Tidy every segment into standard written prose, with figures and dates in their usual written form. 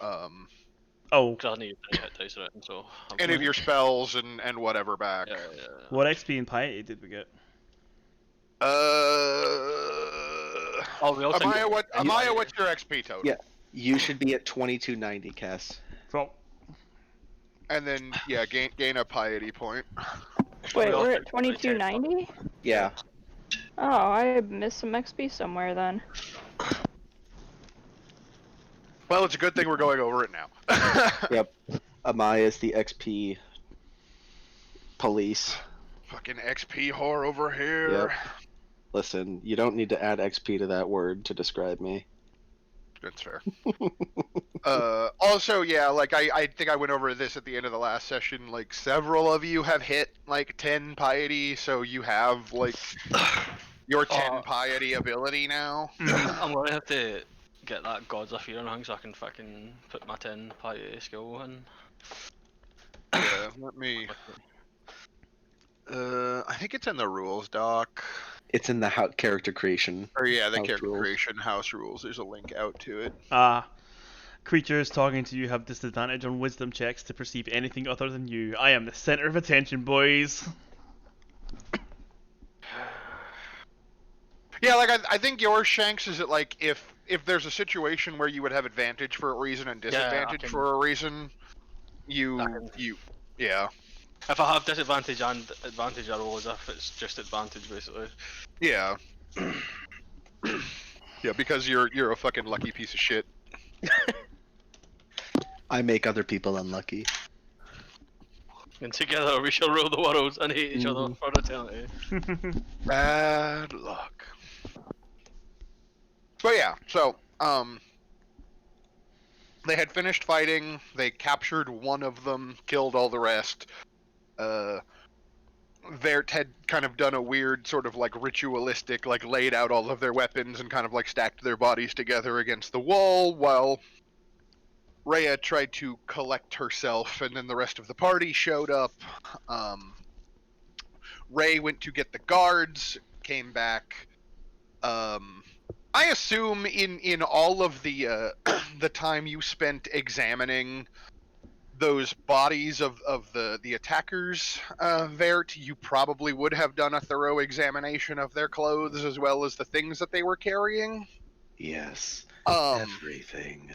Oh, Because I need to hit dice written, so... Any of your spells and whatever back. Yeah. what XP and piety did we get? Oh, we also Amaya, get- what's your XP total? Yeah. You should be at 2290, Cass. So, And then, yeah, gain a piety point. Wait, We also we're get at 2290? Yeah. Oh, I missed some XP somewhere then. Well, it's a good thing we're going over it now. Yep. Amaya is the XP police. Fucking XP whore over here. Yep. Listen, you don't need to add XP to that word to describe me. That's fair. Also, yeah, like I think I went over this at the end of the last session. Like several of you have hit like 10 piety, so you have like your 10 piety ability now. I'm gonna have to get that Gods of Fear and thing so I can fucking put my 10 piety skill in. Yeah, let me. I think it's in the rules doc. It's in the character creation. Or yeah, the House character rules. creation house rules. There's a link out to it. creatures talking to you have disadvantage on wisdom checks to perceive anything other than you. I am the center of attention, boys. Yeah, like I think yours, Shanks, is that like if there's a situation where you would have advantage for a reason and disadvantage for a reason, yeah. If I have disadvantage and advantage, I roll as if it's just advantage, basically. Yeah. Yeah, because you're a fucking lucky piece of shit. I make other people unlucky. And together we shall rule the world and hate each other for eternity. Bad luck. But yeah, so they had finished fighting. They captured one of them, killed all the rest. Vert had kind of done a weird sort of like ritualistic, like laid out all of their weapons and kind of like stacked their bodies together against the wall while Rhea tried to collect herself, and then the rest of the party showed up. Ray went to get the guards, came back. I assume in all of the the time you spent examining those bodies of the attackers, Vert, you probably would have done a thorough examination of their clothes as well as the things that they were carrying. Yes. Everything.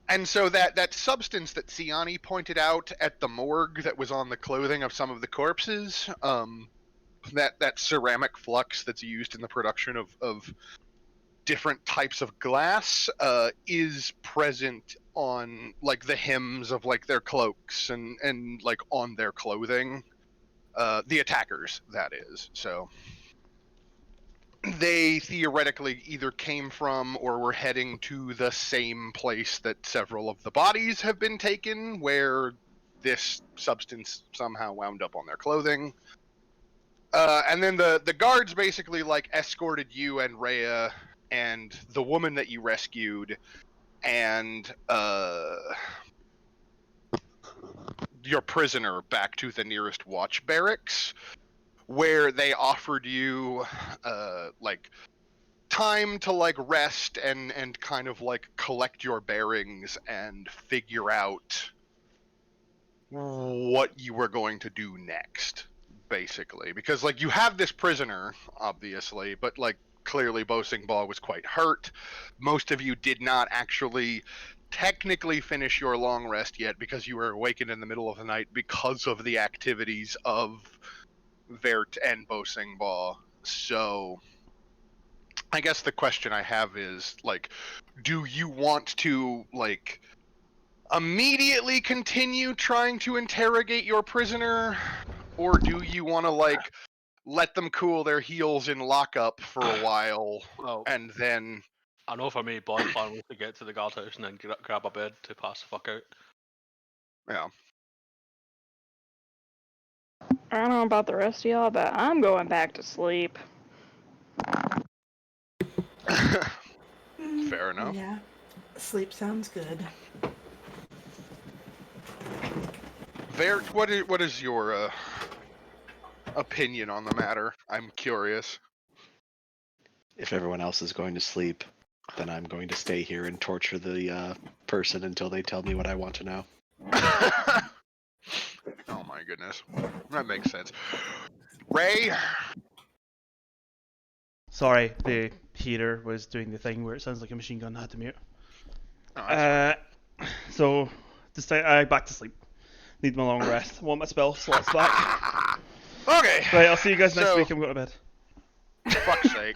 And so that substance that Siani pointed out at the morgue that was on the clothing of some of the corpses, that ceramic flux that's used in the production of different types of glass, is present on like the hems of like their cloaks and like on their clothing. The attackers, that is. So they theoretically either came from or were heading to the same place that several of the bodies have been taken, where this substance somehow wound up on their clothing. And then the guards basically like escorted you and Rhea and the woman that you rescued and your prisoner back to the nearest watch barracks, where they offered you like time to like rest and kind of like collect your bearings and figure out what you were going to do next, basically. Because like you have this prisoner, obviously, but like clearly Boasting Ball was quite hurt. Most of you did not actually technically finish your long rest yet because you were awakened in the middle of the night because of the activities of Vert and Boasting Ball. So I guess the question I have is like, do you want to like immediately continue trying to interrogate your prisoner, or do you want to like let them cool their heels in lockup for a while and then? I know for me, boy plan was to get to the guardhouse and then grab a bed to pass the fuck out. Yeah. I don't know about the rest of y'all, but I'm going back to sleep. Fair enough. Yeah, sleep sounds good. Vert, what is your opinion on the matter? I'm curious. If everyone else is going to sleep, Then I'm going to stay here and torture the person until they tell me what I want to know. Oh my goodness. That makes sense. Ray? Sorry, the heater was doing the thing where it sounds like a machine gun. I had to mute. Oh, that's So, just I back to sleep. Need my long rest. Want my spell slots back. okay. Right, I'll see you guys next So- week. I'm going to bed. Fuck's sake.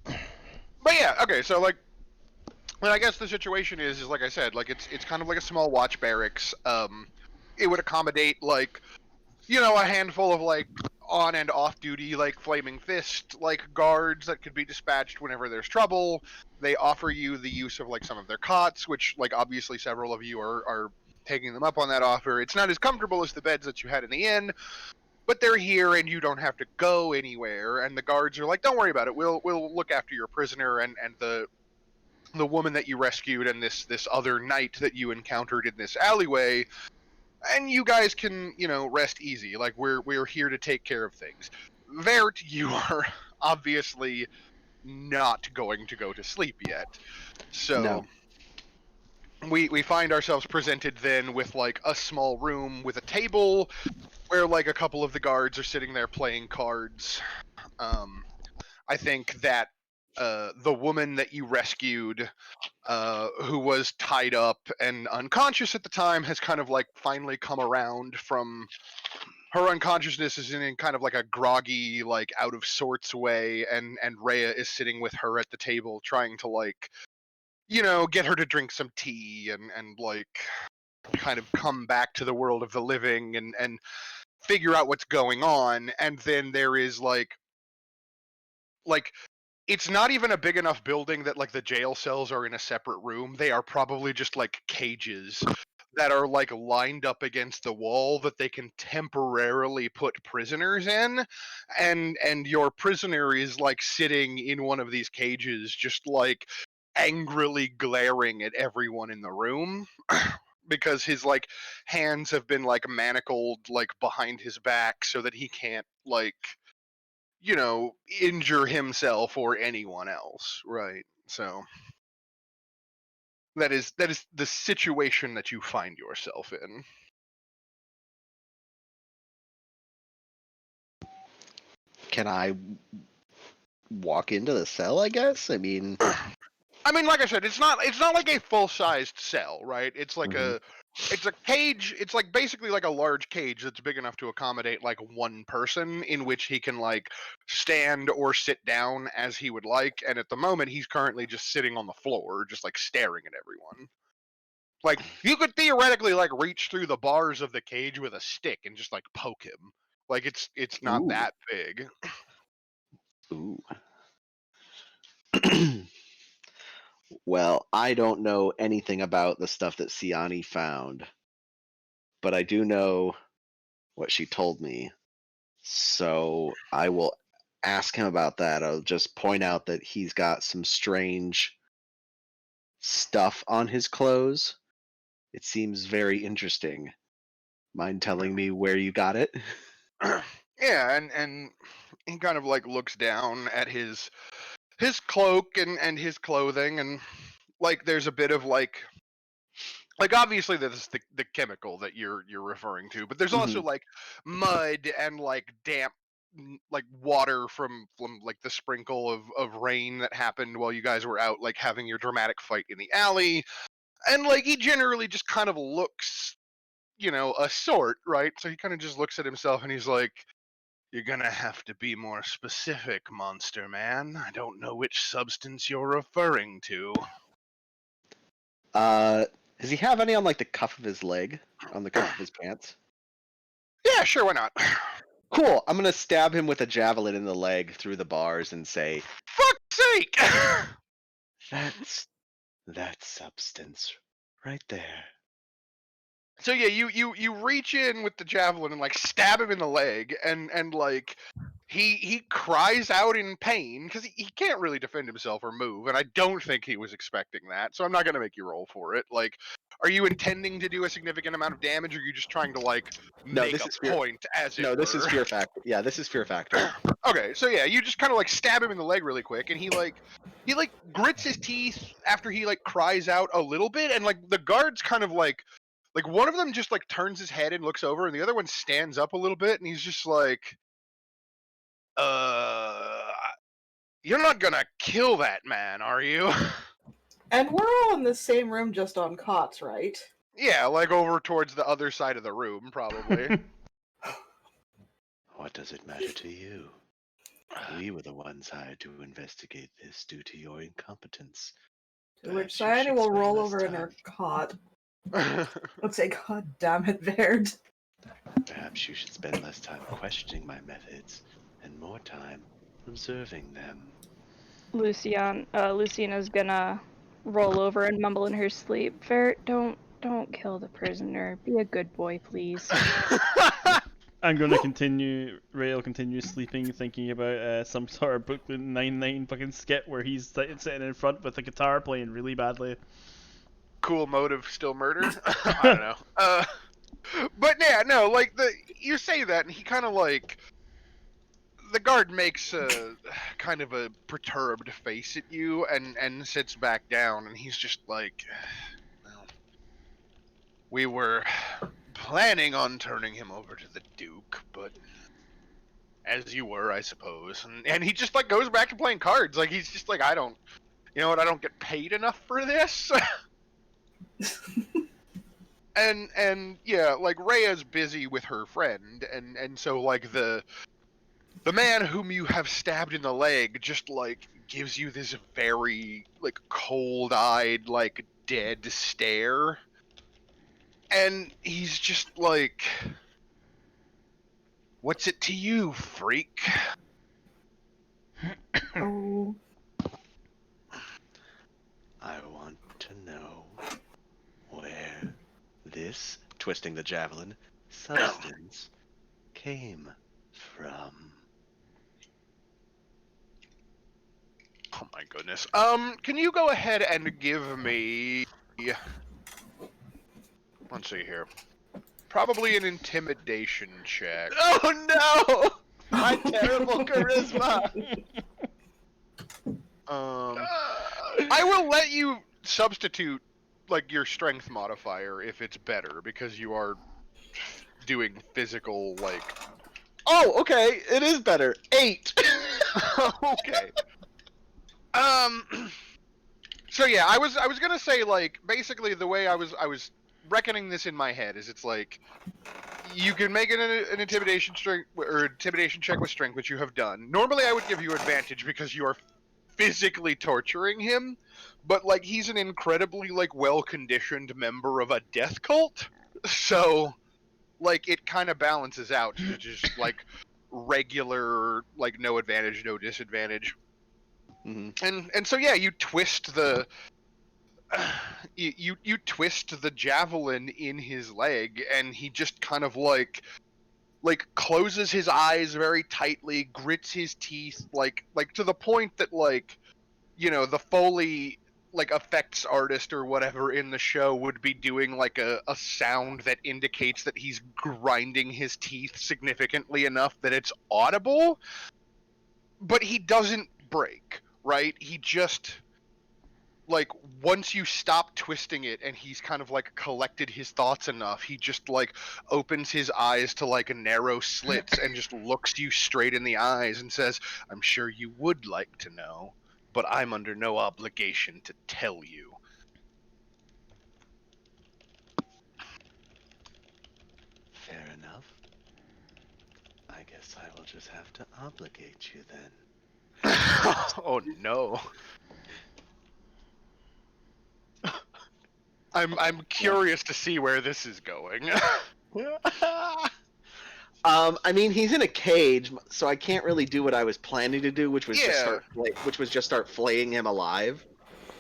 But yeah, okay, so like, well, I guess the situation is like I said, like it's kind of like a small watch barracks. It would accommodate like, you know, a handful of like on and off duty like flaming fist like guards that could be dispatched whenever there's trouble. They offer you the use of like some of their cots, which like obviously several of you are taking them up on that offer. It's not as comfortable as the beds that you had in the inn, but they're here and you don't have to go anywhere. And the guards are like, "Don't worry about it. We'll look after your prisoner and the woman that you rescued and this other knight that you encountered in this alleyway, and you guys can, you know, rest easy. Like we're here to take care of things." Vert, you are obviously not going to go to sleep yet. So No. we find ourselves presented then with like a small room with a table where like a couple of the guards are sitting there playing cards. I think that the woman that you rescued, who was tied up and unconscious at the time, has kind of like finally come around from her unconsciousness, is in kind of like a groggy, like out of sorts way, and Rhea is sitting with her at the table trying to like, you know, get her to drink some tea and like kind of come back to the world of the living and figure out what's going on. And then there is like it's not even a big enough building that like the jail cells are in a separate room. They are probably just like cages that are like lined up against the wall that they can temporarily put prisoners in. And your prisoner is like sitting in one of these cages just like angrily glaring at everyone in the room. Because his like hands have been like manacled like behind his back so that he can't like, you know, injure himself or anyone else, right? So that is the situation that you find yourself in. Can I walk into the cell, I guess? I mean, I mean, like I said, it's not like a full-sized cell, right? It's like Mhm. it's a cage. It's like basically like a large cage that's big enough to accommodate like one person, in which he can like stand or sit down as he would like. And at the moment, he's currently just sitting on the floor, just like staring at everyone. Like you could theoretically like reach through the bars of the cage with a stick and just like poke him. Like it's not Ooh. that big. Ooh. Well, I don't know anything about the stuff that Siani found, but I do know what she told me. So I will ask him about that. I'll just point out that he's got some strange stuff on his clothes. It seems very interesting. Mind telling me where you got it? Yeah, and he kind of like looks down at his cloak and his clothing, and like there's a bit of like obviously this is the chemical that you're referring to, but there's also like mud and like damp like water from like the sprinkle of rain that happened while you guys were out like having your dramatic fight in the alley. And like he generally just kind of looks, you know, a sort, right? So he kind of just looks at himself and he's like, "You're gonna have to be more specific, monster man. I don't know which substance you're referring to." Does he have any on like the cuff of his leg? On the cuff of his pants? Yeah, sure, why not? Cool. I'm gonna stab him with a javelin in the leg through the bars and say, Fuck's sake! "That's that substance right there." So yeah, you reach in with the javelin and like stab him in the leg, and like he cries out in pain because he can't really defend himself or move, and I don't think he was expecting that. So I'm not gonna make you roll for it. Like, are you intending to do a significant amount of damage, or are you just trying to like No, make this a is fear. point, as it No, were? this is fear factor. Yeah, this is fear factor. Okay, so yeah, you just kind of like stab him in the leg really quick, and he grits his teeth after he like cries out a little bit, and like the guards kind of like one of them just like turns his head and looks over, and the other one stands up a little bit, and he's just like, you're not gonna kill that man, are you? And we're all in the same room, just on cots, right? Yeah, like over towards the other side of the room, probably. What does it matter to you? We were the ones hired to investigate this due to your incompetence. To which Perhaps you Sione should will spend roll less over in her time- cot. Let's say, God damn it, Baird. Perhaps you should spend less time questioning my methods and more time observing them. Lucina's gonna roll over and mumble in her sleep. Vert, don't kill the prisoner. Be a good boy, please. I'm gonna continue. Ray will continue sleeping, thinking about some sort of Brooklyn Nine-Nine fucking skit where he's sitting in front with the guitar playing really badly. Cool motive, still murder. I don't know. But yeah, no, like you say that, and he kind of like the guard makes a kind of a perturbed face at you, and sits back down, and he's just like, well, we were planning on turning him over to the Duke, but as you were, I suppose. And he just like goes back to playing cards. Like he's just like, I don't, you know what? I don't get paid enough for this. and yeah, like Rhea's busy with her friend, and so like the man whom you have stabbed in the leg just like gives you this very like cold-eyed, like dead stare, and he's just like, what's it to you, freak? Oh. I want to know where this, twisting the javelin, substance came from. Oh my goodness. Can you go ahead and give me, let's see here, probably an intimidation check. Oh no! My terrible charisma! I will let you substitute like your strength modifier if it's better, because you are doing physical like. Oh, okay, it is better. 8! Okay. So yeah, I was gonna say, like, basically the way I was reckoning this in my head is, it's like you can make an intimidation strength or intimidation check with strength, which you have done. Normally I would give you advantage because you are physically torturing him, but like he's an incredibly like well-conditioned member of a death cult, so like it kind of balances out to just like regular, like, no advantage, no disadvantage. Mm-hmm. And so yeah, you twist the you twist the javelin in his leg, and he just kind of like closes his eyes very tightly, grits his teeth, like to the point that, like, you know, the Foley like effects artist or whatever in the show would be doing like a sound that indicates that he's grinding his teeth significantly enough that it's audible. But he doesn't break, right? He just, like, once you stop twisting it and he's kind of like collected his thoughts enough, he just like opens his eyes to like narrow slits and just looks you straight in the eyes and says, I'm sure you would like to know, but I'm under no obligation to tell you. Fair enough. I guess I will just have to obligate you then. Oh no. I'm curious to see where this is going. I mean, he's in a cage, so I can't really do what I was planning to do, which was Yeah. just start flaying him alive.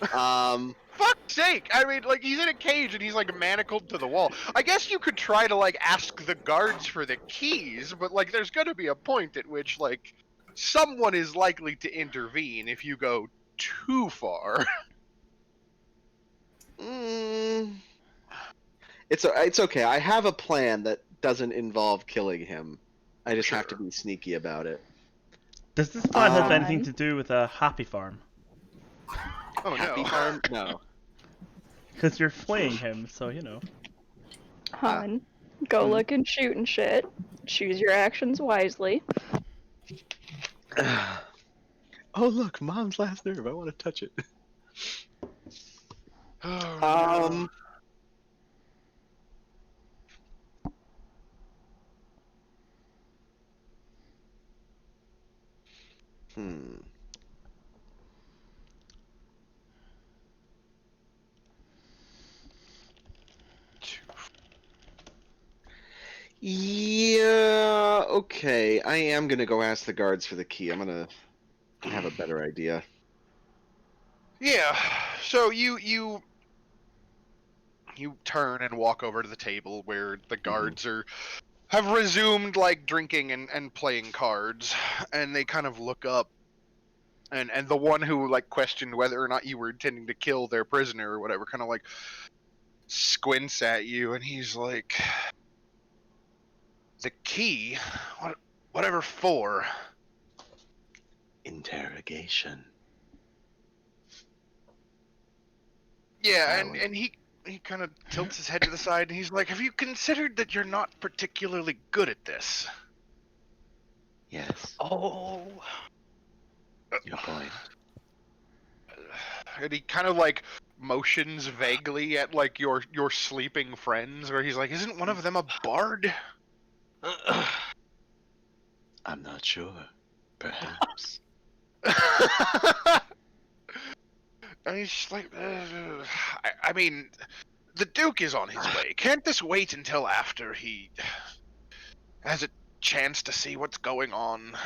Fuck's sake! I mean, like, he's in a cage and he's, like, manacled to the wall. I guess you could try to, like, ask the guards for the keys, but, like, there's gonna be a point at which, like, someone is likely to intervene if you go too far. It's okay. I have a plan that doesn't involve killing him. I just have to Sure. be sneaky about it. Does this plan have Um, anything to do with a happy farm? Oh, Happy no. farm? No. Because you're flaying him, so you know. Hun, go Hmm. look and shoot and shit. Choose your actions wisely. Oh look, Mom's last nerve. I want to touch it. Oh, no. Hmm. Yeah, okay. I am gonna go ask the guards for the key. I'm gonna have a better idea. Yeah, so you turn and walk over to the table where the guards have resumed, like, drinking and playing cards, and they kind of look up, and the one who, like, questioned whether or not you were intending to kill their prisoner or whatever kind of, like, squints at you, and he's like, the key? Whatever for? Interrogation. Yeah, Wow. and he kind of tilts his head to the side, and he's like, have you considered that you're not particularly good at this? Yes. Oh. Your point. And he kind of, like, motions vaguely at, like, your sleeping friends, where he's like, isn't one of them a bard? I'm not sure. Perhaps. And he's just like, I mean, the Duke is on his way. Can't this wait until after he has a chance to see what's going on?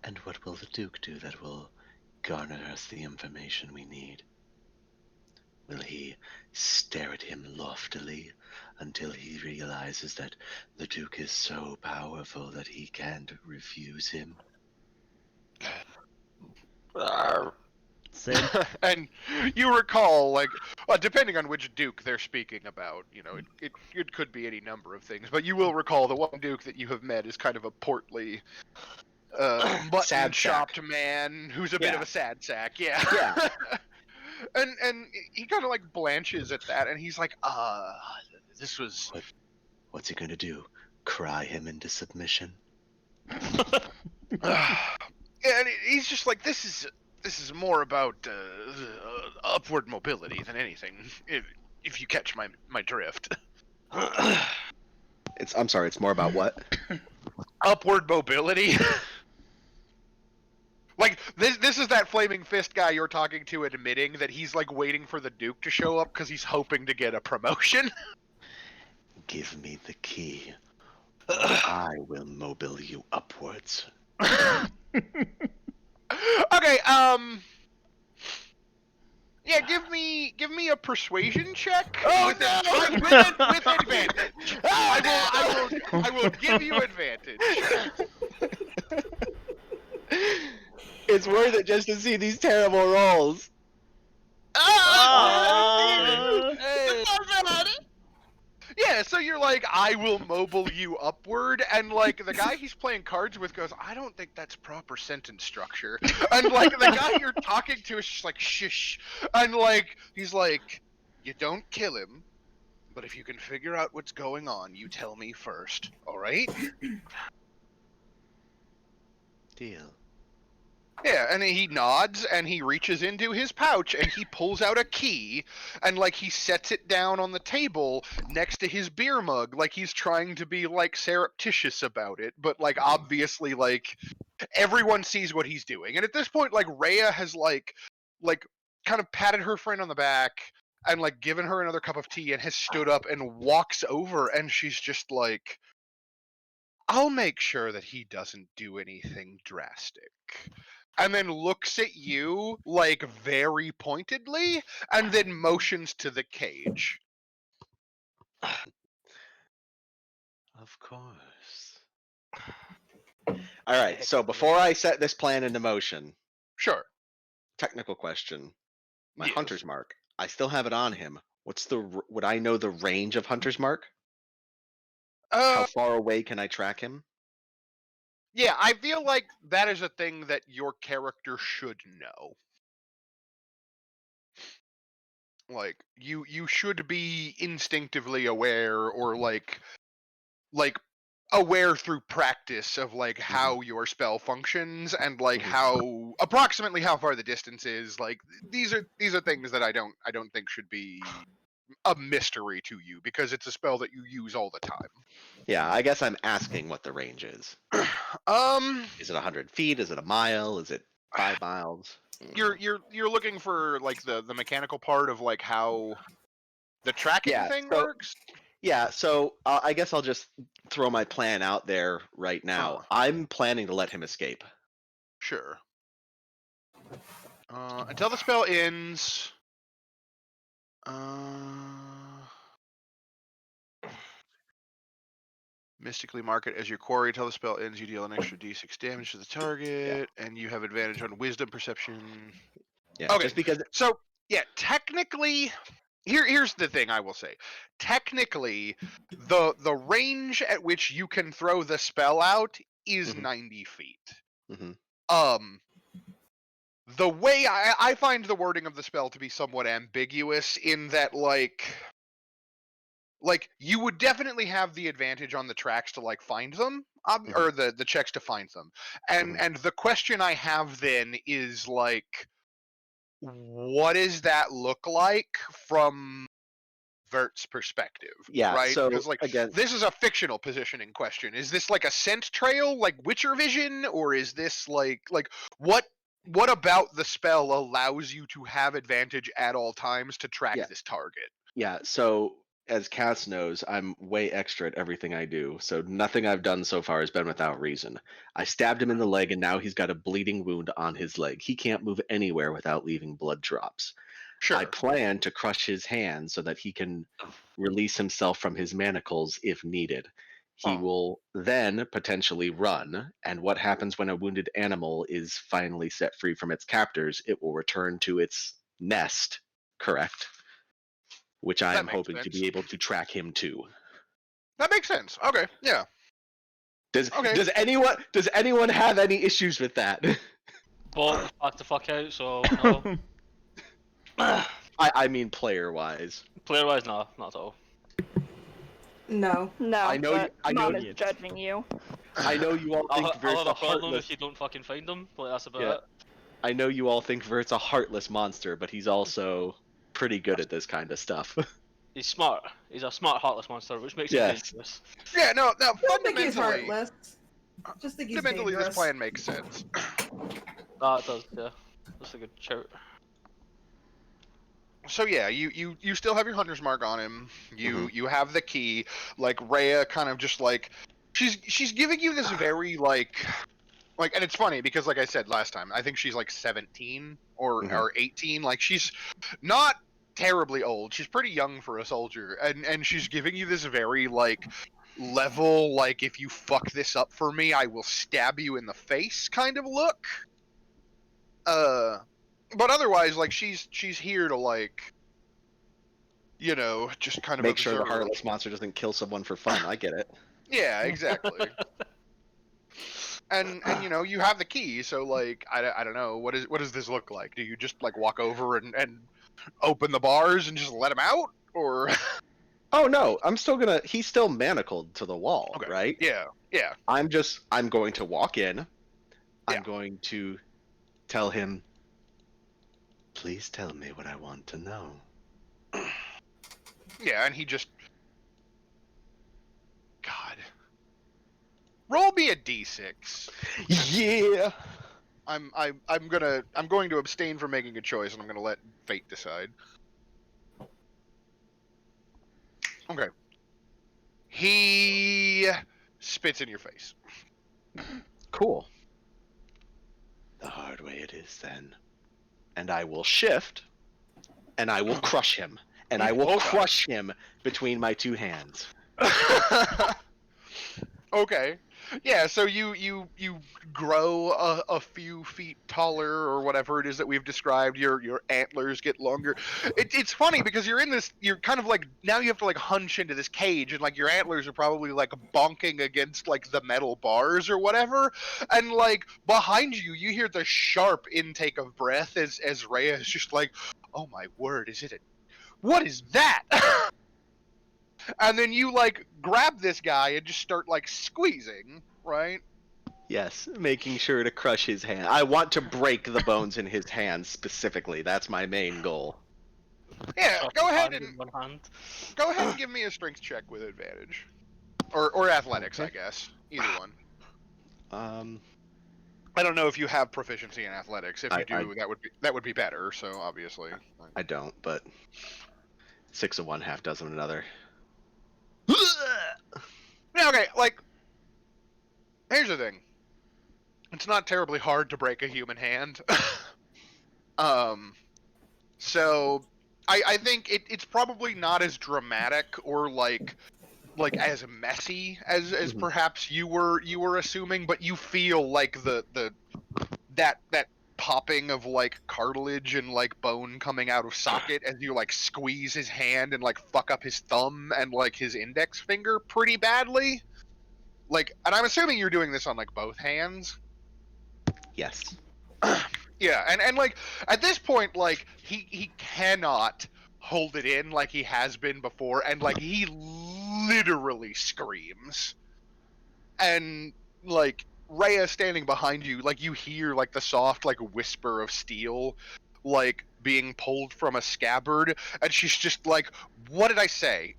And what will the Duke do that will garner us the information we need? Will he stare at him loftily until he realizes that the Duke is so powerful that he can't refuse him? Same. And you recall, like, depending on which Duke they're speaking about, you know, it could be any number of things, but you will recall the one Duke that you have met is kind of a portly, mutton-chopped man who's a bit of a sad sack, yeah. Yeah. And he kind of, like, blanches at that, and he's like, this was... What's he gonna do? Cry him into submission? Yeah, and he's just like, this is more about upward mobility than anything, if you catch my drift. I'm sorry, it's more about what? Upward mobility. Like, this is that flaming fist guy you're talking to admitting that he's, like, waiting for the Duke to show up because he's hoping to get a promotion. Give me the key. Or I will mobile you upwards. Okay, yeah, give me a persuasion check. With advantage. I will give you advantage. It's worth it just to see these terrible rolls. Yeah, so you're like, I will mobile you upward, and, like, the guy he's playing cards with goes, I don't think that's proper sentence structure. And, like, the guy you're talking to is just like, shush. And, like, he's like, you don't kill him, but if you can figure out what's going on, you tell me first, alright? Deal. Yeah, and he nods, and he reaches into his pouch, and he pulls out a key, and, like, he sets it down on the table next to his beer mug, like he's trying to be, like, surreptitious about it, but, like, obviously, like, everyone sees what he's doing. And at this point, like, Rhea has, like, kind of patted her friend on the back, and, like, given her another cup of tea, and has stood up and walks over, and she's just like, I'll make sure that he doesn't do anything drastic. and then looks at you like very pointedly, and then motions to the cage. Of course. All right, so before I set this plan into motion, Sure. technical question. My Yes. hunter's mark. I still have it on him. Would I know the range of hunter's mark? How far away can I track him? Yeah, I feel like that is a thing that your character should know. Like you should be instinctively aware, or like aware through practice of like how your spell functions, and like how approximately how far the distance is. Like these are things that I don't think should be a mystery to you, because it's a spell that you use all the time. Yeah, I guess I'm asking what the range is. Is it 100 feet? Is it a mile? Is it 5 miles? You're looking for like the mechanical part of like how the tracking thing works. Yeah, so I guess I'll just throw my plan out there right now. I'm planning to let him escape. Sure. Until the spell ends. Mystically mark it as your quarry. Until the spell ends, you deal an extra d6 damage to the target, and you have advantage on wisdom perception. Yeah, Okay, just because. So, yeah, technically, here's the thing I will say. Technically, the range at which you can throw the spell out is 90 feet. The way I find the wording of the spell to be somewhat ambiguous, in that like you would definitely have the advantage on the tracks to like find them, or the checks to find them, and the question I have then is like, what does that look like from Vert's perspective? Yeah, right? so Because like again, this is a fictional positioning question. Is this like a scent trail, like Witcher vision, or is this like what about the spell allows you to have advantage at all times to track this target? yeah, so as Cass knows, I'm way extra at everything I do, so nothing I've done so far has been without reason. I stabbed him in the leg, and now he's got a bleeding wound on his leg. He can't move anywhere without leaving blood drops. Sure. I plan to crush his hand so that he can release himself from his manacles if needed. He will then potentially run, and what happens when a wounded animal is finally set free from its captors? It will return to its nest, correct? Which I am hoping to be able to track him to. That makes sense. Okay, yeah. Does anyone have any issues with that? Bolt back the fuck out, so no. I mean player wise. Player wise, no, not at all. No. No, I know but I know Mom is you- judging you. I know you all think I'll Vert's have a a problem heartless. if you don't fucking find them, but that's about Yeah. it. I know you all think Vert's a heartless monster, but he's also pretty good at this kind of stuff. He's smart. He's a smart, heartless monster, which makes him Yes. dangerous. Yeah, no, I don't think he's fundamentally, heartless. Just think he's fundamentally dangerous. this plan makes sense. That does, yeah. That's a good shout. So yeah, you still have your hunter's mark on him. You have the key. Like Rhea kind of just like she's giving you this very like, and it's funny because like I said last time, I think she's like 17 or 18. Like she's not terribly old. She's pretty young for a soldier, and she's giving you this very like level, like, if you fuck this up for me, I will stab you in the face kind of look. But otherwise, like, she's here to, like, you know, just kind of Make sure the observe. heartless monster doesn't kill someone for fun. I get it. Yeah, exactly. and you know, you have the key, so like I don't know, what does this look like? Do you just like walk over and open the bars and just let him out, or? Oh no, he's still manacled to the wall, Okay. right? Yeah. I'm going to walk in. Yeah. I'm going to tell him, please tell me what I want to know. Yeah, and he just, God, roll me a d6. Yeah. I'm going to abstain from making a choice, and I'm gonna let fate decide. Okay. He spits in your face. Cool. The hard way it is then. And I will shift, and I will crush him. And I will Hold on. crush him between my two hands. Okay. Yeah, so you grow a few feet taller or whatever it is that we've described. Your antlers get longer. It's funny because you're kind of like, now you have to like hunch into this cage, and like your antlers are probably like bonking against like the metal bars or whatever. And like behind you, you hear the sharp intake of breath as Rhea is just like, "Oh my word, what is that?" And then you like grab this guy and just start like squeezing, right? Yes, making sure to crush his hand. I want to break the bones in his hands specifically. That's my main goal. Yeah, Shot go his ahead hand and in one hand. give me a strength check with advantage, or athletics, Okay. I guess. Either one. Um, I don't know if you have proficiency in athletics. If you I- do, that would be better. So obviously. I don't, but 6 of one, half dozen of another. Yeah, okay. Like, here's the thing. It's not terribly hard to break a human hand. So I think it's probably not as dramatic or like as messy as Mhm. perhaps you were assuming, but you feel like that popping of like cartilage and like bone coming out of socket as you like squeeze his hand and like fuck up his thumb and like his index finger pretty badly. Like, and I'm assuming you're doing this on like both hands. Yes. Yeah, and like at this point, like he cannot hold it in like he has been before, and like he literally screams. And like Rhea standing behind you, like you hear like the soft like whisper of steel like being pulled from a scabbard, and she's just like, "What did I say?"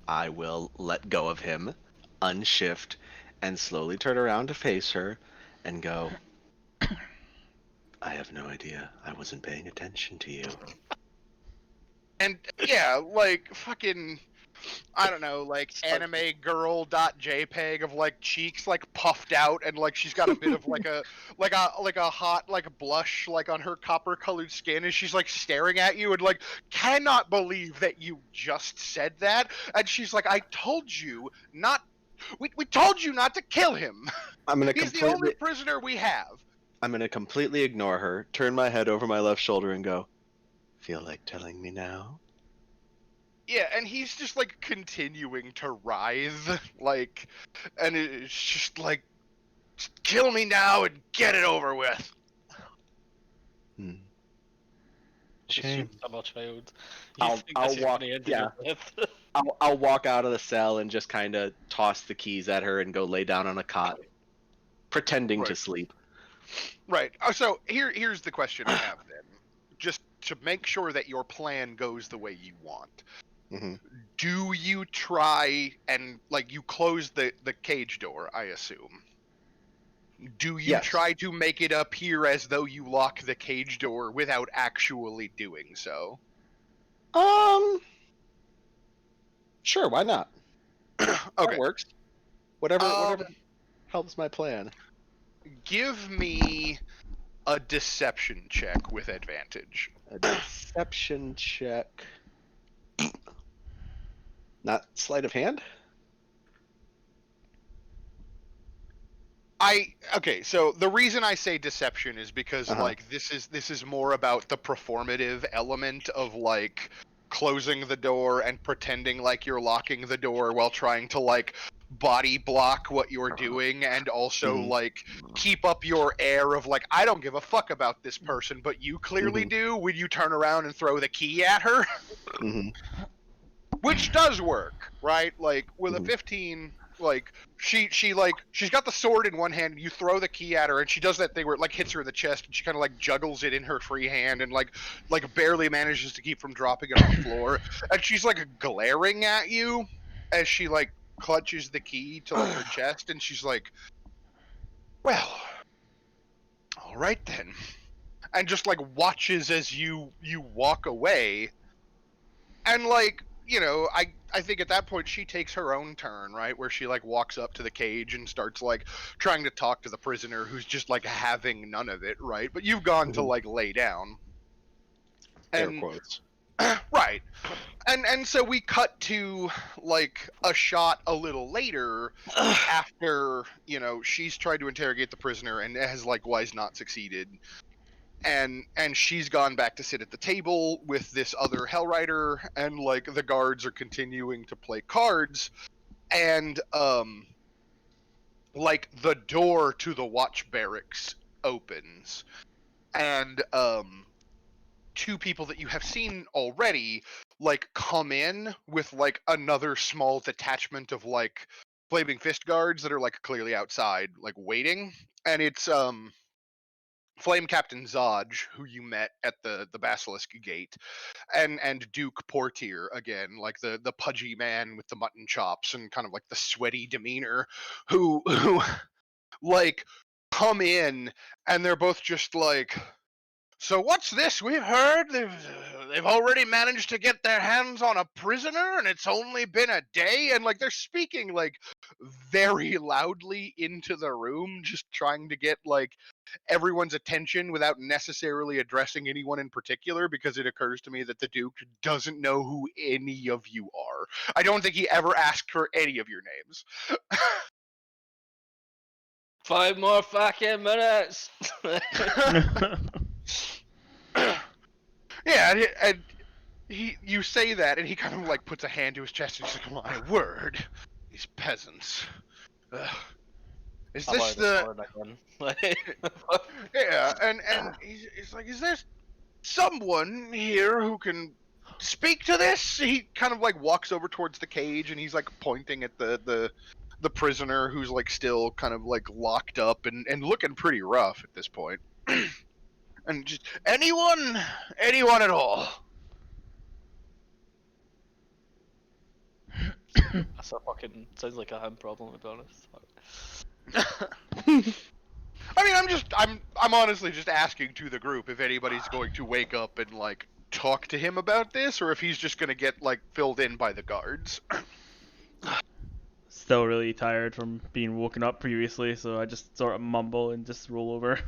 I will let go of him, unshift, and slowly turn around to face her and go, I have no idea. I wasn't paying attention to you. And yeah, like fucking, I don't know, like anime girl.jpg of like cheeks like puffed out, and like she's got a bit of like a hot like blush like on her copper colored skin, and she's like staring at you and like cannot believe that you just said that. And she's like, I told you not, we told you not to kill him. I'm gonna He's the only prisoner we have. I'm gonna completely ignore her, turn my head over my left shoulder, and go, feel like telling me now? Yeah, and he's just like continuing to writhe, like, and it's just like, just kill me now and get it over with. Hmm. She's Shame. I'm a child. I'll this is walk- gonna end in yeah. your death? I'll walk out of the cell and just kind of toss the keys at her and go lay down on a cot, pretending to Right. sleep. Right. So here's the question I have then, just to make sure that your plan goes the way you want. Mhm. Do you try and like you close the cage door? I assume. Do you Yes. try to make it appear as though you lock the cage door without actually doing so? Sure, why not? Okay. That works. Whatever Um, helps my plan. Give me a deception check with advantage. A deception check. Not sleight of hand? Okay, so the reason I say deception is because Uh-huh. like this is more about the performative element of like closing the door and pretending like you're locking the door while trying to like body block what you're doing, and also Mhm. like keep up your air of like, I don't give a fuck about this person, but you clearly Mhm. do when you turn around and throw the key at her. Hmm. Which does work, right? Like with a Mhm. 15, like she's got the sword in one hand, and you throw the key at her, and she does that thing where it like hits her in the chest, and she kind of like juggles it in her free hand, and like barely manages to keep from dropping it on the floor, and she's like glaring at you as she like clutches the key to like her chest, and she's like, well, all right then, and just like watches as you walk away. And like you know, I think at that point she takes her own turn, right, where she like walks up to the cage and starts like trying to talk to the prisoner who's just like having none of it, right? But you've gone to like lay down. Air And quotes. right. And so we cut to like a shot a little later after, you know, she's tried to interrogate the prisoner and has likewise not succeeded. And she's gone back to sit at the table with this other Hellrider, and like the guards are continuing to play cards, and like the door to the watch barracks opens, and two people that you have seen already like come in with like another small detachment of like flaming fist guards that are like clearly outside like waiting, and it's Flame Captain Zodge, who you met at the Basilisk Gate, and Duke Portier again, like the pudgy man with the mutton chops and kind of like the sweaty demeanor, who like come in, and they're both just like, so what's this we've heard? They've already managed to get their hands on a prisoner, and it's only been a day. And like they're speaking like very loudly into the room, just trying to get like everyone's attention without necessarily addressing anyone in particular. Because it occurs to me that the Duke doesn't know who any of you are. I don't think he ever asked for any of your names. 5 more fucking minutes. Yeah, and you say that, and he kind of like puts a hand to his chest, and he's like, "My word, these peasants. Is I'm this out of the?" sword again. Yeah, and he's like, "Is there someone here who can speak to this?" He kind of like walks over towards the cage, and he's like pointing at the prisoner who's like still kind of like locked up and looking pretty rough at this point. And just anyone at all. That's a fucking sounds like a him problem, to be honest. I mean, I'm honestly just asking to the group if anybody's going to wake up and like talk to him about this, or if he's just gonna get like filled in by the guards. Still really tired from being woken up previously, so I just sort of mumble and just roll over,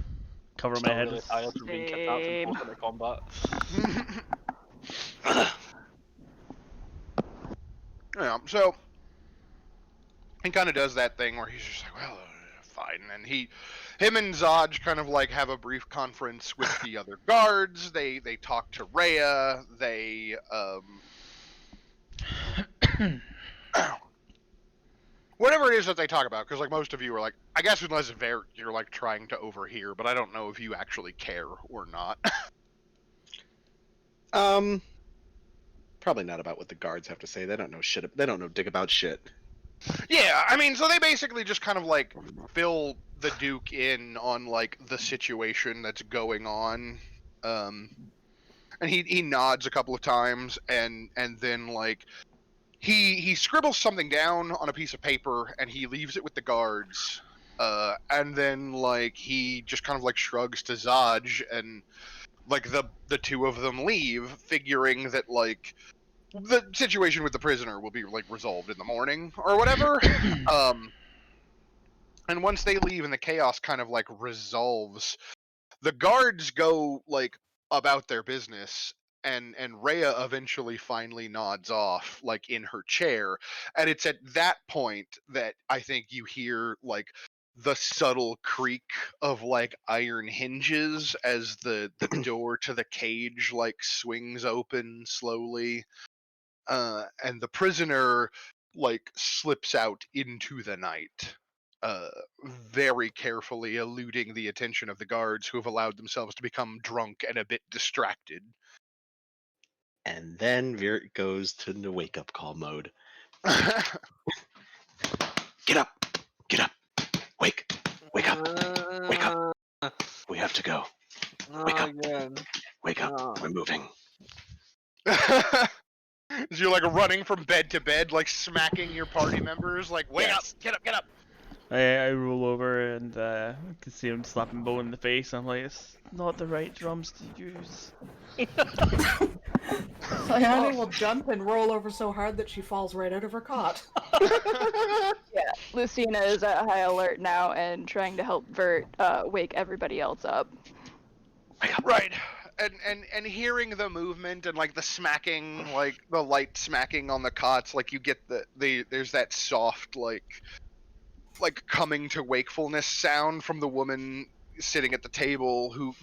cover Still my head. really tired from being kidnapped and forced into combat. Yeah, so he kind of does that thing where he's just like, well, fine, and him and Zodge kind of like have a brief conference with the other guards. They talk to Rhea. They whatever it is that they talk about, because like most of you are like, I guess unless you're like trying to overhear, but I don't know if you actually care or not. Probably not about what the guards have to say. They don't know shit. They don't know dick about shit. Yeah, I mean, so they basically just kind of like fill the Duke in on like the situation that's going on, and he nods a couple of times, and then like he scribbles something down on a piece of paper, and he leaves it with the guards, and then like he just kind of like shrugs to Zodge, and like the two of them leave, figuring that like the situation with the prisoner will be like resolved in the morning or whatever. And once they leave and the chaos kind of like resolves, the guards go like about their business, and Rhea eventually finally nods off like in her chair, and it's at that point that I think you hear like the subtle creak of like iron hinges as the door to the cage like swings open slowly, and the prisoner like slips out into the night, very carefully eluding the attention of the guards, who have allowed themselves to become drunk and a bit distracted. And then Virt goes to the wake up call mode. Get up! Get up! Wake! Wake up! Wake up! We have to go. Wake up! Again. Wake up! We're moving. As you're like running from bed to bed, like smacking your party members, like, wake up, Yes. get up, get up. I roll over and can see him slapping Bo in the face. I'm like, it's not the right drums to use. Sayani will jump and roll over so hard that she falls right out of her cot. Yeah, Lucina is at high alert now and trying to help Vert wake everybody else up. Right. And hearing the movement and like the smacking, like the light smacking on the cots, like you get the there's that soft like coming to wakefulness sound from the woman sitting at the table who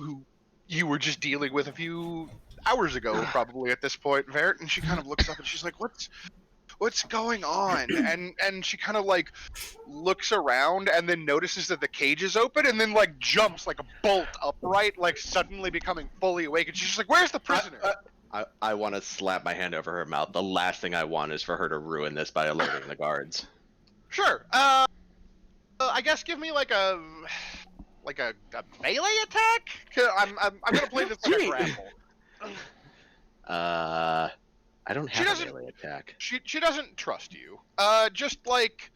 you were just dealing with a few hours ago, probably at this point, Vert, and she kind of looks up and she's like, what's going on? And she kind of like looks around and then notices that the cage is open and then like jumps like a bolt upright, like suddenly becoming fully awake, and she's just like, where's the prisoner? I want to slap my hand over her mouth. The last thing I want is for her to ruin this by alerting the guards. Sure. I guess give me like a melee attack. I'm gonna play this like a grapple. I don't have a melee attack. She doesn't trust you. Just like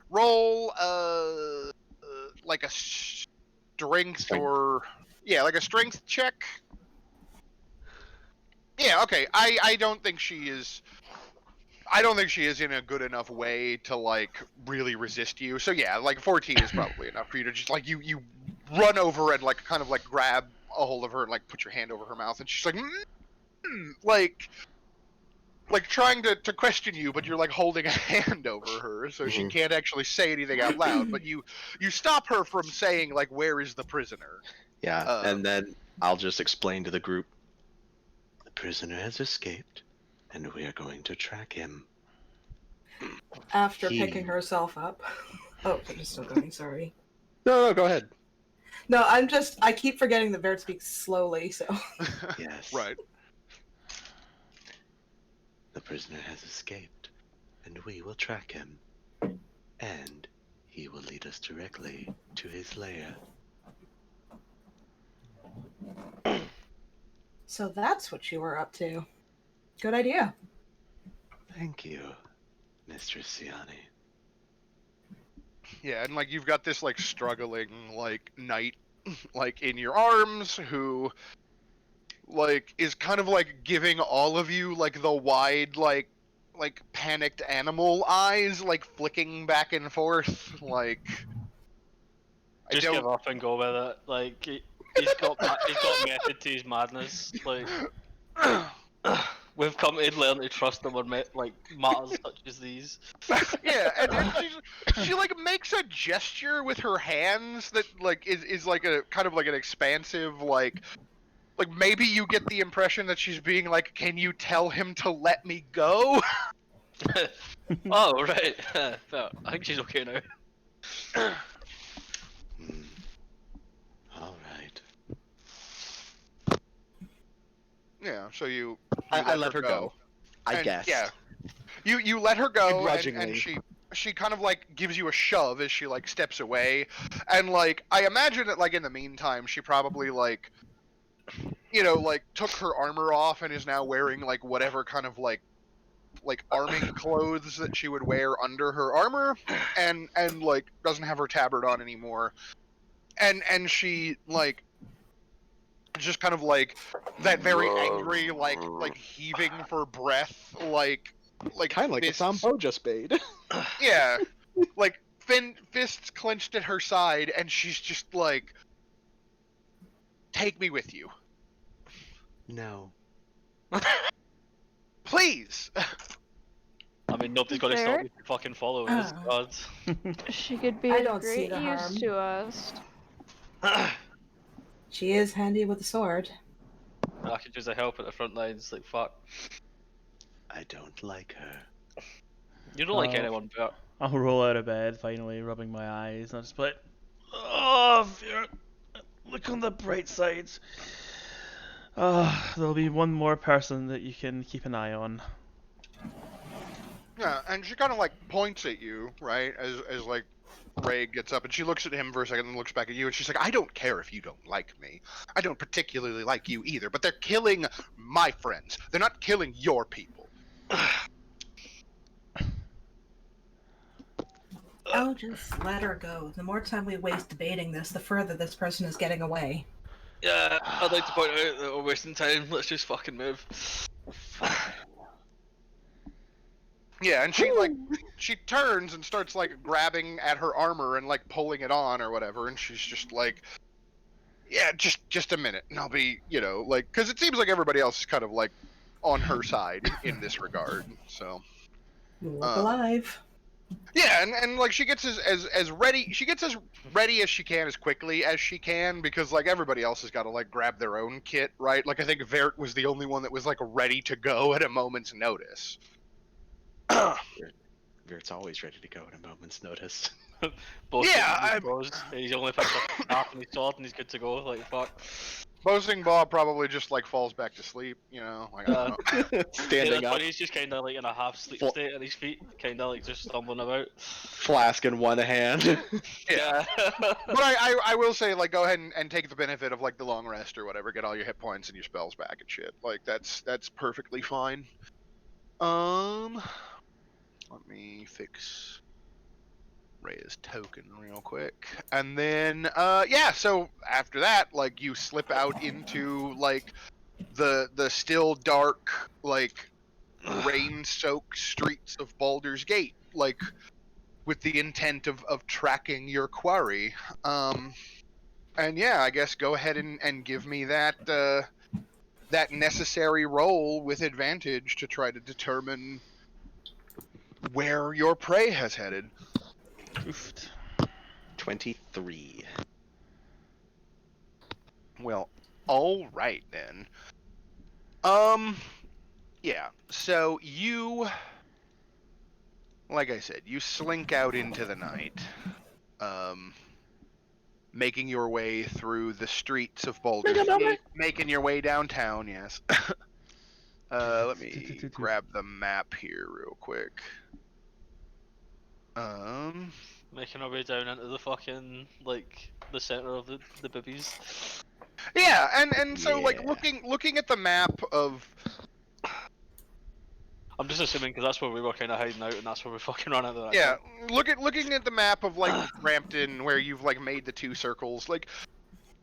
roll like a strength or like a strength check. Yeah, okay. I don't think she is. I don't think she is in a good enough way to like really resist you. So yeah, like 14 is probably enough for you to just like you run over and like kind of like grab a hold of her and like put your hand over her mouth, and she's like like trying to question you, but you're like holding a hand over her, so she can't actually say anything out loud. But you stop her from saying like, where is the prisoner? Yeah, and then I'll just explain to the group. The prisoner has escaped, and we are going to track him. After picking herself up. Oh, I'm still going, sorry. No, go ahead. No, I keep forgetting that Vert speaks slowly, so. Yes. Right. The prisoner has escaped, and we will track him. And he will lead us directly to his lair. So that's what you were up to. Good idea. Thank you, Mistress Siani. Yeah, and like you've got this like struggling like knight like in your arms who like is kind of like giving all of you like the wide like panicked animal eyes, like flicking back and forth, like Just give up and go with it. Like he's got method to his madness. Like we've come to learn to trust him on like matters such as these. Yeah, and then she like makes a gesture with her hands that like is like a kind of like an expansive like maybe you get the impression that she's being like, can you tell him to let me go? Oh right, I think she's okay now. All right. Yeah, so you I let her go. I guess. Yeah, you let her go, Begrudgingly. and she kind of like gives you a shove as she like steps away, and like I imagine that like in the meantime she probably like, you know, like took her armor off and is now wearing like whatever kind of like arming clothes that she would wear under her armor, and like doesn't have her tabard on anymore, and she like just kind of like that very angry like heaving for breath like kind of like the sound Bo just made. Yeah, like fists clenched at her side, and she's just like, take me with you, No. please. I mean, nobody's got to stop me from fucking following us, gods. She could be I of don't see great the use harm. to us. She is handy with a sword. I could use a help at the front lines, like fuck. I don't like her. You don't like Oh. anyone, but I'll roll out of bed, finally, rubbing my eyes. I'll just be like, oh, Vera, look on the bright sides. There'll be one more person that you can keep an eye on. Yeah, and she kind of like points at you, right, as like Ray gets up, and she looks at him for a second and looks back at you, and she's like, I don't care if you don't like me. I don't particularly like you either, but they're killing my friends. They're not killing your people. Oh, just let her go. The more time we waste debating this, the further this person is getting away. Yeah, I'd like to point out that we're wasting time. Let's just fucking move. Yeah, and she turns and starts like grabbing at her armor and like pulling it on or whatever, and she's just like, yeah, just a minute, and I'll be, like, because it seems like everybody else is kind of like on her side in this regard. So You look alive. yeah, and like she gets as ready, she gets as ready as she can, as quickly as she can, because like everybody else has got to like grab their own kit, right? Like I think Vert was the only one that was like ready to go at a moment's notice. Vert's always ready to go at a moment's notice. He's only picked up half and his sword and he's good to go. Like fuck. Boasting Bob probably just like falls back to sleep, like I don't know. Standing up, He's just kind of like in a half sleep state at his feet, kind of like just stumbling about. flask in one hand. Yeah. But I will say, like, go ahead and take the benefit of like the long rest or whatever, get all your hit points and your spells back and shit. Like that's perfectly fine. Let me fix Rhea's token real quick, and then so after that, like, you slip out into like the still dark, like rain-soaked streets of Baldur's Gate, like with the intent of tracking your quarry. And yeah, I guess go ahead and give me that that necessary roll with advantage to try to determine where your prey has headed. Oofed. 23. Well, all right then. Yeah. So you, like I said, you slink out into the night, making your way through the streets of Baldur's Gate, making your way downtown. Yes. Let me grab the map here real quick. Making our way down into the fucking like the center of the bibbies. Yeah, and so like looking at the map of. I'm just assuming because that's where we were kind of hiding out, and that's where we fucking ran into that. Yeah, looking at the map of like Brampton, where you've like made the two circles, like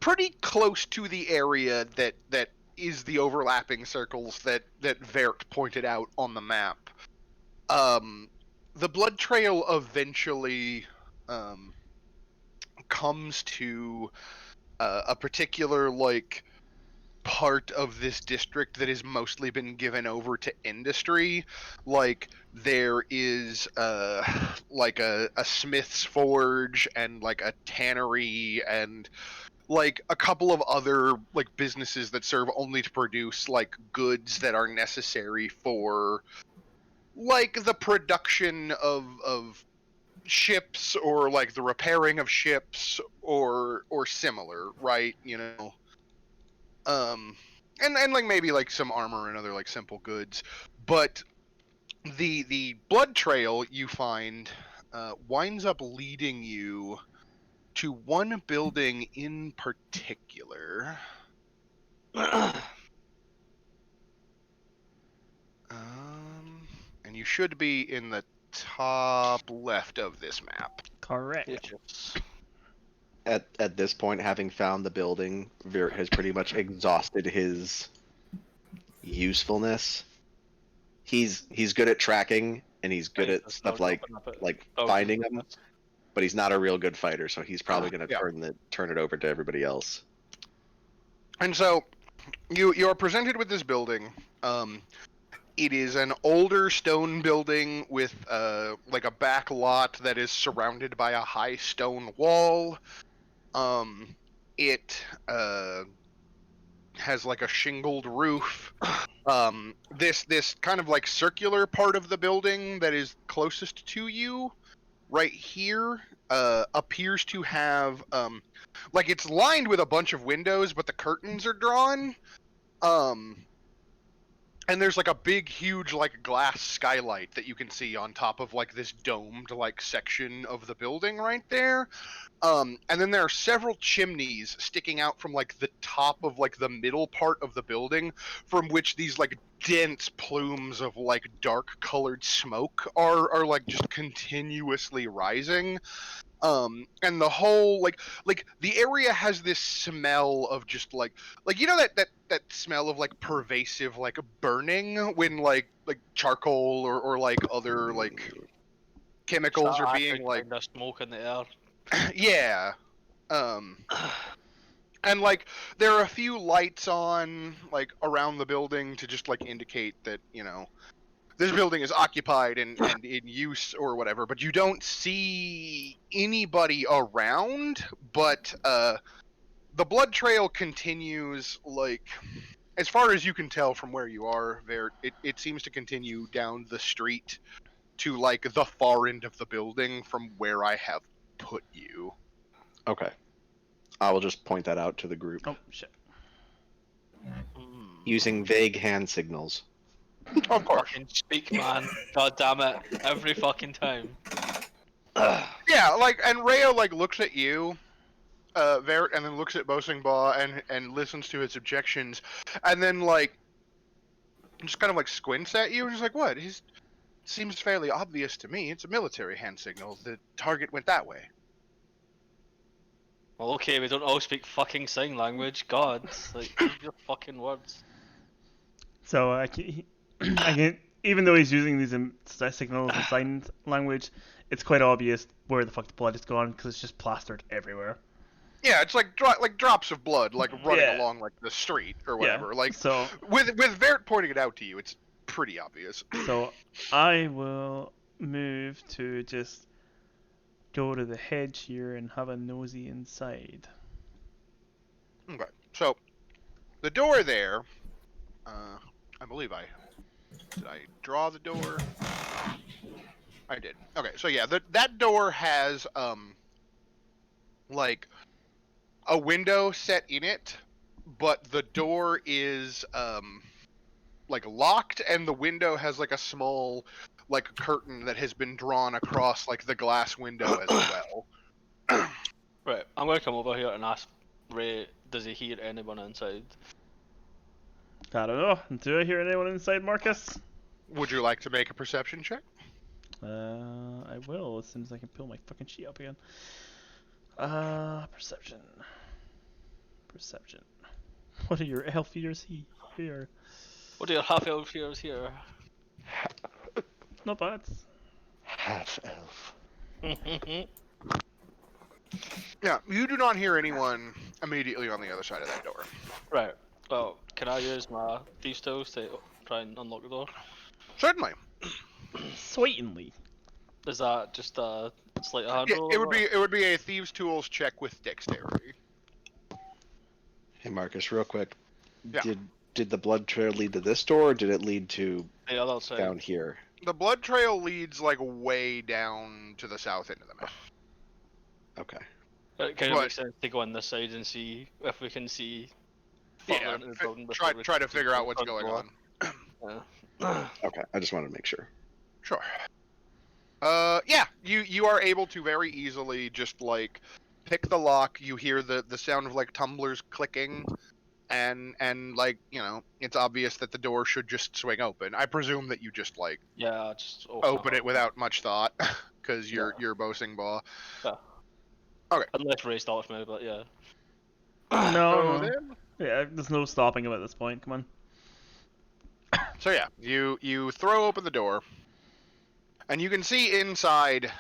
pretty close to the area that is the overlapping circles that Vert pointed out on the map. The blood trail eventually comes to a particular like part of this district that has mostly been given over to industry. Like there is like a smith's forge and like a tannery and like a couple of other like businesses that serve only to produce like goods that are necessary for like the production of ships or like the repairing of ships or similar, right? And like maybe like some armor and other like simple goods. But the blood trail you find winds up leading you to one building in particular. And you should be in the top left of this map. Correct. Yes. At this point, having found the building, Vert has pretty much exhausted his usefulness. He's good at tracking, and he's good at stuff like finding them, but he's not a real good fighter, so he's probably going to turn it over to everybody else. And so you're presented with this building. It is an older stone building with like a back lot that is surrounded by a high stone wall. It has like a shingled roof. This kind of like circular part of the building that is closest to you, right here, appears to have like it's lined with a bunch of windows, but the curtains are drawn. And there's like a big, huge, like glass skylight that you can see on top of like this domed like section of the building right there. And then there are several chimneys sticking out from like the top of like the middle part of the building, from which these like dense plumes of like dark colored smoke are like just continuously rising. And the whole like the area has this smell of just like you know that smell of like pervasive like burning when like charcoal or like other like chemicals are being like kind of smoke in the air. yeah. And like there are a few lights on like around the building to just like indicate that, you know, this building is occupied and in use or whatever, but you don't see anybody around. But the blood trail continues, like, as far as you can tell from where you are, Vert, it seems to continue down the street to like the far end of the building from where I have put you. Okay. I will just point that out to the group. Oh shit. Using vague hand signals. Of course. Fucking speak, man. God damn it. Every fucking time. Yeah, like, and Rhea like looks at you, Vert, and then looks at Bosingbaugh and listens to his objections, and then like just kind of like squints at you and just like, what? He seems fairly obvious to me. It's a military hand signal. The target went that way. Well, okay, we don't all speak fucking sign language. God, like, use your fucking words. So I can, even though he's using these signals and sign language, it's quite obvious where the fuck the blood is gone because it's just plastered everywhere. Yeah, it's like drops of blood, like running along like the street or whatever. Yeah, Like so with Vert pointing it out to you, it's pretty obvious. So I will move to just go to the hedge here and have a nosy inside. Okay, so the door there, I believe did I draw the door? I did. Okay, so yeah, that door has like a window set in it, but the door is like locked, and the window has like a small like curtain that has been drawn across like the glass window as well. Right, I'm gonna come over here and ask Ray, does he hear anyone inside? I don't know. Do I hear anyone inside, Marcus? Would you like to make a perception check? I will as soon as I can pull my fucking sheet up again. Perception. Perception. What are your elf ears here? What are your half-elf ears here? Not bad. Half elf. Yeah, you do not hear anyone immediately on the other side of that door. Right. Well, can I use my thieves' tools to try and unlock the door? Certainly. Sweetenly. Is that just a slight hand Yeah, roll? it would be a thieves' tools check with dexterity. Hey Marcus, real quick. Yeah. Did the blood trail lead to this door, or did it lead to the other side. down here? The blood trail leads like way down to the south end of the map. Okay. It kind of makes sense to go on this side and see if we can see. Yeah, into the building before try we to figure out what's front going door. on. Yeah. Okay. I just wanted to make sure. Sure. Yeah, you are able to very easily just like pick the lock. You hear the sound of like tumblers clicking, and like, you know, it's obvious that the door should just swing open. I presume that you just like Just open it without much thought, because you're Bosingbaugh. Yeah. Okay. Unless Ray starts me, but yeah. No. Then, Yeah, there's no stopping him at this point. Come on. so yeah, you throw open the door, and you can see inside,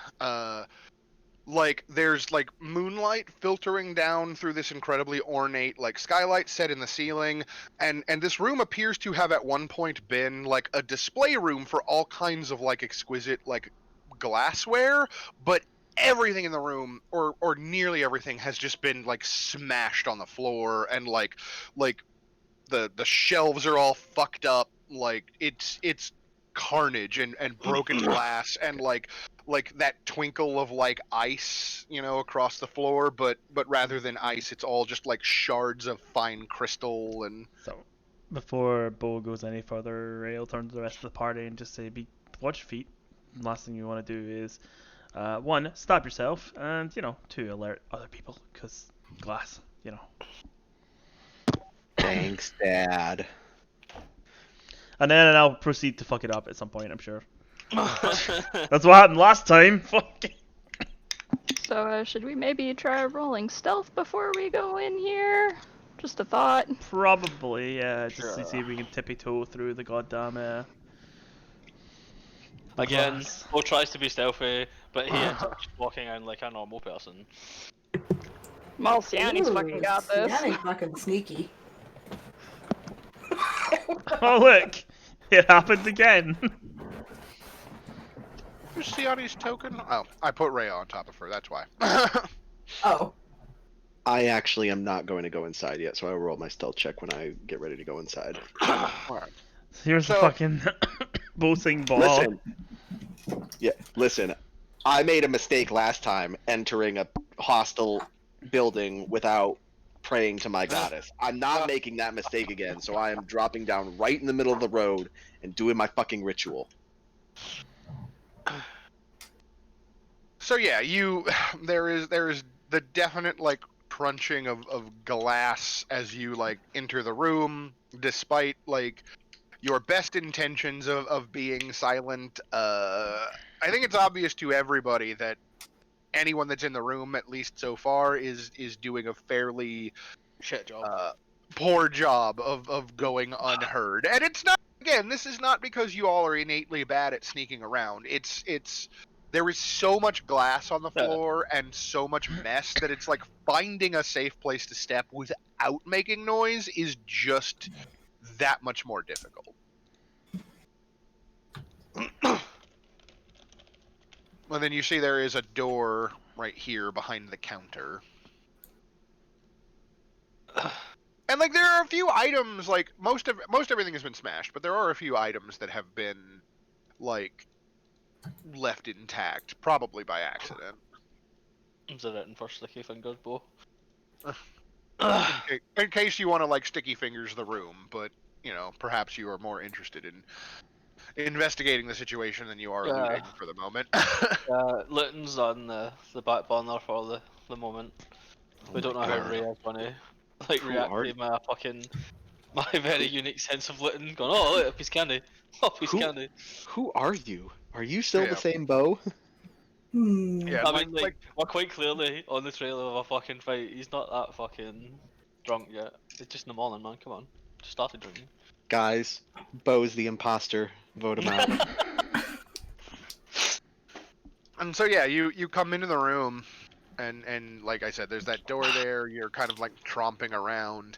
like there's like moonlight filtering down through this incredibly ornate like skylight set in the ceiling, and this room appears to have at one point been like a display room for all kinds of like exquisite like glassware, but everything in the room, or nearly everything, has just been like smashed on the floor, and like the shelves are all fucked up. Like it's carnage and broken glass, and like that twinkle of like ice, you know, across the floor, but rather than ice, it's all just like shards of fine crystal. And So before Bo goes any further, Rail turn to the rest of the party and just say, watch your feet. Last thing you want to do is, one, stab yourself, and, two, alert other people, because glass, Thanks, Dad. And then I'll proceed to fuck it up at some point, I'm sure. That's what happened last time. Fuck. So, should we maybe try rolling stealth before we go in here? Just a thought. Probably, yeah, just to see if we can tippy-toe through the goddamn, Again, glass. Bo tries to be stealthy, but he ends up just walking in like a normal person. Well, Siani's fucking got this. Siani's fucking sneaky. Oh, look! It happened again! Who's Siani's token? Oh, I put Rhea on top of her, that's why. Oh. I actually am not going to go inside yet, so I will roll my stealth check when I get ready to go inside. Alright. Here's the fucking boasting ball. Listen. I made a mistake last time entering a hostile building without praying to my goddess. I'm not making that mistake again, so I am dropping down right in the middle of the road and doing my fucking ritual. So yeah, there is the definite like crunching of glass as you like enter the room, despite like your best intentions of being silent. I think it's obvious to everybody that anyone that's in the room, at least so far, is doing a fairly Shit job. poor job of going unheard. And it's not, again, this is not because you all are innately bad at sneaking around. It's there is so much glass on the floor and so much mess that it's like finding a safe place to step without making noise is just that much more difficult. Well, then you see there is a door right here behind the counter. And like there are a few items, like most everything has been smashed, but there are a few items that have been like left intact, probably by accident. Is it written for sticky fingers, Bo? In case you want to like sticky fingers the room, but perhaps you are more interested in investigating the situation than you are looting for the moment. Luton's on the back burner for the moment. We don't know how Rhea's gonna react to my very unique sense of Luton going, oh look, a piece of candy. Oh, piece of candy. Who are you? Are you still the same Bo? Yeah, I mean, we're quite clearly on the trail of a fucking fight. He's not that fucking drunk yet. It's just in the morning, man. Come on. Just started drinking. Guys, Bo's the imposter. Vote him out. And so yeah, you come into the room, and like I said, there's that door there. You're kind of like tromping around.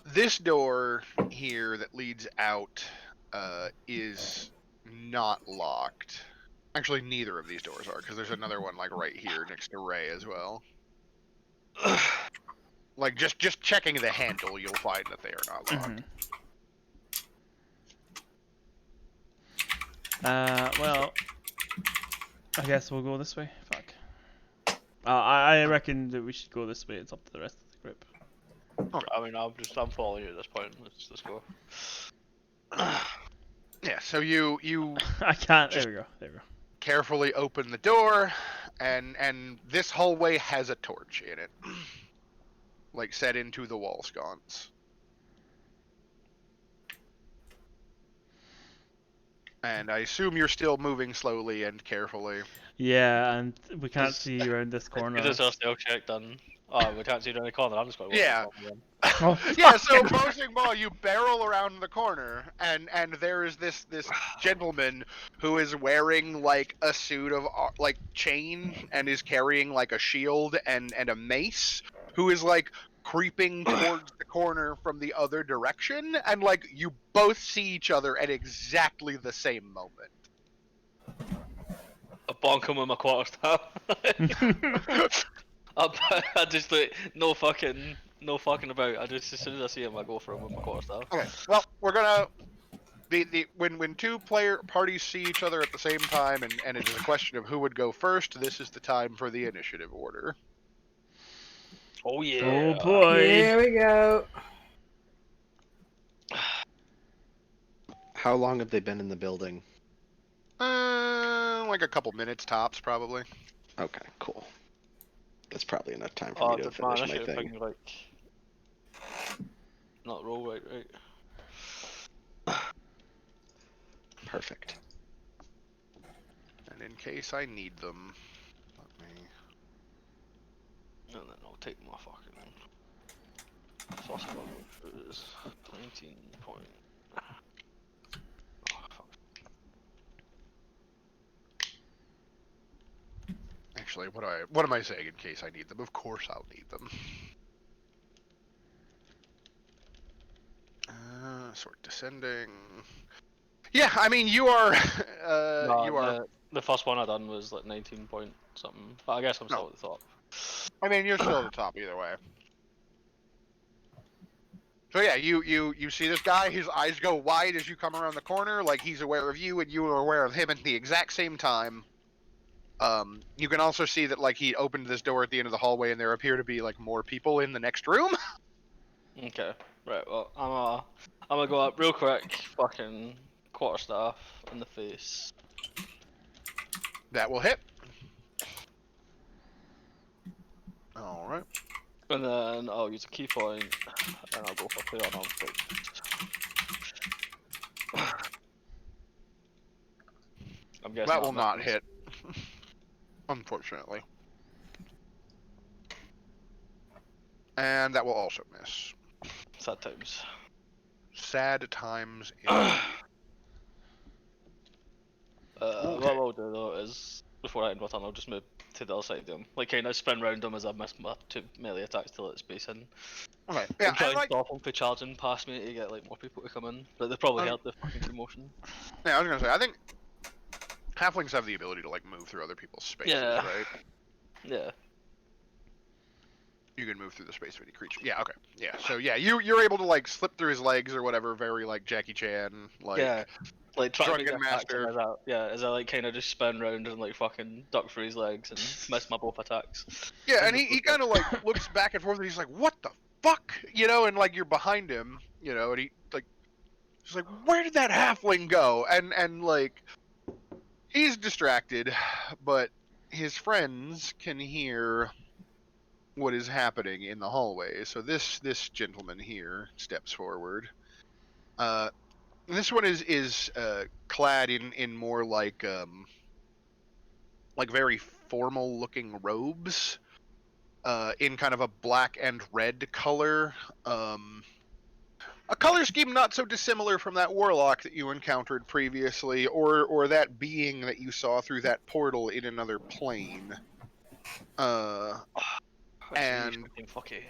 This door here that leads out is not locked. Actually, neither of these doors are, because there's another one like right here next to Ray as well. Like just checking the handle, you'll find that they are not locked. Well, I guess we'll go this way. Fuck. I reckon that we should go this way. It's up to the rest of the group. Okay. I mean, I'm following you at this point. Let's go. Yeah. So you. I can't. There we go. Carefully open the door, and this hallway has a torch in it, like set into the wall sconce. And I assume you're still moving slowly and carefully. Yeah, and we can't see around this corner. Is our stealth check done? Oh, we can't see around the corner. I'm just going to walk Yeah, so posing ball, you barrel around the corner, and there is this gentleman who is wearing like a suit of like chain and is carrying like a shield and a mace, who is like creeping towards the corner from the other direction, and like you both see each other at exactly the same moment. I bonk him with my quarterstaff. I just like no fucking about. I just as soon as I see him, I go for him with my quarterstaff. Okay. Well, we're gonna when two player parties see each other at the same time, and it is a question of who would go first. This is the time for the initiative order. Oh yeah. Oh boy. Here we go. How long have they been in the building? Like a couple minutes tops, probably. Okay, cool. That's probably enough time for Oh, me to did my finish my initiative thing. thing, like, not roll right? Perfect. And in case I need them, let me. And then I'll take my fucking phosphor, which is 19 point. Oh, fuck. Actually, what am I saying in case I need them? Of course I'll need them. Sort descending. Yeah, I mean you are. No, You are. the first one I done was like 19 point something, but I guess I'm still No, at the top. I mean you're still at the top either way. So yeah, you see this guy. His eyes go wide as you come around the corner, like he's aware of you, and you are aware of him at the exact same time. You can also see that like he opened this door at the end of the hallway, and there appear to be like more people in the next room. Okay, right. Well, I'm gonna go up real quick. Fucking quarterstaff in the face, That will hit. All right. and then I'll use a key point, and I'll go for play on arm strike. I'm guessing That will not misses. hit, unfortunately. And that will also miss. Sad times. Sad times indeed. What I'll do though is before I end my turn, I'll just move to the other side of them, like kind of spin round them as I miss my two melee attacks till it's spacing. Okay. Yeah, And try and and like, stop them from charging past me to get like more people to come in, but they probably heard the fucking commotion. yeah, I was gonna say, I think halflings have the ability to like move through other people's spaces, Yeah. right? Yeah. You can move through the space of any creature. Yeah. Okay. Yeah. So yeah, you're able to like slip through his legs or whatever, very like Jackie Chan, like Yeah. Like try to make drunken attacks and master. as I like kind of just spin round and like fucking duck through his legs and miss my both attacks. Yeah, In and the he process. kind of like looks back and forth, and he's like, "What the fuck?" You know, and like you're behind him, you know, and he's like, "Where did that halfling go?" And like he's distracted, but his friends can hear what is happening in the hallway. So this gentleman here steps forward. This one is clad in more like very formal looking robes, in kind of a black and red color. A color scheme not so dissimilar from that warlock that you encountered previously, or that being that you saw through that portal in another plane. And fucky.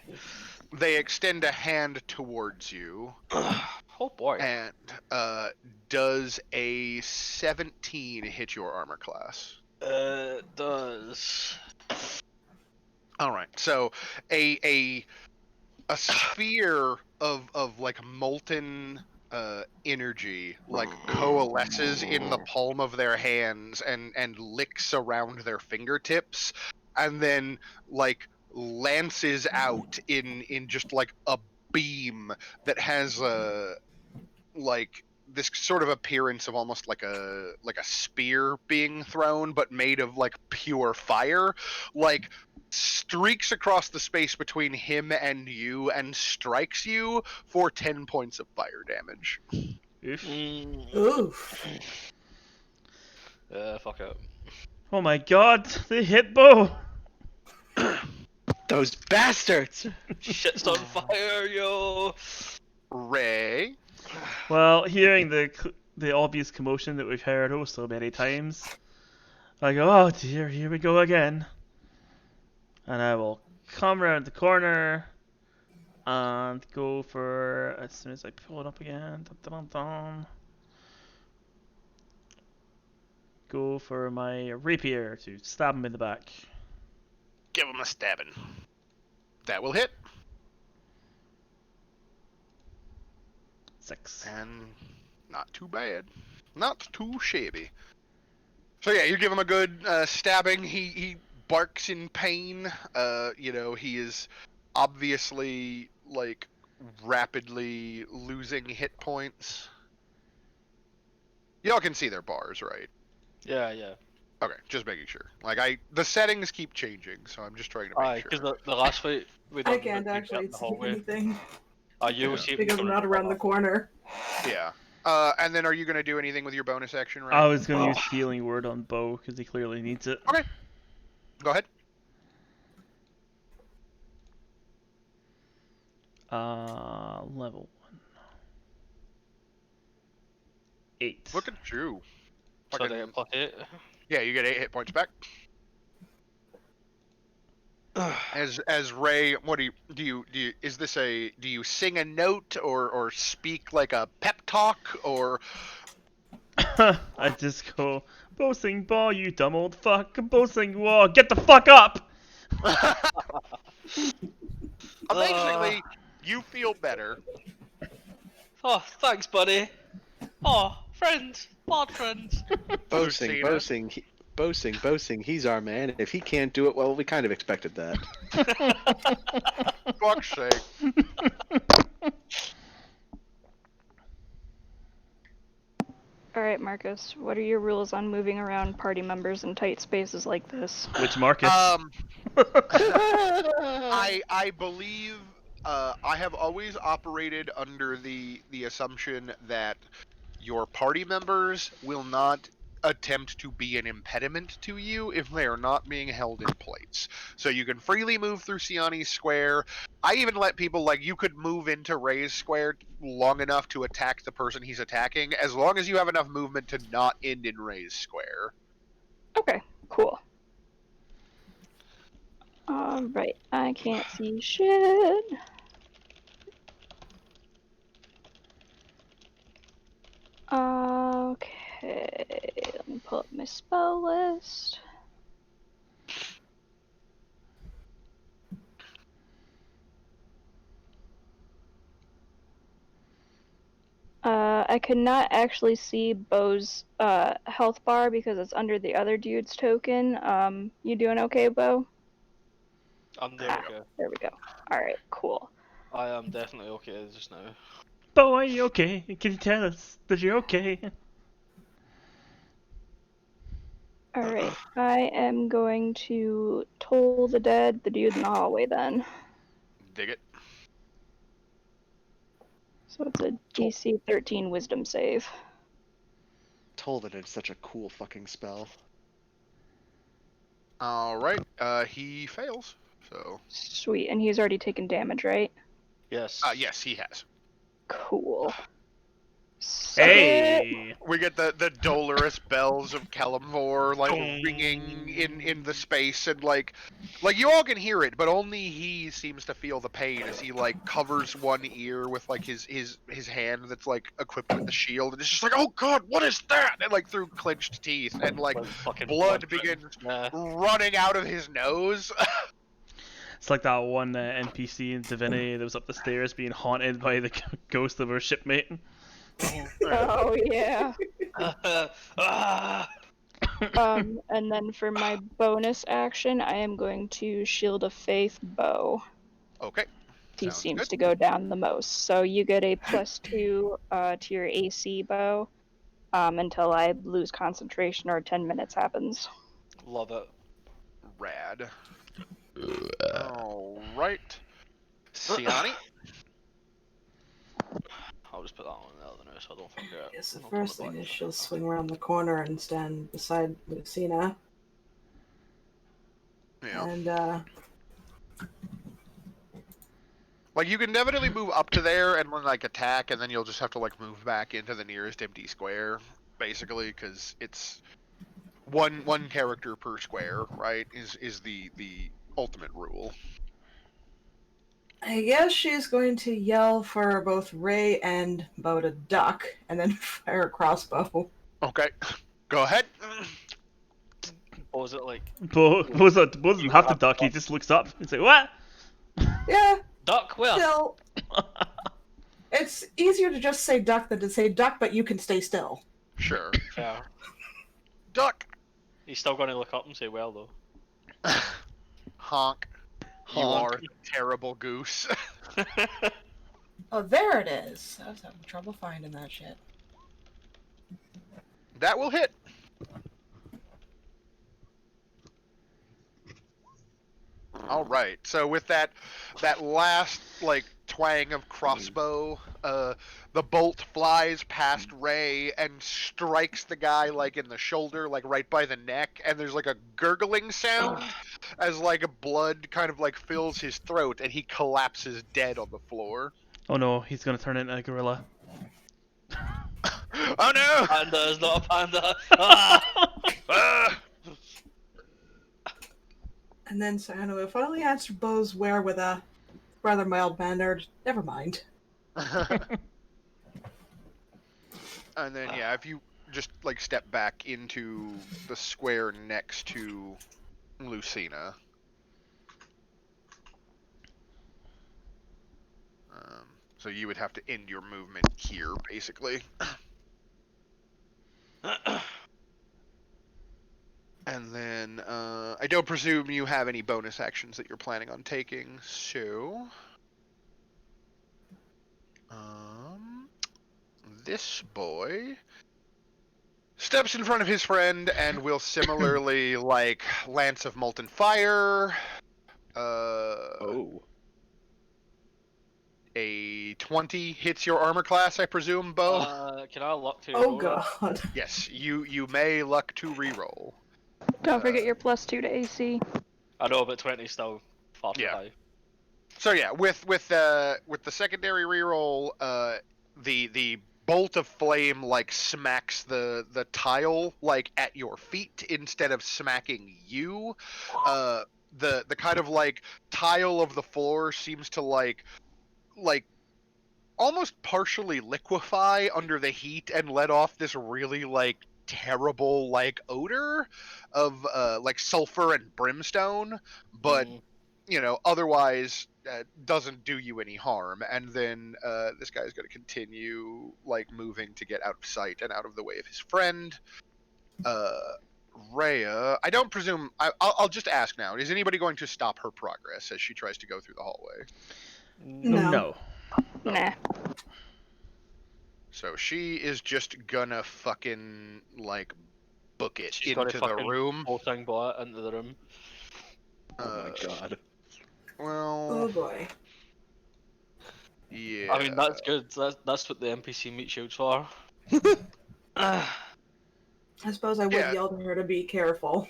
they extend a hand towards you, Oh boy. and does a 17 hit your armor class? Does. All right, so a sphere of like molten energy like coalesces in the palm of their hands and licks around their fingertips, and then like lances out in just like a beam that has like this sort of appearance of almost like a spear being thrown, but made of like pure fire, like streaks across the space between him and you and strikes you for 10 points of fire damage. Oof. Oof. Fuck it. Oh my god, the hit bow! Those bastards! Shit's on fire, yo! Ray. Well, hearing the obvious commotion that we've heard oh so many times, I go, oh dear, here we go again. And I will come around the corner and go for, as soon as I pull it up again, dun, dun, dun, dun, go for my rapier to stab him in the back. Give him a stabbing. That will hit. 6. And not too bad. Not too shabby. So yeah, you give him a good stabbing. He barks in pain. You know, he is obviously like rapidly losing hit points. Y'all can see their bars, right? Yeah, yeah. Okay, just making sure. Like the settings keep changing, so I'm just trying to Aye, make because sure. the last fight we done I can't we'd be up actually the see hallway. anything You will Yeah. see it because I'm coming not from around the above. corner. Yeah. And then are you gonna do anything with your bonus action, Ray? I was gonna Oh. use healing word on Bo because he clearly needs it. Okay. Go ahead. Level 1. 8. Look at you. So Fucking- they get +8. Yeah, you get 8 hit points back. As Ray, what do you is this a do you sing a note or speak like a pep talk or I just go, Bo sing ball, you dumb old fuck. Bo sing wall, get the fuck up! basically you feel better. Oh, thanks, buddy. Oh, friends, bad friends. Boasting, Lucina. boasting, he's our man. If he can't do it, well, we kind of expected that. Fuck's sake. Alright, Marcus, what are your rules on moving around party members in tight spaces like this? Which Marcus? I believe I have always operated under the assumption that your party members will not attempt to be an impediment to you if they are not being held in place. So you can freely move through Siani's square. I even let people, like, you could move into Ray's square long enough to attack the person he's attacking, as long as you have enough movement to not end in Ray's square. Okay, cool. Alright, I can't see shit. Okay, let me pull up my spell list. I could not actually see Bo's health bar because it's under the other dude's token. You doing okay, Bo? I'm doing okay. There we go. Alright, cool. I am definitely okay just now. Bo, are you okay? Can you tell us that you're okay? Alright, I am going to toll the dead, the dude in the hallway then. Dig it. So it's a DC 13 wisdom save. Told that it's such a cool fucking spell. Alright, he fails. So Sweet, and he's already taken damage, right? Yes. yes, he has. Cool. Suck it. Hey! We get the dolorous bells of Kalimvor like ringing in the space, and like you all can hear it, but only he seems to feel the pain as he like covers one ear with like his hand that's like equipped with the shield, and it's just like, oh god, what is that? And like through clenched teeth, and like Fucking blood begins Yeah. running out of his nose. It's like that one NPC in Divinity that was up the stairs being haunted by the ghost of her shipmate. Oh yeah. Ah! And then for my bonus action, I am going to Shield of Faith Bow. Okay. He Sounds seems good. to go down the most. So you get a +2 to your AC bow until I lose concentration or 10 minutes happens. Love it. Rad. All right. Siani. I'll just put that on the other now so I don't forget. Yes, the I'll first put it thing back. is she'll swing around the corner and stand beside Lucina. Yeah. And Like, you can definitely move up to there and then, like, attack, and then you'll just have to, like, move back into the nearest empty square, basically, because it's one character per square, right, is the ultimate rule. I guess she's going to yell for both Ray and Bo to duck, and then fire a crossbow. Okay. Go ahead. What was it like? Bo doesn't have to duck, he just looks up. He's like, what? Yeah, Duck? Where? still. It's easier to just say duck than to say duck, but you can stay still. Sure. Yeah. Duck. He's still going to look up and say, well, though. Honk. You Honk. are a terrible goose. Oh, there it is. I was having trouble finding that shit. That will hit. All right. So with that last like twang of crossbow, the bolt flies past Ray and strikes the guy like in the shoulder, like right by the neck, and there's like a gurgling sound as like blood kind of like fills his throat, and he collapses dead on the floor. Oh no, he's gonna turn into a gorilla. Oh no! Panda is not a panda. Ah! Ah! And then Sano finally answered Bo's wear with a rather mild mannered, never mind. And then yeah, if you just like step back into the square next to Lucina. So you would have to end your movement here, basically. And then I don't presume you have any bonus actions that you're planning on taking, so this boy steps in front of his friend and will similarly like Lance of Molten Fire. Oh. A 20 hits your armor class, I presume, Bo? Can I luck to Oh roll that? god. Yes, you may luck to reroll. Don't forget your +2 to AC. I know, but 20 is still far too Yeah. high. So yeah, with the secondary reroll, the bolt of flame like smacks the tile like at your feet instead of smacking you. The kind of like tile of the floor seems to like almost partially liquefy under the heat and let off this really like terrible like odor of like sulfur and brimstone, but you know, otherwise doesn't do you any harm. And then this guy's going to continue like moving to get out of sight and out of the way of his friend. Rhea, I don't presume. I'll just ask now. Is anybody going to stop her progress as she tries to go through the hallway? No. No. Nah. So she is just gonna fucking like book it She's got into to the fucking room. whole thing bought into the room. Oh my god. Well, Oh boy. yeah. I mean, that's good. That's what the NPC meat shield's for. I suppose I would Yeah. yell to her to be careful.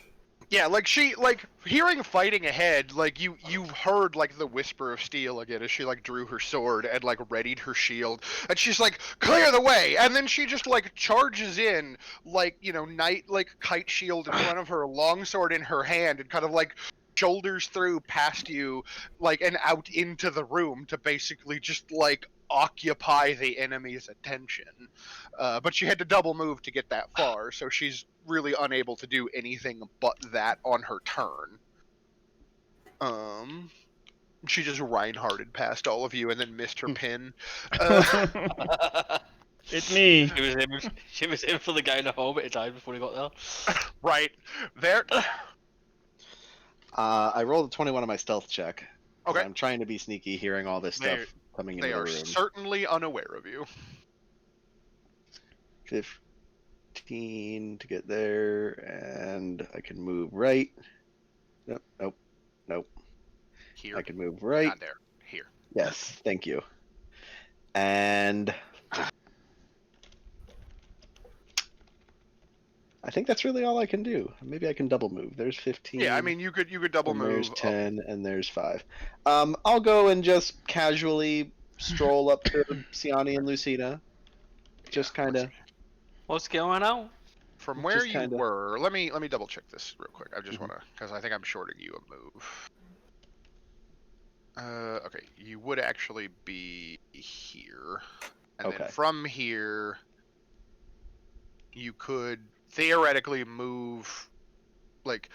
Yeah, like she, like hearing fighting ahead, like you heard like the whisper of steel again as she like drew her sword and like readied her shield, and she's like, clear the way, and then she just like charges in, like, you know, knight like kite shield in front of her, longsword in her hand, and kind of like shoulders through past you, like, and out into the room to basically just like occupy the enemy's attention. But she had to double move to get that far, so she's really unable to do anything but that on her turn. She just Reinhardted past all of you and then missed her pin. It's me. She was aiming for the guy in the hall, but he died before he got there. Right there. I rolled a 21 on my stealth check. Okay. I'm trying to be sneaky, hearing all this stuff coming into They the are room. certainly unaware of you. 15 to get there, and I can move right. Nope. Here. I can move right. Not there. Here. Yes, thank you. And I think that's really all I can do. Maybe I can double move. There's 15. Yeah, I mean you could double and move. There's 10 and there's 5. I'll go and just casually stroll up to Siani and Lucina. Just kind of. What's going on? From where just you kinda- were, let me double check this real quick. I just Mhm. want to, because I think I'm shorting you a move. Okay, you would actually be here, and Okay. then from here, you could theoretically move, like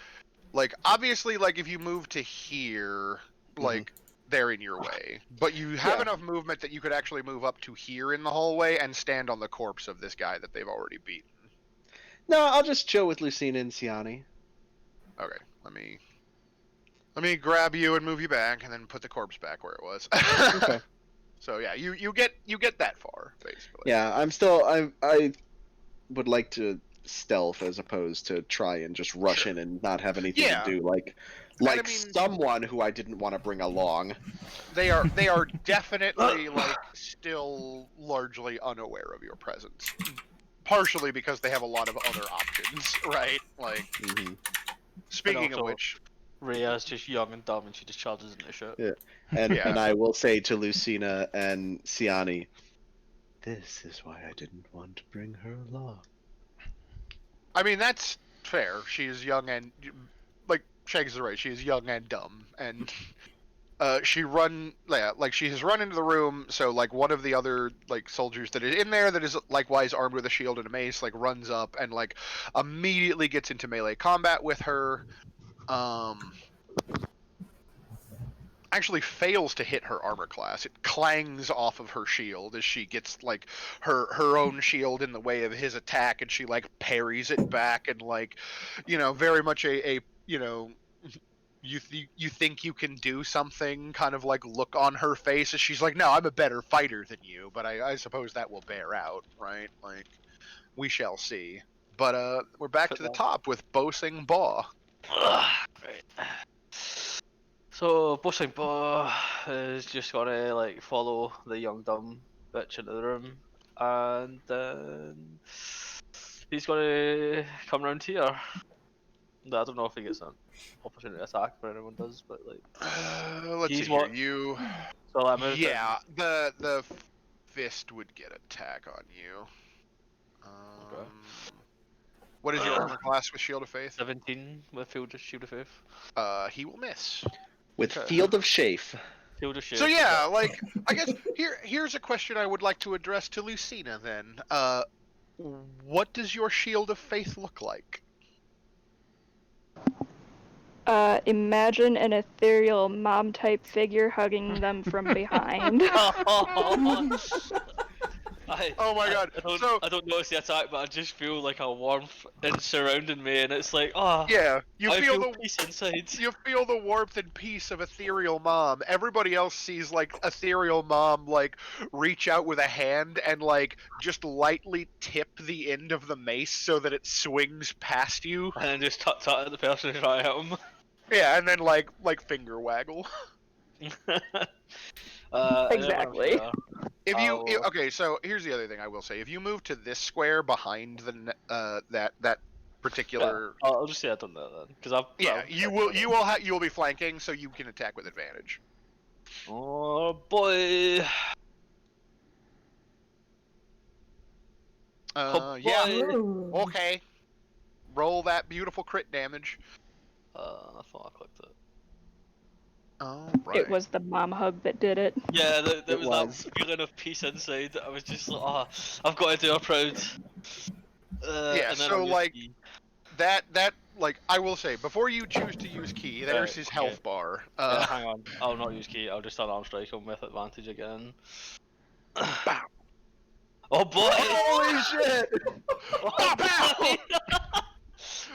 obviously, like if you move to here, like they're in your way, but you have Yeah. enough movement that you could actually move up to here in the hallway and stand on the corpse of this guy that they've already beaten. No, I'll just chill with Lucina and Siani. Okay, let me grab you and move you back, and then put the corpse back where it was. Okay. So yeah, you get that far basically. Yeah, I would like to stealth as opposed to try and just rush in and not have anything Yeah. to do. Like I mean- someone who I didn't want to bring along. They are definitely like still largely unaware of your presence. Partially because they have a lot of other options, right? Like Mhm. speaking of also- which, Rhea's just young and dumb and she just charges into shit. Yeah. And Yeah. and I will say to Lucina and Siani, this is why I didn't want to bring her along. I mean that's fair. She is young and like Shags is right. She is young and dumb, and she has run into the room. So like one of the other like soldiers that is in there that is likewise armed with a shield and a mace like runs up and like immediately gets into melee combat with her. Actually fails to hit her armor class. It clangs off of her shield as she gets like her own shield in the way of his attack, and she like parries it back and like, very much a you think you can do something kind of like look on her face as she's like, no, I'm a better fighter than you, but I suppose that will bear out, right? Like we shall see. But we're back to the top with Bosing Baw. Right. So Bosing Baw is just gonna like follow the young dumb bitch into the room, and then he's gonna come round here. I don't know if he gets an opportunity to attack, or anyone does, but like. Let's He's see what- here. You. So I moved. Yeah, the fist would get attack on you. Okay. What is your armor class with Shield of Faith? 17 with Shield of Faith. He will miss. With Okay. Field of Shafe. Shield of Faith. So yeah, like I guess here's a question I would like to address to Lucina then. What does your Shield of Faith look like? Imagine an ethereal mom-type figure hugging them from behind. Oh my god! I don't notice the attack, but I just feel like a warmth surrounding me, and it's like, oh, Yeah, you I feel feel the peace inside. you feel the warmth and peace of ethereal mom. Everybody else sees like ethereal mom like reach out with a hand and like just lightly tip the end of the mace so that it swings past you. And then just tut at the person who's trying to hit him. Yeah, and then like finger waggle. Exactly. If you I'll- okay, so here's the other thing I will say: if you move to this square behind the that particular, I'll just say I don't know then, because I've. you will be flanking, so you can attack with advantage. Oh boy. Oh, Yeah. boy. Ooh. Okay. Roll that beautiful crit damage. I thought I clicked it. Oh, right. It was the mom hug that did it. Yeah, there It was was. that feeling of peace inside. I was just like, oh, I've got to do her proud. Yeah, And then so, I'll use like, the- that like I will say before you choose to use key, there's Right, his okay. health bar. Yeah, hang on. I'll not use key. I'll just unarm strike him with advantage again. Bow. Oh boy! Holy shit! Oh, boy!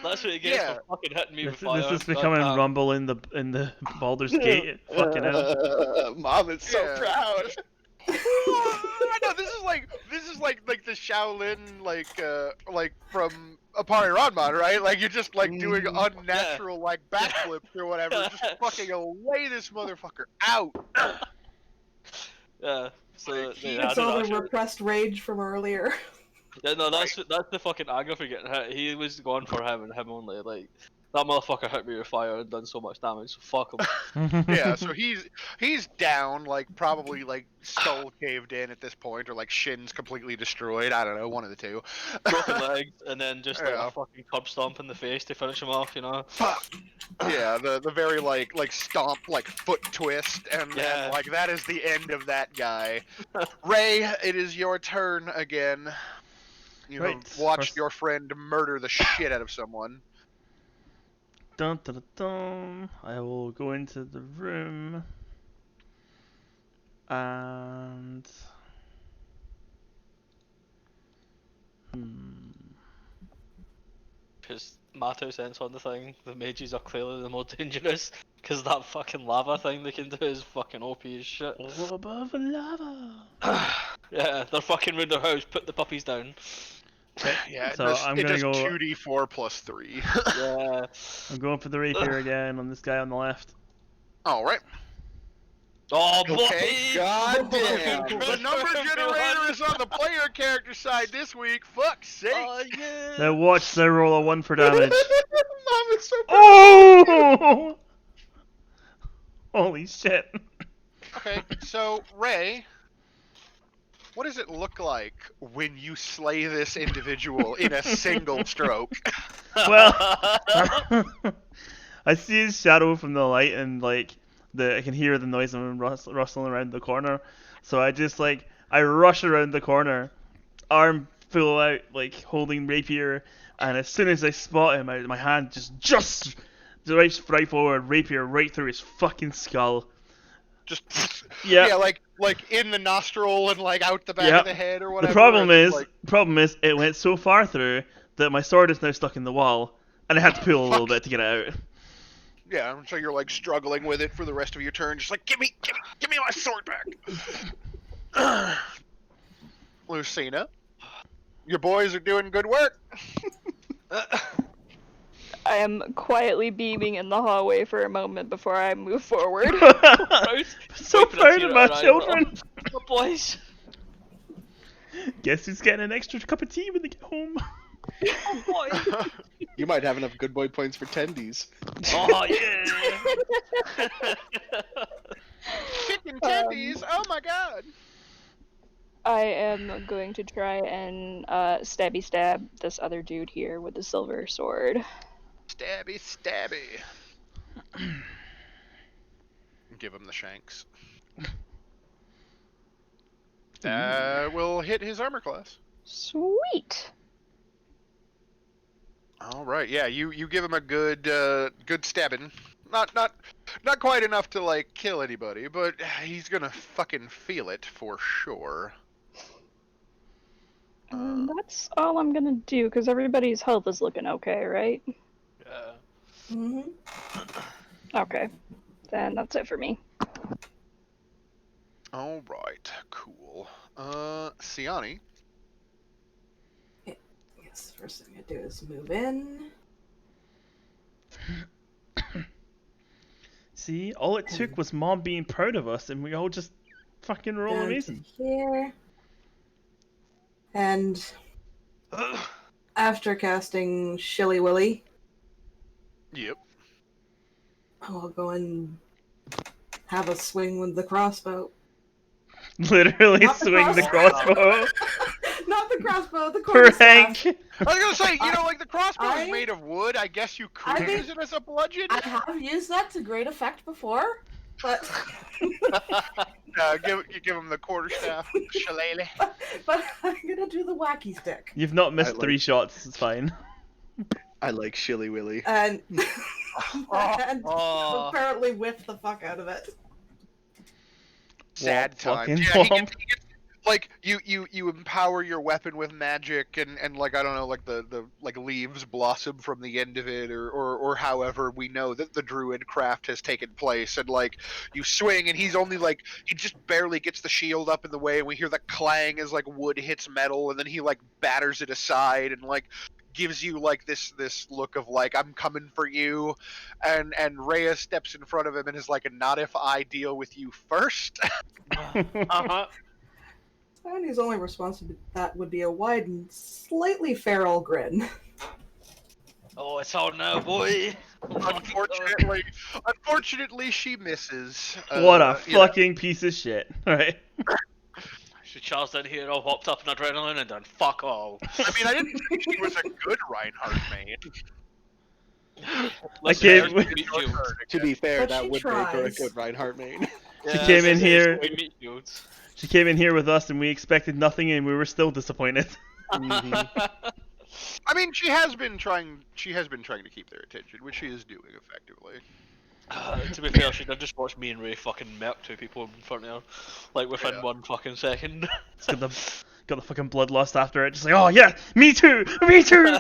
That's what he gets Yeah. for fucking hitting me with This fire. is becoming goddamn. Rumble in the Baldur's Gate. Fucking hell. Mom is so Yeah. proud. I know this is like the Shaolin like from Apari Ranman, right? Like you're just like doing unnatural like backflips or whatever, just fucking lay this motherfucker out. Yeah. So He yeah, I It's don't all the actually- repressed rage from earlier. Yeah, no, that's the fucking anger for getting hit. He was going for him and him only. Like that motherfucker hit me with fire and done so much damage. So fuck him. Yeah, so he's down, like probably like skull caved in at this point, or like shins completely destroyed. I don't know, one of the two. Broken legs and then just like Yeah. a fucking curb stomp in the face to finish him off. You know. Yeah, the very like stomp like foot twist, and Yeah. like that is the end of that guy. Ray, it is your turn again. You Right, have watched first- your friend murder the shit out of someone. Dun, dun, dun, dun. I will go into the room and Because my 2 cents on the thing, the mages are clearly the more dangerous. Because that fucking lava thing they can do is fucking OP as shit. all above lava. Yeah, they're fucking round their house. Put the puppies down. Yeah, So I'm it gonna does go. 2d4 plus 3. Yeah. I'm going for the rapier again on this guy on the left. All right. Oh, boy! Okay, god damn. The number generator is on the player character side this week. Fuck's sake. Oh, yeah! Now watch the roll a 1 for damage. Mom is so proud. Oh! Holy shit. Okay, so Ray, what does it look like when you slay this individual in a single stroke? Well, I see his shadow from the light, and like I can hear the noise of him rustling around the corner. So I just I rush around the corner, arm full out, like holding rapier, and as soon as I spot him, my hand just right forward, rapier right through his fucking skull. Just Yeah. yeah, like in the nostril and like out the back Yeah. of the head or whatever. The problem and, is, like, it went so far through that my sword is now stuck in the wall, and I had to pull a little Fuck. bit to get it out. yeah, so you're like struggling with it for the rest of your turn, just like give me my sword back. Lucina, your boys are doing good work. I am quietly beaming in the hallway for a moment before I move forward. So Wiping a proud tear of out my of her eye. children. Oh, boys! Guess who's getting an extra cup of tea when they get home? Oh, boy! You might have enough good boy points for tendies. Oh, yeah! Chicken tendies. Oh my god. I am going to try and stabby stab this other dude here with the silver sword. Stabby, stabby. Give him the shanks. Will hit his armor class. Sweet. All right, yeah, you give him a good stabbing. Not quite enough to like kill anybody, but he's gonna fucking feel it for sure. And that's all I'm gonna do, because everybody's health is looking okay, right? Yeah. hmm Okay. Then that's it for me. All right, cool. Siani. Yes, first thing I do is move in. See, all it took was Mom being proud of us, and we all just fucking roll Down to amazing. here. And after casting Shilly Willy, Yep. I'll go and have a swing with the crossbow. Literally Not the swing the crossbow. crossbow. Not the crossbow, the quarterstaff. Frank! I was gonna say, you know, like the crossbow is I- made of wood. I guess you could I think- use it as a bludgeon. I have used that to great effect before, but Give him the quarterstaff, shillelagh. but I'm gonna do the wacky stick. You've not missed I like- 3 shots, it's fine. I like Shilly Willy. And, and Oh. apparently whiff the fuck out of it. Sad Womp times. fucking Yeah, he womp. gets, like you empower your weapon with magic and like I don't know, like the like leaves blossom from the end of it or however we know that the druid craft has taken place, and like you swing and he's only like he just barely gets the shield up in the way, and we hear the clang as like wood hits metal, and then he like batters it aside and like gives you like this look of like I'm coming for you, and Rhea steps in front of him and is like, not if I deal with you first. Uh-huh. And his only response to that would be a wide and slightly feral grin. Oh, it's all now, boy. Unfortunately, she misses. What a you know. fucking piece of shit. Right? She charged in here all hopped up in adrenaline and done fuck all. I mean, I didn't think she was a good Reinhardt maid. Listen, can't- there's meat shields. To be fair, But that she would make her a tries. good Reinhardt main. She Yeah, came in there's here- meat shields. She came in here with us, and we expected nothing, and we were still disappointed. I mean, she has been trying to keep their attention, which she is doing effectively. To be fair, she did just watch me and Ray fucking murk 2 people in front of her, like within Yeah. 1 fucking second. It's got the fucking bloodlust after it. Just like, oh yeah, me too, me too.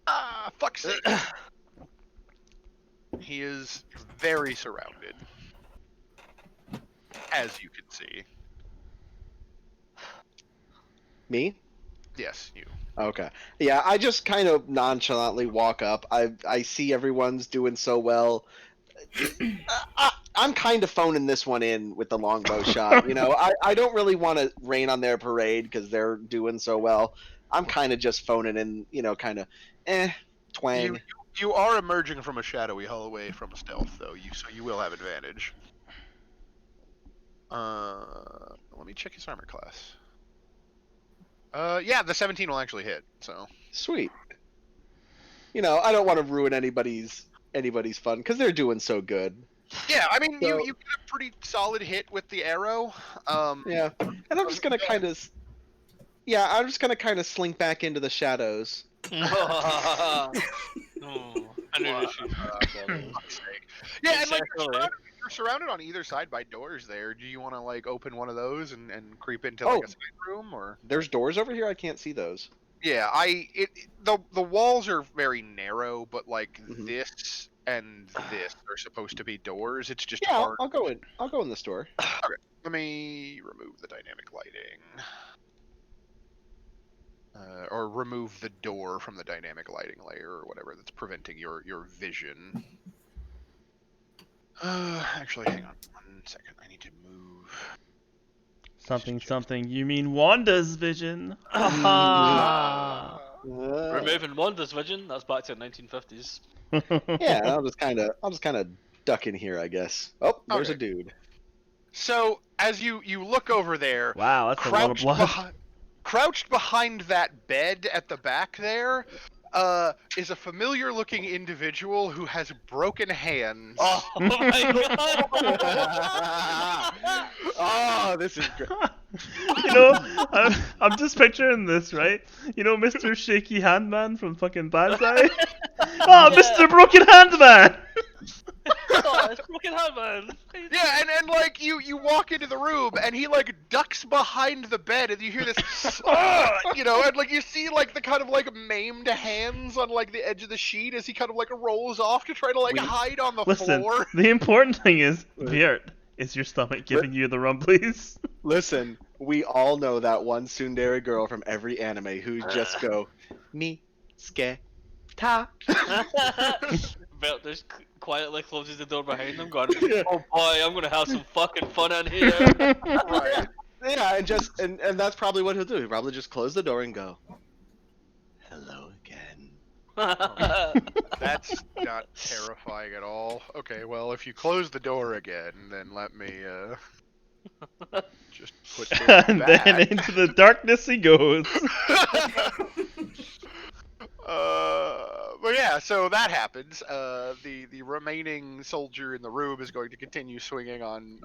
Ah, fuck's sake. He is very surrounded, as you can see. Me? Yes, you. Okay. Yeah, I just kind of nonchalantly walk up. I see everyone's doing so well. I'm kind of phoning this one in with the longbow shot. You know, I don't really want to rain on their parade because they're doing so well. I'm kind of just phoning in, you know, kind of, twang. You are emerging from a shadowy hallway from a stealth, though. So you will have advantage. Let me check his armor class. Yeah, the 17 will actually hit. So Sweet. You know, I don't want to ruin anybody's fun because they're doing so good. yeah, I mean, So- you get a pretty solid hit with the arrow. Yeah, and I'm just gonna kind of, slink back into the shadows. I knew this was Yeah, and like Exactly. you're surrounded on either side by doors. There, do you want to like open one of those and creep into Oh. like a side room or? There's doors over here. I can't see those. Yeah, the walls are very narrow, but like Mhm. this and this are supposed to be doors. It's just Yeah, hard. I'll go in. I'll go in the store. Let me remove the dynamic lighting. Or remove the door from the dynamic lighting layer or whatever that's preventing your vision. Actually, hang on 1 second. I need to move. Something. You mean Wanda's vision? Ah. Removing Wanda's vision, that's back to the 1950s. Yeah, I'll just kind of duck in here, I guess. Oh, there's Okay. a dude. So as you look over there, Wow, that's a lot of blood. Crouched behind that bed at the back there, is a familiar-looking individual who has broken hands. Oh my god! Oh, this is great. You know, I'm just picturing this, right? You know, Mr. Shaky Hand Man from fucking Banzai? Oh, Yeah. Mr. Broken Hand Man! Oh, it's broken hand, man. Yeah, and like you walk into the room and he like ducks behind the bed and you hear this, you know, and like you see like the kind of like maimed hands on like the edge of the sheet as he kind of like rolls off to try to like hide on the Listen, floor. the important thing is, Viert, is your stomach giving you the rumblies? Listen, we all know that one tsundere girl from every anime who just go, me, ske, ta. Bert just quietly closes the door behind him, going, "Oh boy, I'm gonna have some fucking fun in here." Right. Yeah, and that's probably what he'll do. He'll probably just close the door and go, hello again. That's not terrifying at all. Okay, well if you close the door again, then let me just put this And back. then into the darkness he goes. But yeah, so that happens. The remaining soldier in the room is going to continue swinging on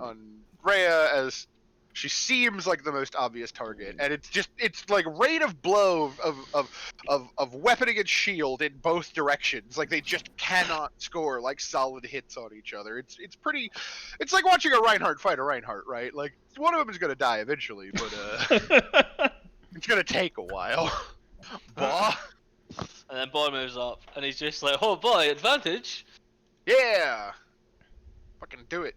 Rhea as she seems like the most obvious target, and it's like rate of blow of weapon against shield in both directions. Like they just cannot score like solid hits on each other. It's pretty. It's like watching a Reinhardt fight a Reinhardt, right? Like one of them is gonna die eventually, but it's gonna take a while. Bah. And then Boy moves up, and he's just like, "Oh boy, advantage!" Yeah. Fucking do it.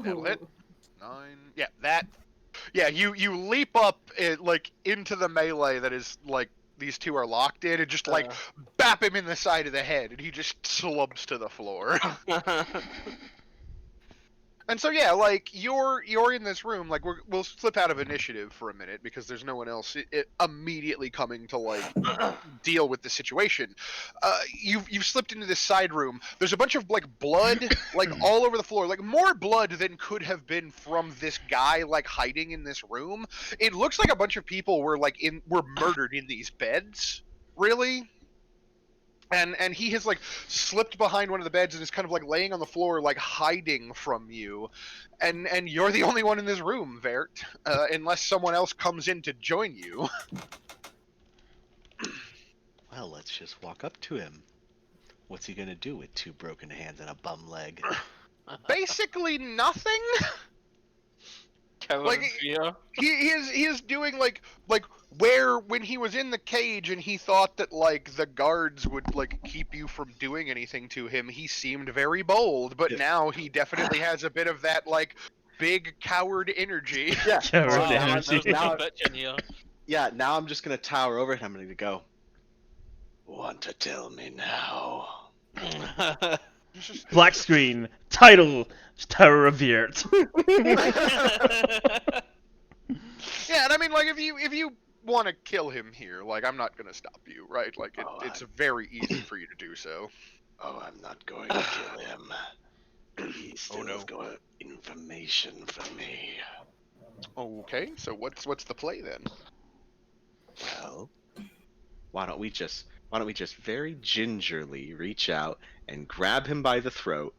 That'll hit. 9. Yeah, that. Yeah, you leap up like into the melee that is like these two are locked in and just like bap him in the side of the head and he just slumps to the floor. And so yeah, like you're in this room. Like we'll slip out of initiative for a minute because there's no one else immediately coming to like deal with the situation. You've slipped into this side room. There's a bunch of like blood like all over the floor, like more blood than could have been from this guy like hiding in this room. It looks like a bunch of people were murdered in these beds. Really. And he has like slipped behind one of the beds and is kind of like laying on the floor, like hiding from you, and you're the only one in this room, Vert, unless someone else comes in to join you. Well, let's just walk up to him. What's he gonna do with 2 broken hands and a bum leg? Basically nothing. Like he is doing like where when he was in the cage and he thought that like the guards would like keep you from doing anything to him, he seemed very bold, but now he definitely has a bit of that like big coward energy. Yeah. Coward so Wow, now, energy. there's no now, bitch in here. yeah, now I'm just gonna tower over it. I'm gonna go. Want to tell me now? Black screen. Title. Tower of the Earth. Yeah, and I mean, like, if you want to kill him here, like, I'm not gonna stop you, right? Like, it's very easy for you to do so. Oh, I'm not going to kill him. He still has got information for me. Okay, so what's the play then? Well, why don't we just very gingerly reach out and grab him by the throat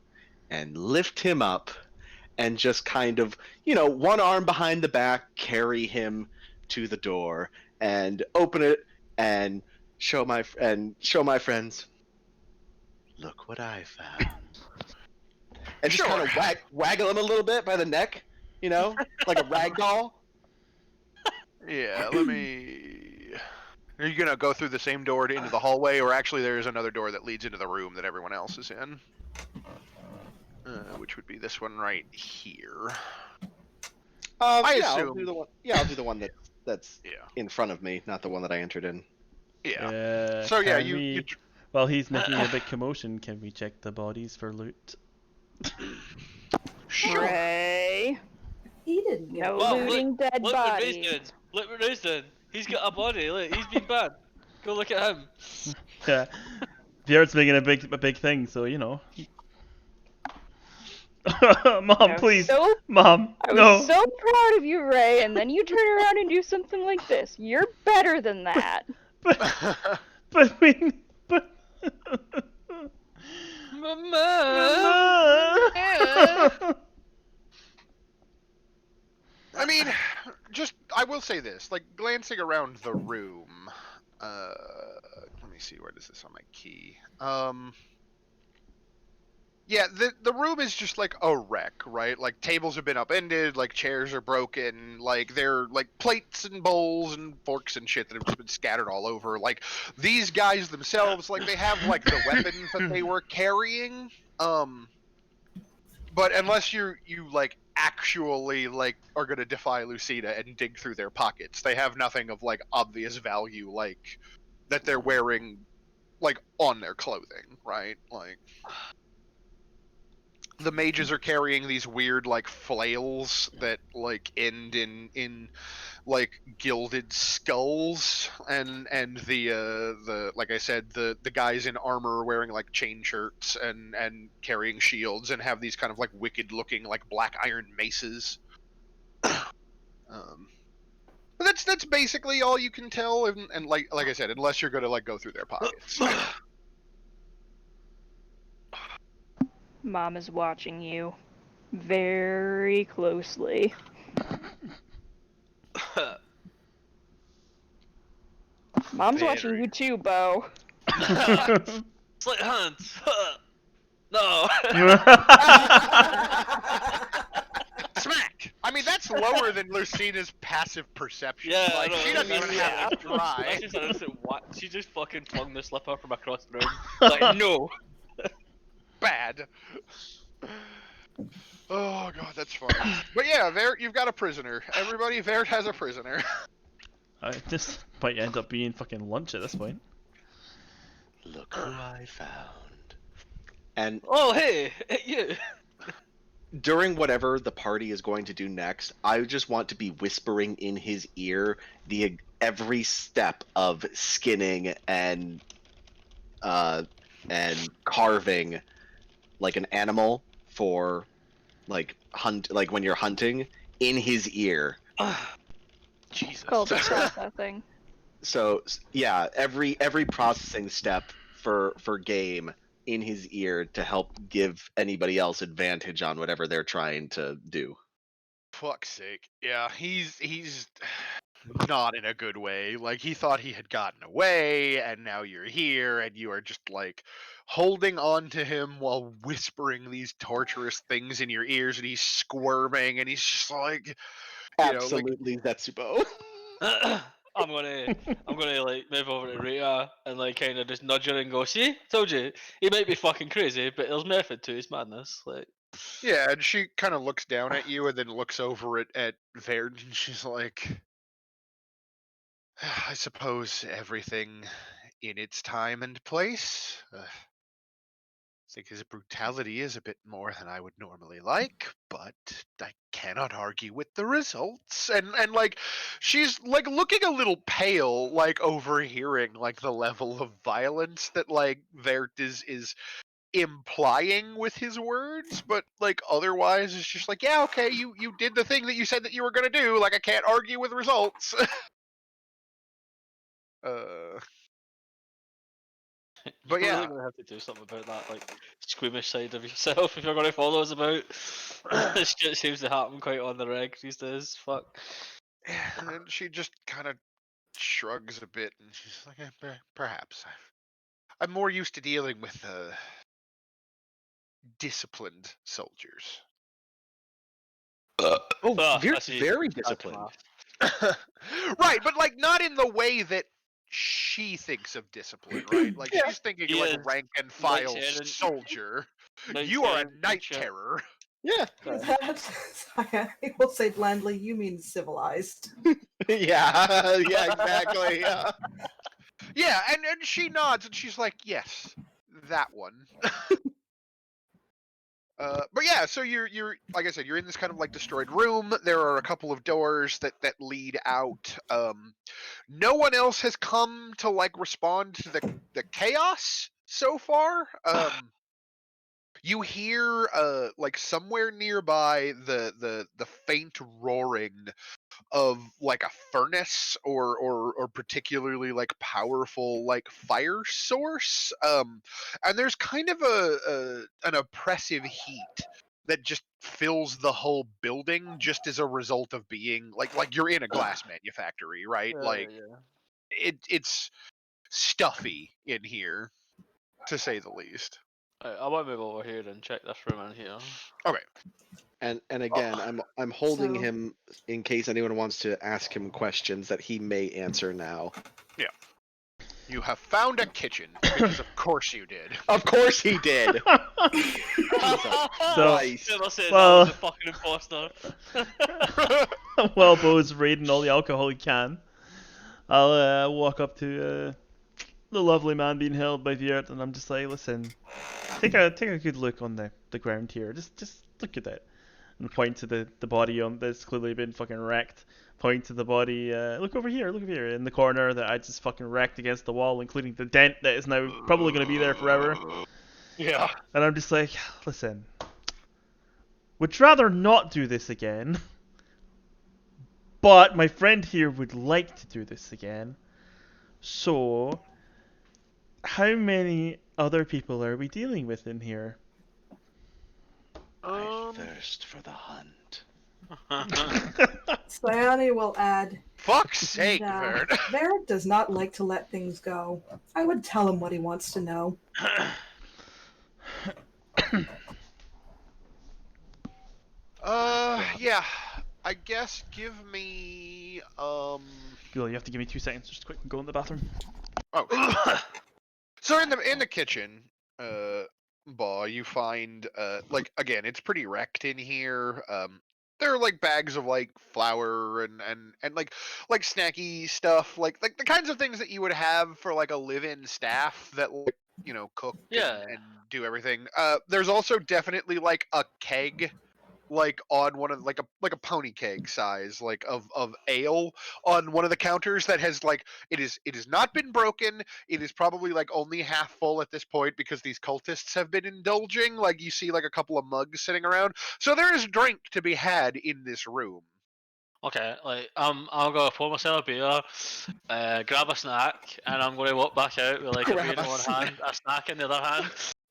and lift him up and just kind of, one arm behind the back, carry him to the door and open it and show my friends, look what I found. And just kind of waggle him a little bit by the neck, like a rag doll. Yeah, let me. Are you gonna go through the same door into the hallway, or actually there's another door that leads into the room that everyone else is in? Which would be this one right here. I assume. I'll do the one. Yeah, I'll do the one that's Yeah. in front of me, not the one that I entered in. Yeah. So yeah, you While he's making a big commotion, can we check the bodies for loot? Sure. Ray. He didn't get No Well, looting dead Look what Ray's bodies. doing. Look what Ray's doing. He's got a body. Look, he's been bad. Go look at him. Yeah. The Earth's making a big thing, so Mom, please. Mom, I was no. so proud of you, Ray, and then you turn around and do something like this. You're better than that. But Mama. I mean, I will say this, like, glancing around the room, let me see, where does this on my key? Yeah, the room is just like a wreck, right? Like, tables have been upended, like, chairs are broken, like, there are, like, plates and bowls and forks and shit that have just been scattered all over. Like, these guys themselves, like, they have, like, the weapons that they were carrying, but unless you like, actually, like, are gonna defy Lucina and dig through their pockets, they have nothing of, like, obvious value, like, that they're wearing, like, on their clothing, right? Like, the mages are carrying these weird, like, flails that, like, end in like, gilded skulls, and the like I said, the guys in armor wearing, like, chain shirts and carrying shields and have these kind of, like, wicked looking, like, black iron maces. But that's basically all you can tell, and like I said, unless you're gonna, like, go through their pockets. Mom is watching you very closely. Mom's watching you too, Bo. Slit hunts. No. Smack! I mean, that's lower than Lucina's passive perception. Yeah, like, I know, she doesn't even have to That's try. just an innocent she just fucking flung the slipper from across the room. Like, no. Bad. Oh god, that's funny. But yeah, Vert, you've got a prisoner. Everybody, Vert has a prisoner. This might end up being fucking lunch at this point. Look who I found. And Oh, hey, you. during whatever the party is going to do next, I just want to be whispering in his ear every step of skinning and carving like an animal for like when you're hunting in his ear. Jesus. Called the processing. So yeah, every processing step for game in his ear to help give anybody else advantage on whatever they're trying to do. Fuck's sake. Yeah, he's not in a good way. Like, he thought he had gotten away, and now you're here, and you are just, like, holding on to him while whispering these torturous things in your ears, and he's squirming, and he's just like, Absolutely, Zetsubo. I'm gonna like move over to Rita and like kind of just nudge her and go, see, told you, he might be fucking crazy, but there's method to his madness. Like, Yeah, and she kind of looks down at you and then looks over at Verd, and she's like, I suppose everything in its time and place. I think his brutality is a bit more than I would normally like, but I cannot argue with the results. And like, she's like looking a little pale, like overhearing like the level of violence that like Vert is implying with his words, but like otherwise it's just like, yeah, okay, you did the thing that you said that you were gonna do. Like, I can't argue with results. But You're yeah, really gonna have to do something about that, like squeamish side of yourself, if you're gonna follow us about. This shit seems to happen quite on the reg these days. Fuck. and she just kind of shrugs a bit, and she's like, perhaps I'm more used to dealing with disciplined soldiers. Oh, I very, see. very That's disciplined. math. Right, but like not in the way that she thinks of discipline, right? Like, Yeah. she's thinking He like is rank and Knight file Errant. soldier. Knight You are a Errant, night shit. terror. Yeah. I will say blandly, you mean civilized. Yeah. Yeah. Exactly. Yeah. Yeah, and she nods and she's like, yes, that one. But yeah, so you're like I said, you're in this kind of like destroyed room. There are a couple of doors that lead out. No one else has come to like respond to the chaos so far. You hear like somewhere nearby the faint roaring of like a furnace or particularly like powerful like fire source, and there's kind of an oppressive heat that just fills the whole building just as a result of being like you're in a glass manufactory, right? Like, Yeah. it's stuffy in here, to say the least. I want to move over here and check this room in here. Okay. And again, I'm holding So- him in case anyone wants to ask him questions that he may answer now. You have found a kitchen, because of course you did. Of course he did. So, Never said well- that was a fucking imposter. While Bo's raiding all the alcohol he can, I'll walk up to the lovely man being held by the earth, and I'm just like, listen, take a good look on the ground here. Just look at it, and point to the body on that's clearly been fucking wrecked. Point to the body. Look over here in the corner that I just fucking wrecked against the wall, including the dent that is now probably going to be there forever. Yeah. And I'm just like, listen, would rather not do this again, but my friend here would like to do this again. So, how many other people are we dealing with in here? I thirst for the hunt. Sayani will add, Fuck's sake, that Vern. Barrett does not like to let things go. I would tell him what he wants to know. Yeah. I guess give me Cool, you have to give me 2 seconds just quick and go in the bathroom. Oh. So in the kitchen, Baw, you find like, again, it's pretty wrecked in here. There are like bags of like flour and like snacky stuff, like the kinds of things that you would have for like a live-in staff that, like, you know, cook Yeah. and do everything. There's also definitely like a keg, like on one of like a pony keg size, like of ale on one of the counters that has like, it has not been broken. It is probably like only half full at this point because these cultists have been indulging. Like, you see like a couple of mugs sitting around, so there is drink to be had in this room. Okay, like I'll go pour myself a beer, grab a snack, and I'm going to walk back out with like a Grab beer in a one hand, a snack in the other hand,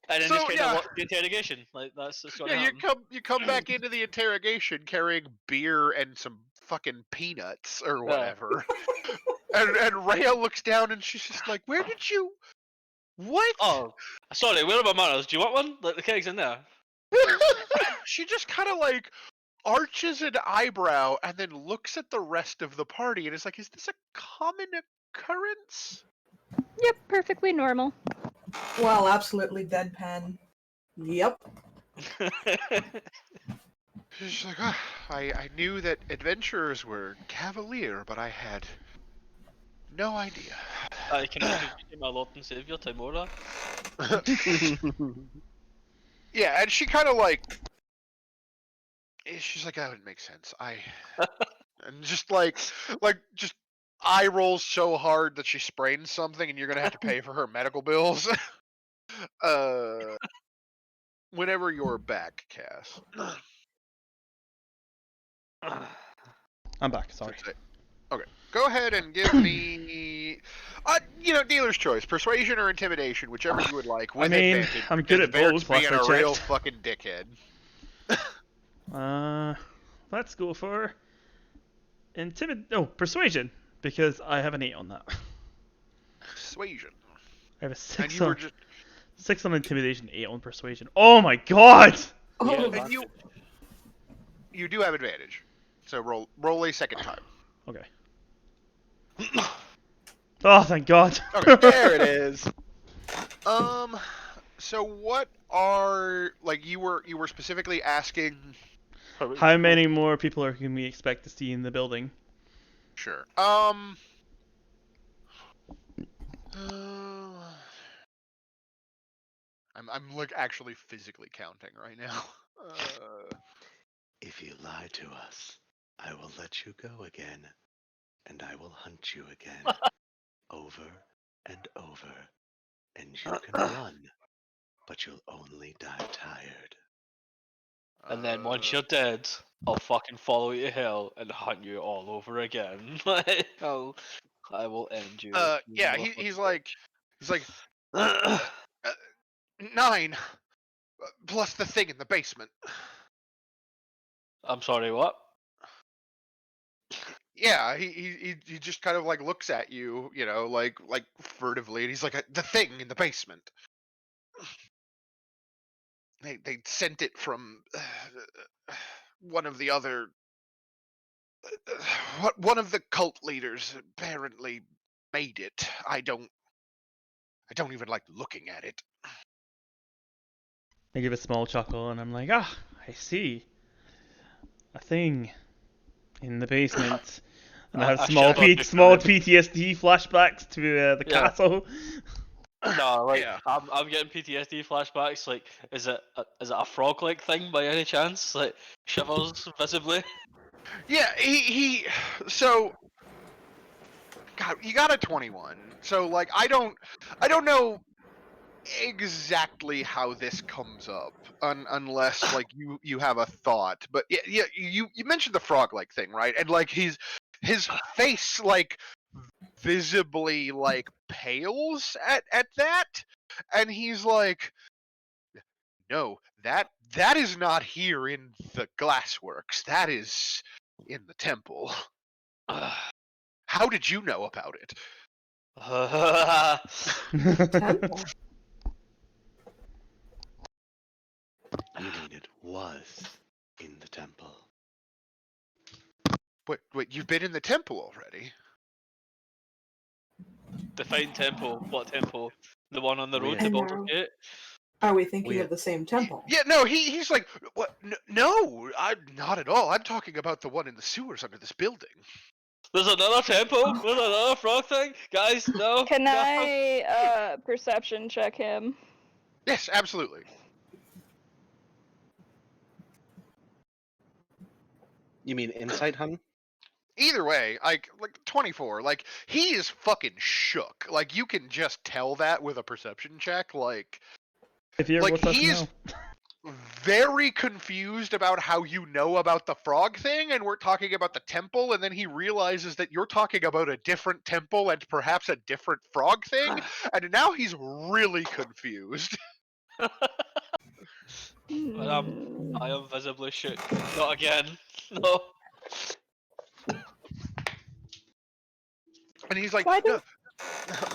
and then So, just kind yeah. of watch the interrogation. Like, that's just going to Yeah, happen. you come back into the interrogation carrying beer and some fucking peanuts or whatever. And Rhea looks down and she's just like, where did you, what? Oh, sorry, where are my manners? Do you want one? Like, the keg's in there. And she just kind of like arches an eyebrow and then looks at the rest of the party and is like, is this a common occurrence? Yep, perfectly normal. Well, absolutely deadpan. Yep. She's like, "Ah, I knew that adventurers were cavalier, but I had no idea." I can introduce you to my Lord and Saviour, Timora. Yeah, and she kind of like, she's like, that would make sense. And just just eye rolls so hard that she sprains something, and you're gonna have to pay for her medical bills. Whenever you're back, Cass. I'm back. Sorry. Okay, go ahead and give me, dealer's choice, persuasion or intimidation, whichever you would like. With I mean, advantage, I'm good at Barrett's both. Last being I a real checked. fucking dickhead. Let's go for persuasion, because I have an 8 on that. Persuasion. I have a And 6 you were on just 6 on intimidation, 8 on persuasion. Oh my god! Oh, and you do have advantage. So roll a second time. Okay. Oh, thank god. Okay. There it is. So what are you were specifically asking? How many more people can we expect to see in the building? Sure. I'm like actually physically counting right now. If you lie to us, I will let you go again, and I will hunt you again, over and over, and you can run, but you'll only die tired. And then once you're dead, I'll fucking follow you to hell and hunt you all over again. Like, I will end you. you yeah, he's like 9 plus the thing in the basement. I'm sorry, what? Yeah, he just kind of like looks at you, like furtively, and he's like, the thing in the basement. They sent it from one of the other one of the cult leaders apparently made it. I don't even like looking at it. I give a small chuckle and I'm like, I see. A thing in the basement. And I have small PTSD flashbacks to the castle. No, like Yeah. I'm getting PTSD flashbacks. Like, is it a frog-like thing by any chance? Like, shivers visibly. Yeah, so God, you got a 21. So like I don't know exactly how this comes up unless like you have a thought. But yeah, you mentioned the frog-like thing, right? And like his face like visibly like pales at that, and he's like, no, that is not here in the glassworks. That is in the temple. How did you know about it? temple. You mean it was in the temple? Wait, you've been in the temple already? Define temple. What temple? The one on the road to And Baldur's Gate? are we thinking We- of the same temple? Yeah, no, he's like, what? No, I'm not at all. I'm talking about the one in the sewers under this building. There's another temple. There's another frog thing, guys. No. Can no. I perception check him? Yes, absolutely. You mean insight, hun? Either way, like 24, like he is fucking shook. Like you can just tell that with a perception check. Like If you're with us he's now. very confused about how you know about the frog thing, and we're talking about the temple, and then he realizes that you're talking about a different temple and perhaps a different frog thing, and now he's really confused. But I am visibly shook. Not again. No. And he's like, Why no.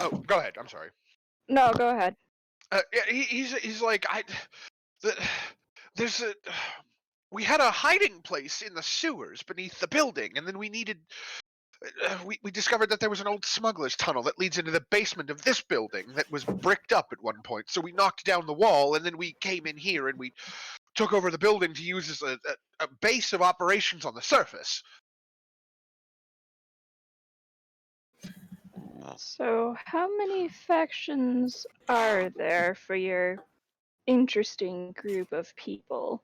Oh, go ahead. I'm sorry. No, go ahead. Yeah, he's like, there's a we had a hiding place in the sewers beneath the building, and then we needed we discovered that there was an old smuggler's tunnel that leads into the basement of this building that was bricked up at one point. So we knocked down the wall, and then we came in here and we took over the building to use as a base of operations on the surface. So, how many factions are there for your interesting group of people?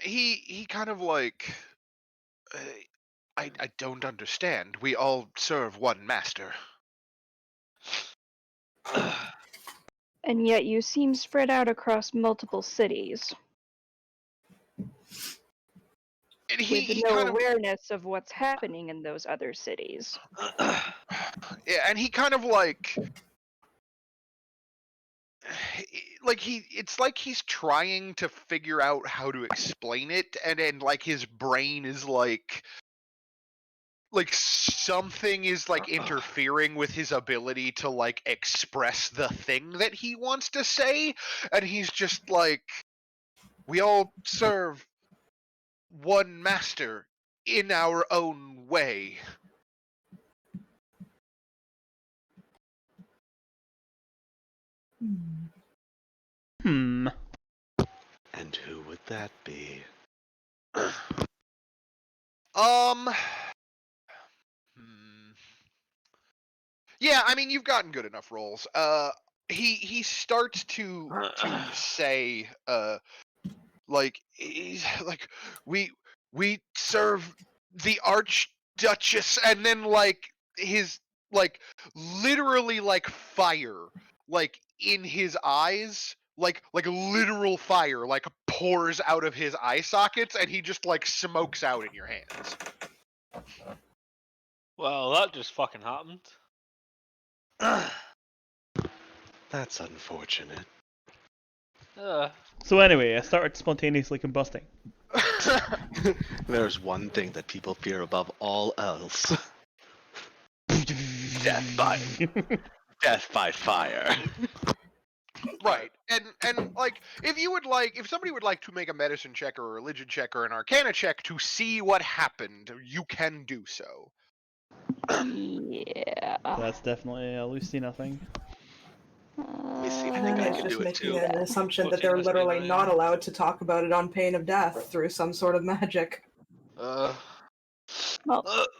He kind of like, I don't understand. We all serve one master. And yet you seem spread out across multiple cities, And with he no kind of, awareness of what's happening in those other cities. yeah, and he kind of like it's like he's trying to figure out how to explain it, and then like his brain is like something is like interfering with his ability to like express the thing that he wants to say, and he's just like, we all serve one master in our own way. Hmm. And who would that be? um hmm. Yeah, I mean, you've gotten good enough rolls. He starts to say, like, he's like, we serve the Archduchess, and then like his like literally like fire, like in his eyes, like literal fire, like pours out of his eye sockets, and he just like smokes out in your hands. Well, that just fucking happened. That's unfortunate. So anyway, I started spontaneously combusting. There's one thing that people fear above all else. Death by fire. Right, and like if somebody would like to make a medicine check or a religion check or an arcana check to see what happened, you can do so. Yeah. That's definitely a Lucina thing. Let me see if I I think think I it's can just do it making too. an assumption that Fourteen they're must be literally nine. not allowed to talk about it on pain of death through some sort of magic. Well,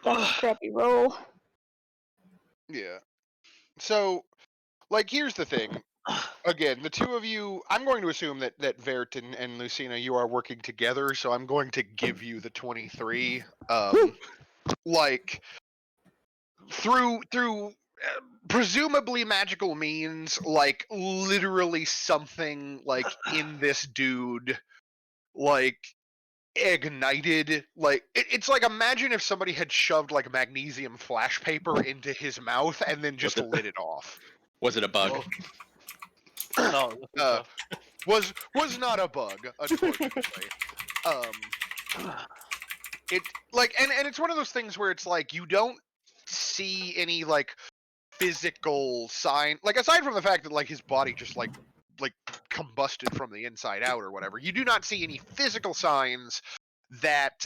that's a crappy roll. Yeah. So, like, here's the thing. Again, the two of you, I'm going to assume that Vert and Lucina, you are working together, so I'm going to give you the 23. Like, through presumably magical means, like literally something like in this dude, like ignited, like it's like, imagine if somebody had shoved like magnesium flash paper into his mouth and then just lit it off. Was it a bug? No, Uh, was not a bug, unfortunately. It like, and it's one of those things where it's like you don't see any like physical sign, like aside from the fact that like his body just like combusted from the inside out or whatever. You do not see any physical signs that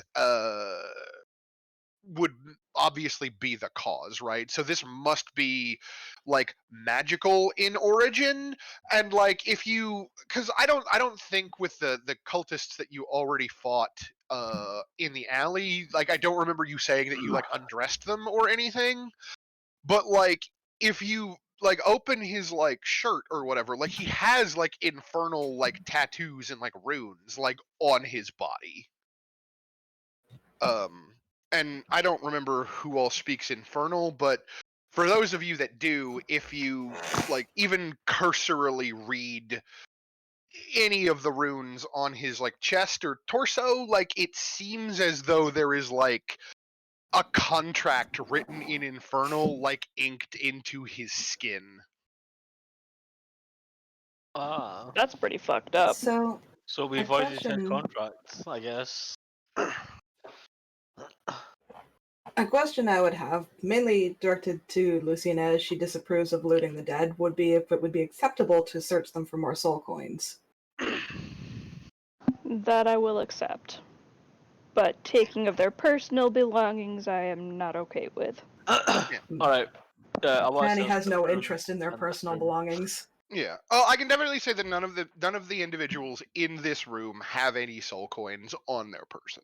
would obviously be the cause, right? So this must be like magical in origin, and like if you, because I don't think with the cultists that you already fought in the alley, like I don't remember you saying that you like undressed them or anything, but like if you like open his like shirt or whatever, like he has like infernal like tattoos and like runes like on his body. And I don't remember who all speaks Infernal, but for those of you that do, if you like even cursorily read any of the runes on his like chest or torso, like it seems as though there is like a contract written in Infernal, like inked into his skin. That's pretty fucked up. So, So we A voided 10 question. contracts, I guess. a question I would have, mainly directed to Lucina as she disapproves of looting the dead, would be if it would be acceptable to search them for more soul coins. That I will accept. But taking of their personal belongings, I am not okay with. Alright. I want Franny to has no search interest in their and personal then- belongings. Yeah. Oh, I can definitely say that none of the individuals in this room have any soul coins on their person.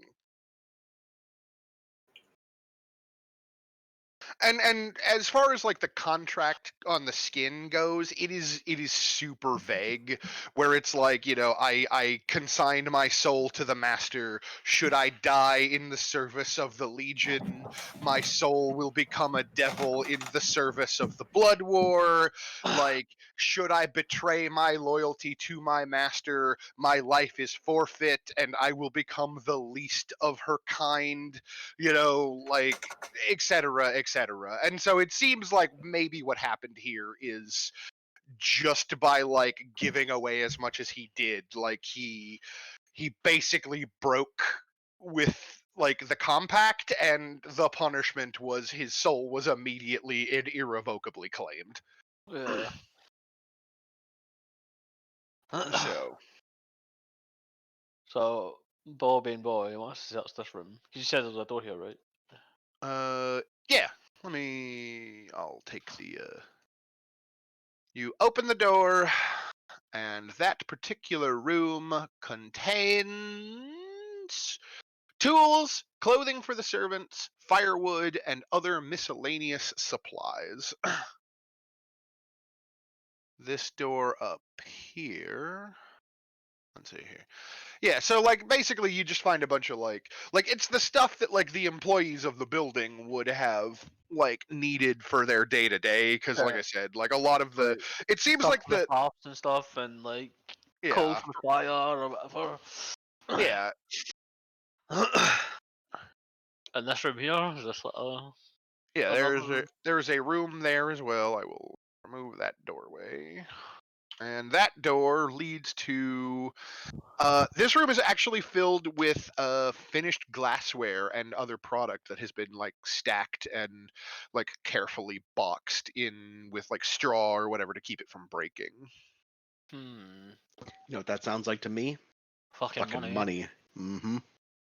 And as far as like the contract on the skin goes, it is super vague, where it's like, you know, I consigned my soul to the master. Should I die in the service of the Legion, my soul will become a devil in the service of the Blood War. Like, should I betray my loyalty to my master, my life is forfeit and I will become the least of her kind, you know, like, etc., etc. And so it seems like maybe what happened here is just by like giving away as much as he did, like he basically broke with like the compact, and the punishment was his soul was immediately and irrevocably claimed. Yeah. So Bo being boy, what's that's this room? 'Cause you said there was a door here, right? yeah, I'll take the you open the door, and that particular room contains tools, clothing for the servants, firewood, and other miscellaneous supplies. This door up here. Let's see here. Yeah, so like basically you just find a bunch of like it's the stuff that like the employees of the building would have like needed for their day to day, because like I said, like a lot of the it seems Stuff like for the the house and stuff, and like coal yeah for the fire or whatever. yeah And this room here is this little yeah another. there's a room there as well. I will remove that doorway, and that door leads to this room is actually filled with finished glassware and other product that has been like stacked and like carefully boxed in with like straw or whatever to keep it from breaking. Hmm. You know what that sounds like to me? Fucking Fucking money. money. Mm-hmm.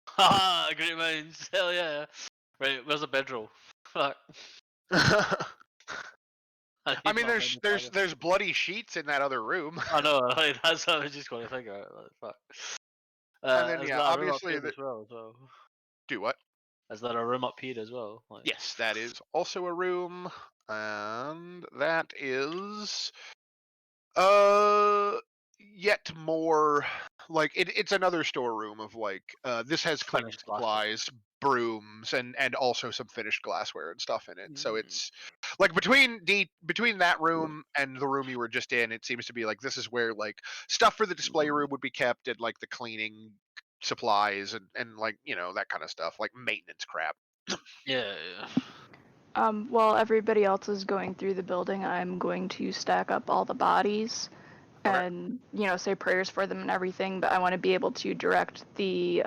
Haha, great minds. Hell yeah. Right, where's the bedroll? Fuck. I I need mean, my money back. there's bloody sheets in that other room, I know, like, that's what I was just going to figure out. Like, fuck. and then Is yeah, that a room up obviously here as well? So, do what? is there a room up here as well? Like, Yes, that is also a room, and that is yet more like it's another storeroom of like this has cleaning finished glassware. supplies, brooms, and also some finished glassware and stuff in it. So Mm. it's like between that room and the room you were just in, it seems to be like this is where like stuff for the display room would be kept, and like the cleaning supplies and like, you know, that kind of stuff, like maintenance crap. Yeah, yeah. While everybody else is going through the building, I'm going to stack up all the bodies Okay. and, say prayers for them and everything, but I want to be able to direct the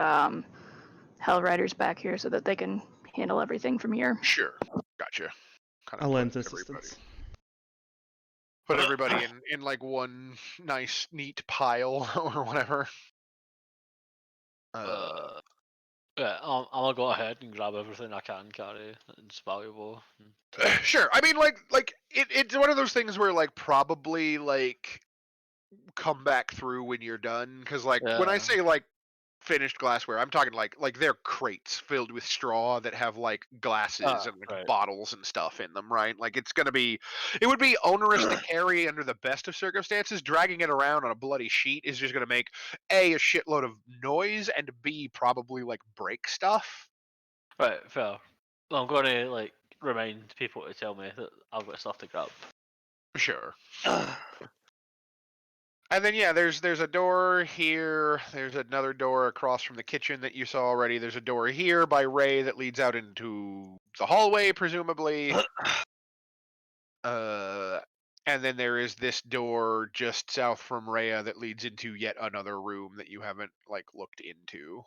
Hell Riders back here so that they can handle everything from here. Sure, gotcha. Kind A of lens assistance. put everybody in like one nice neat pile or whatever. Yeah, I'm gonna go ahead and grab everything I can carry. It's valuable. Sure. I mean, like it's one of those things where like probably like come back through when you're done, because like when I Yeah. say like finished glassware, I'm talking like they're crates filled with straw that have like glasses and like Right. bottles and stuff in them, right? Like it would be onerous to carry under the best of circumstances. Dragging it around on a bloody sheet is just gonna make a shitload of noise, and B, probably like break stuff. Right, fair. Well, I'm gonna like remind people to tell me that I've got stuff to grab. Sure. And then yeah, there's a door here. There's another door across from the kitchen that you saw already. There's a door here by Ray that leads out into the hallway, presumably. And then there is this door just south from Rhea that leads into yet another room that you haven't like looked into.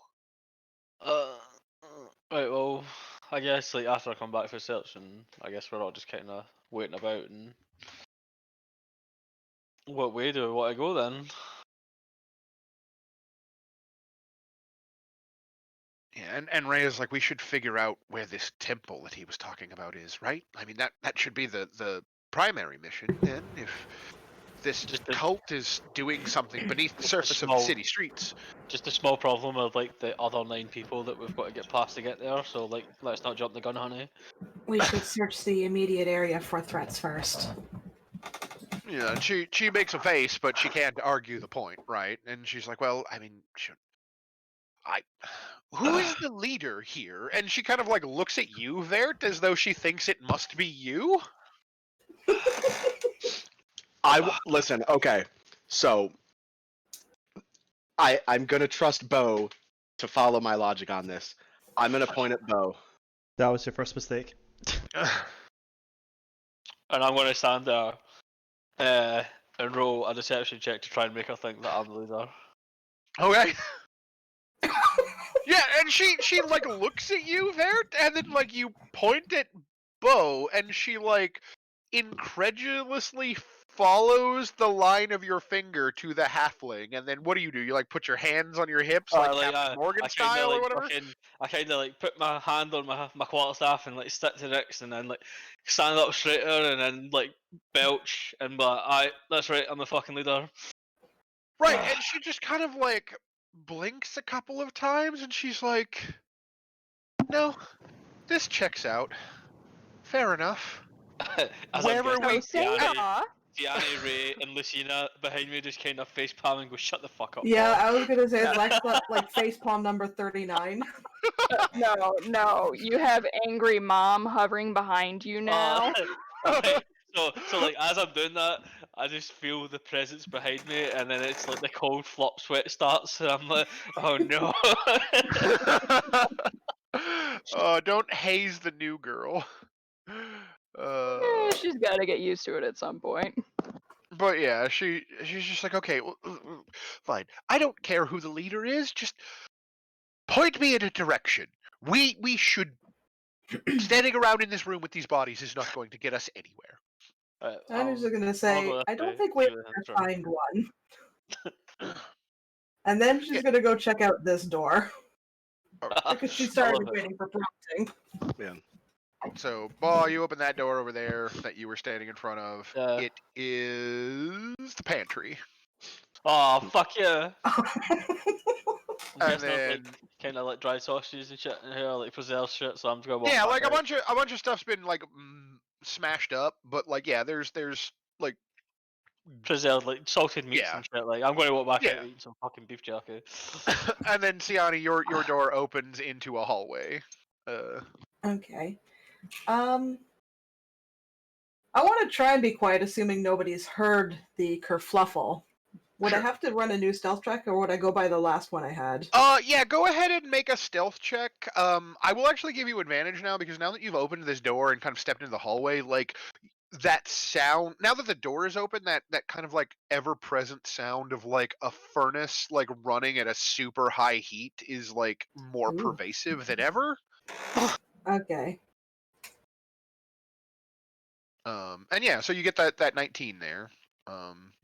Right, well, I guess like after I come back for search, and I guess we're all just kind of waiting about, and what way do we want to go then? Yeah, and Rhea's like, we should figure out where this temple that he was talking about is, right? I mean, that should be the primary mission then, if This Just a- cult is doing something beneath the Just a surface of the small- city streets. Just a small problem of like the other 9 people that we've got to get past to get there. So like, let's not jump the gun, honey. We should search the immediate area for threats first. Yeah, and she makes a face, but she can't argue the point, right? And she's like, "Well, I mean, who is the leader here?" And she kind of like looks at you, Vert, as though she thinks it must be you. Listen. Okay, so I'm gonna trust Bo to follow my logic on this. I'm gonna point at Bo. That was your first mistake. And I'm going to stand there and roll a deception check to try and make her think that I'm the leader. Okay. Yeah, and she like looks at you, Vert, and then like you point at Bo, and she like incredulously follows the line of your finger to the halfling, and then what do? You like put your hands on your hips like Captain Morgan style or whatever? I kind of like put my hand on my quarterstaff and like stick to Rix and then like stand up straighter and then like belch and be like, "Aye, that's right, I'm the fucking leader." Right, and she just kind of like blinks a couple of times, and she's like, "No, this checks out. Fair enough." As Where I'm are we guessing, going? Tiani, Ray, and Lucina behind me just kind of face palm and go, "Shut the fuck up." Yeah, Paul." I was gonna say Lex like facepalm number 39. No, you have angry mom hovering behind you now. Right. So like as I'm doing that, I just feel the presence behind me, and then it's like the cold flop sweat starts, and I'm like, "Oh no!" Don't haze the new girl. She's got to get used to it at some point. But yeah, she's just like, okay, well, fine. I don't care who the leader is. Just point me in a direction. We should. Standing around in this room with these bodies is not going to get us anywhere. I'm just gonna say, I don't think we ever find one. And then she's gonna go check out this door. Because she started waiting for prompting. Yeah. So, Baw, you open that door over there that you were standing in front of. Yeah. It is the pantry. Oh fuck yeah! And then, like, kind of like dry sausages and shit in here, like preserved shit. So I'm just gonna walk yeah, back like out. a bunch of stuff's been like smashed up, but like yeah, there's like Preserved like salted meats Yeah. and shit. Like I'm going to walk back Yeah. out eating some fucking beef jerky. And then Siani, your door opens into a hallway. Okay. I want to try and be quiet, assuming nobody's heard the kerfluffle. Would Sure. I have to run a new stealth check, or would I go by the last one I had? Yeah, go ahead and make a stealth check. I will actually give you advantage now because now that you've opened this door and kind of stepped into the hallway, like that sound. Now that the door is open, that kind of like ever-present sound of like a furnace like running at a super high heat is like more Ooh. pervasive than ever. Okay. And yeah, so you get that 19 there.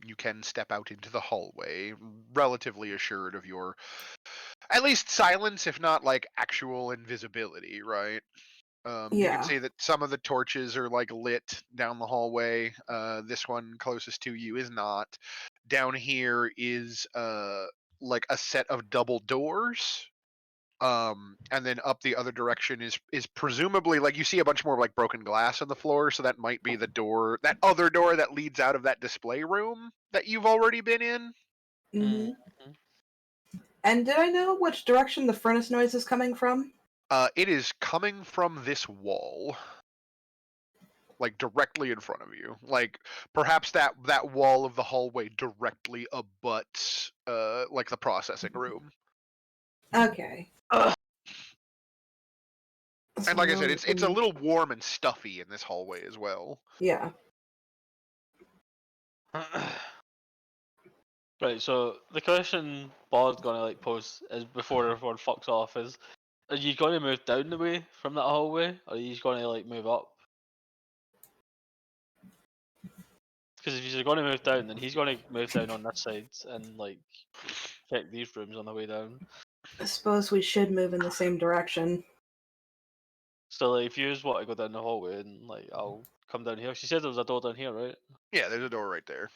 You can step out into the hallway, relatively assured of your, at least silence, if not like actual invisibility, right? You Yeah. can see that some of the torches are like lit down the hallway. This one closest to you is not. Down here is like a set of double doors. And then up the other direction is presumably like you see a bunch more like broken glass on the floor, so that might be the door, that other door that leads out of that display room that you've already been in. Mm-hmm. And did I know which direction the furnace noise is coming from? It is coming from this wall, like directly in front of you. Like perhaps that wall of the hallway directly abuts like the processing room. Okay. And like I said, it's a little warm and stuffy in this hallway as well. Yeah. Right, so the question Bard's gonna like pose is before everyone fucks off is, are you gonna move down the way from that hallway, or are you gonna like move up? Because if he's gonna move down, then he's gonna move down on this side and like check these rooms on the way down. I suppose we should move in the same direction. So like, if you just want to go down the hallway, and like I'll come down here. She said there was a door down here, right? Yeah, there's a door right there.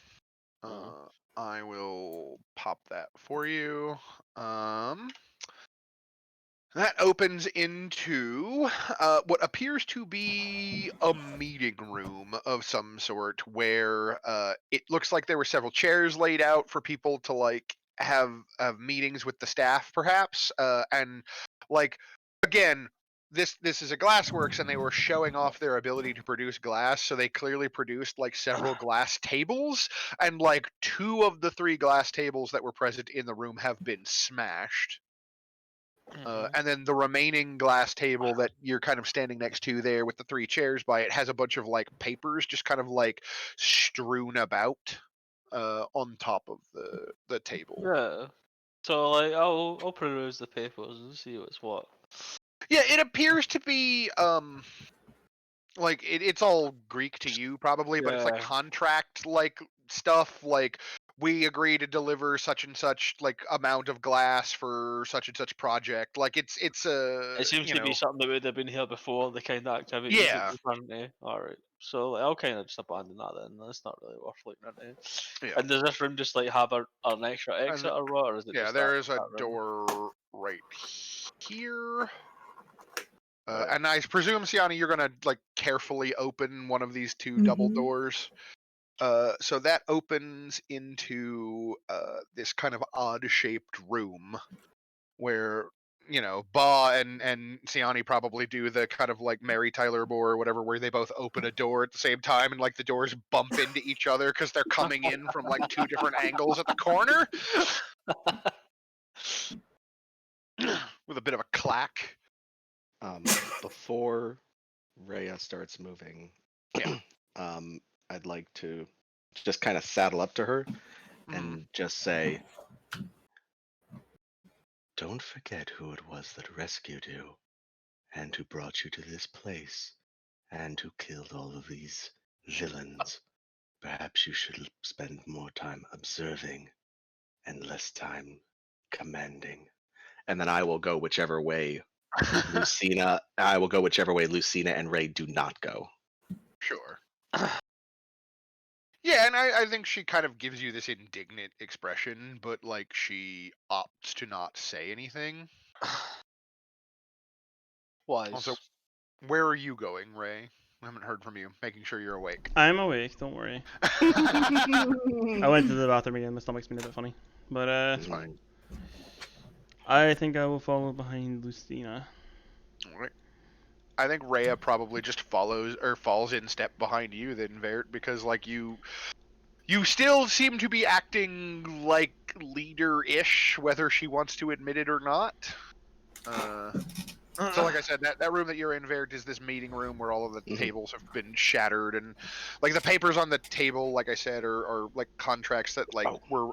I will pop that for you. That opens into what appears to be a meeting room of some sort, where it looks like there were several chairs laid out for people to like have meetings with the staff, perhaps. And like again, this is a glassworks, and they were showing off their ability to produce glass, so they clearly produced like several glass tables, and like 2 of the 3 glass tables that were present in the room have been smashed. And then the remaining glass table that you're kind of standing next to there with the 3 chairs by it has a bunch of like papers just kind of like strewn about on top of the table. Yeah. So like I'll peruse the papers and see what's what. Yeah, it appears to be like it's all Greek to you probably, but it's like contract like stuff, like we agree to deliver such and such like amount of glass for such and such project. Like it's It seems to be something that would have been here before, the kind of activities Yeah. that we're currently. Alright. So like, I'll kind of just abandon that then. That's not really worth looking at. Yeah. And does this room just like have an extra exit or what? Or is it Yeah, just there that, is a that room? door right here. Right. And I presume, Siani, you're gonna like carefully open one of these 2 double doors. So that opens into this kind of odd-shaped room where, you know, Ba and Siani probably do the kind of like Mary Tyler Moore or whatever, where they both open a door at the same time and like the doors bump into each other because they're coming in from like 2 different angles at the corner. With a bit of a clack. Before Rhea starts moving, Yeah. I'd like to just kind of saddle up to her and just say, don't forget who it was that rescued you and who brought you to this place and who killed all of these villains. Perhaps you should spend more time observing and less time commanding. And then I will go whichever way Lucina and Ray do not go. Sure. Yeah, and I think she kind of gives you this indignant expression, but like she opts to not say anything. Wise. Also, where are you going, Ray? I haven't heard from you. Making sure you're awake. I'm awake, don't worry. I went to the bathroom again, my stomach's been a bit funny. But It's fine. I think I will follow behind Lucina. Alright. I think Rhea probably just falls in step behind you then, Vert, because like you still seem to be acting like leader-ish, whether she wants to admit it or not. So like I said, that room that you're in, Vert, is this meeting room where all of the tables have been shattered, and like the papers on the table, like I said, are like contracts that like were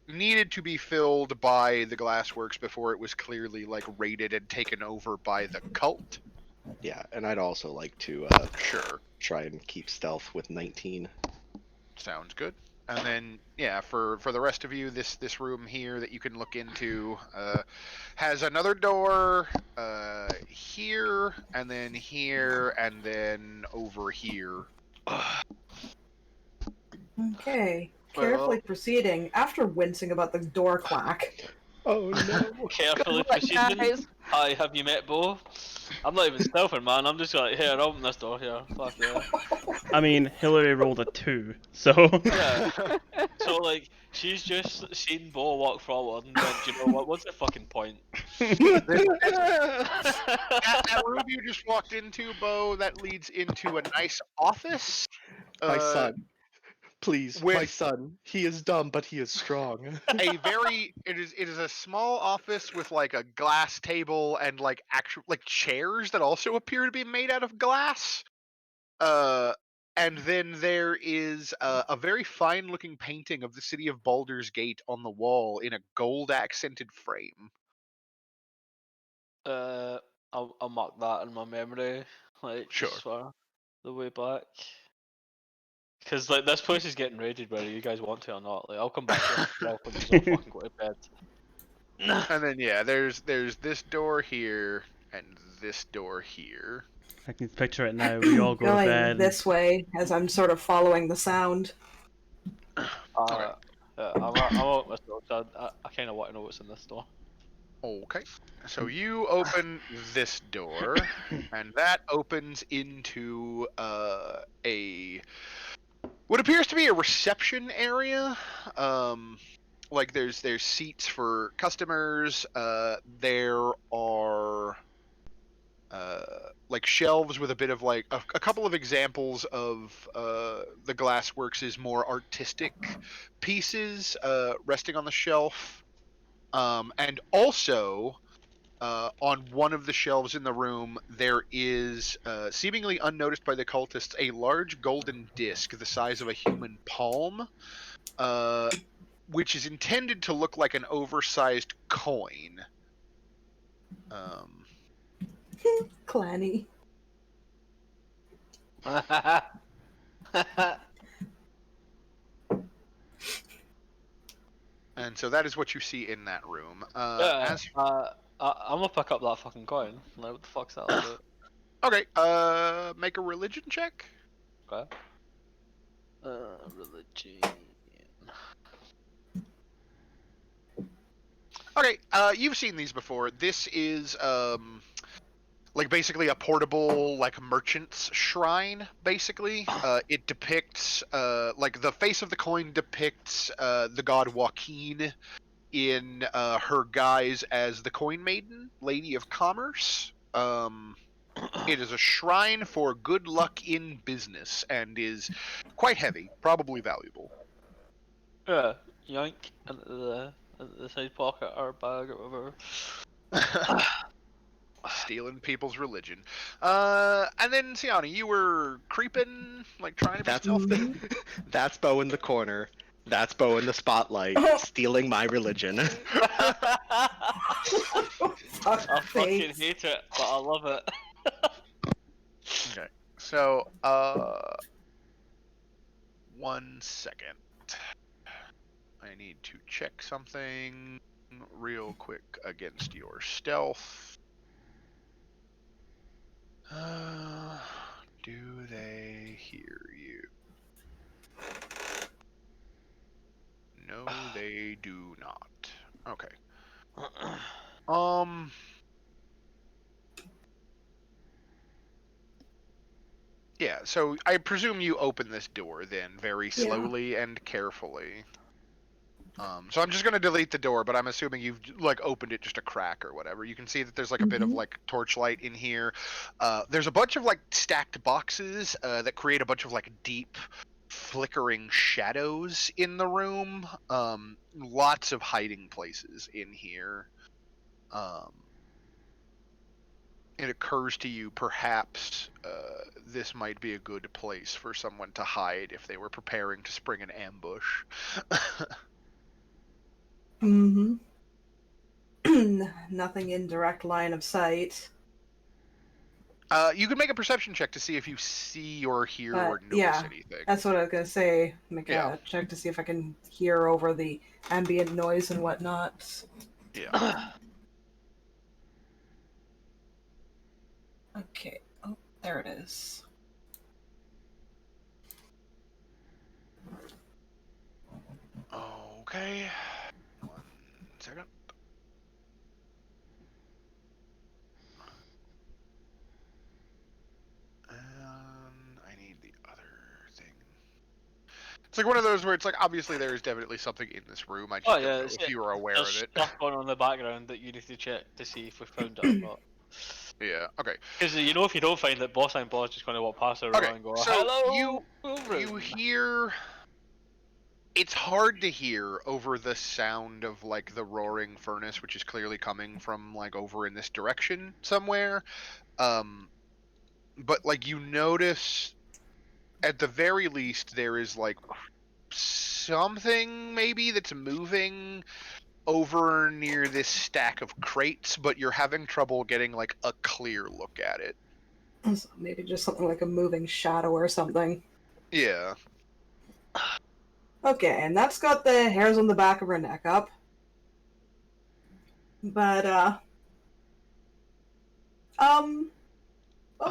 needed to be filled by the Glassworks before it was clearly like raided and taken over by the cult. Yeah, and I'd also like to sure try and keep stealth with 19. Sounds good. And then, yeah, for the rest of you, this room here that you can look into has another door here, and then over here. Okay. Carefully proceeding after wincing about the door clack. Oh no. Carefully proceeding. Hi, have you met Bo? I'm not even stealthing, man. I'm just like, here, open this door here. Fuck yeah. I mean, Hillary rolled a 2, so. Yeah. So, like, she's just seen Bo walk forward and went, do you know what? What's the fucking point? That room you just walked into, Bo, that leads into a nice office. My son. Please, my son. He is dumb, but he is strong. It is a small office with like a glass table and like actual like chairs that also appear to be made out of glass. And then there is a very fine-looking painting of the city of Baldur's Gate on the wall in a gold-accented frame. I'll mark that in my memory, like just for the way back. Because like this place is getting raided whether you guys want to or not. Like I'll come back to it when you fucking go to bed. And then yeah, there's this door here and this door here. I can picture it now. We all go to bed. Going this way as I'm sort of following the sound. Okay. I'm out myself, so I kind of want to know what's in this door. Okay. So you open this door, and that opens into a what appears to be a reception area. Like there's seats for customers. There are like shelves with a bit of like a couple of examples of the Glassworks' more artistic pieces resting on the shelf. And also, on one of the shelves in the room, there is, seemingly unnoticed by the cultists, a large golden disc the size of a human palm, which is intended to look like an oversized coin. Clanny. And so that is what you see in that room. I'm gonna pick up that fucking coin. Like, what the fuck's that all about? Okay, make a religion check. Okay. Religion. Okay, you've seen these before. This is like basically a portable like merchant's shrine. Basically, it depicts like the face of the coin depicts the god Joaquin in her guise as the Coin Maiden, Lady of Commerce. It is a shrine for good luck in business and is quite heavy, probably valuable. Yeah, yank into the side pocket or bag or whatever. Stealing people's religion. And then Siani, you were creeping, like trying to be stealthy. That's Bo in the corner. That's Bo in the spotlight, stealing my religion. I fucking hate it, but I love it. Okay, so 1 second. I need to check something real quick against your stealth. Do they hear you? No, they do not. Okay. Yeah, so I presume you open this door then very slowly and carefully. So I'm just gonna delete the door, but I'm assuming you've like opened it just a crack or whatever. You can see that there's like a bit of like torchlight in here. There's a bunch of like stacked boxes that create a bunch of like deep flickering shadows in the room. Lots of hiding places in here. It occurs to you perhaps this might be a good place for someone to hide if they were preparing to spring an ambush. Nothing in direct line of sight. You can make a perception check to see if you see or hear or notice anything. That's what I was gonna say. Make a check to see if I can hear over the ambient noise and whatnot. Yeah. Okay. Oh, there it is. Okay. 1 second. I need the other thing. It's like one of those where it's like obviously there is definitely something in this room. I just don't know if you were aware of it. There's stuff going on in the background that you need to check to see if we found it or not. Yeah. Okay. Because you know if you don't find it, Boss and Boss just going to walk past her and go, so "Hello." You hear. It's hard to hear over the sound of like the roaring furnace, which is clearly coming from like over in this direction somewhere. But like you notice, at the very least, there is like something maybe that's moving over near this stack of crates, but you're having trouble getting like a clear look at it. So maybe just something like a moving shadow or something. Yeah. Okay, and that's got the hairs on the back of her neck up. But, well,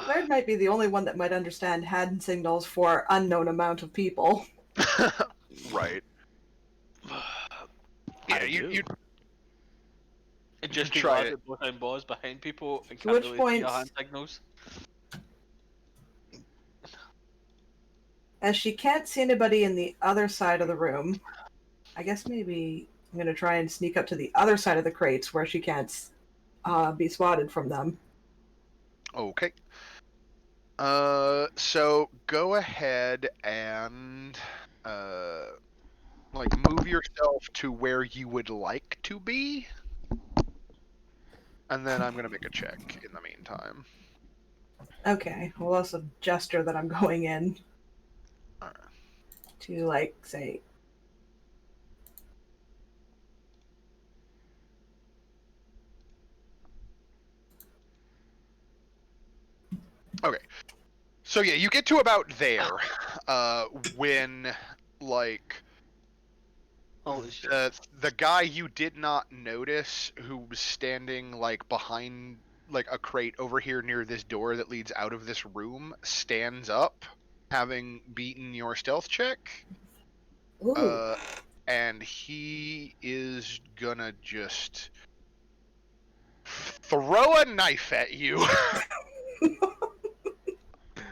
Red might be the only one that might understand hand signals for unknown amount of people. Right. you And just You be tried glad it. that both time boss behind people and To can't which really point- see your hand signals. As she can't see anybody in the other side of the room, I guess maybe I'm going to try and sneak up to the other side of the crates where she can't be spotted from them. Okay. So go ahead and move yourself to where you would like to be, and then I'm gonna make a check in the meantime. Okay, well, also gesture that I'm going in Alright. to, like, say... Okay. So yeah, you get to about there, when like Holy shit. the guy you did not notice, who was standing like behind like a crate over here near this door that leads out of this room, stands up, having beaten your stealth check. Ooh. And he is gonna just throw a knife at you.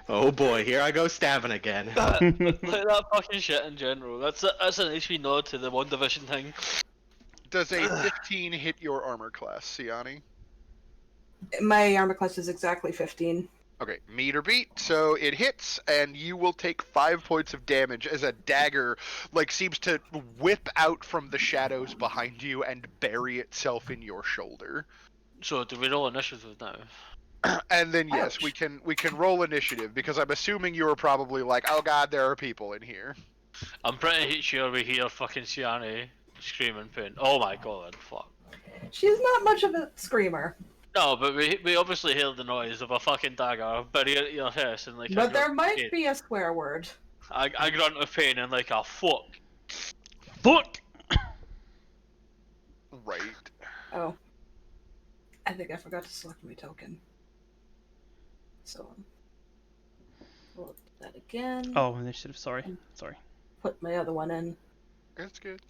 Oh boy, here I go stabbing again. Like that fucking shit in general. That's an HP nod to the One Division thing. Does a 15 hit your armor class, Siani? My armor class is exactly 15. Okay, meet or beat, so it hits, and you will take 5 points of damage as a dagger, seems to whip out from the shadows behind you and bury itself in your shoulder. So do we roll initiative now? And then yes, Ouch. we can roll initiative, because I'm assuming you were probably like, oh god, there are people in here. I'm pretty sure we hear fucking Siani screaming pain. Oh my god, fuck. She's not much of a screamer. No, but we obviously hear the noise of a fucking dagger bury it in your chest and like. But there might be a swear word. I grunt of pain and like a fuck. Fuck! Right. Oh. I think I forgot to select my token. So, we'll do that again. Oh, initiative, sorry. Sorry. Put my other one in. That's good.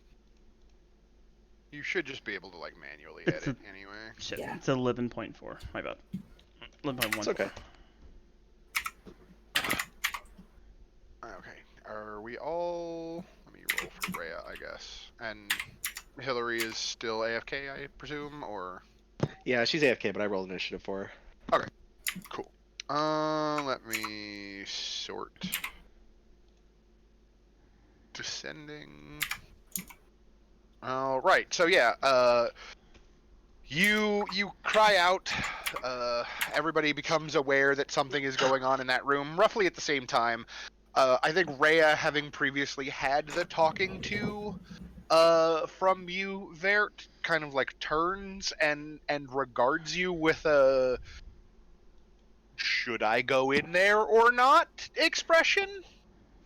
You should just be able to manually edit anyway. Shit, Yeah. it's 11.4. My bad. 11.1. It's okay. Okay. Are we all... Let me roll for Rhea, I guess. And Hillary is still AFK, I presume, or... Yeah, she's AFK, but I rolled initiative for her. Okay. Cool. Let me sort... Descending... Alright, so yeah, you cry out, everybody becomes aware that something is going on in that room, roughly at the same time. I think Rhea, having previously had the talking to, from you, Vert, kind of turns and regards you with a should I go in there or not expression.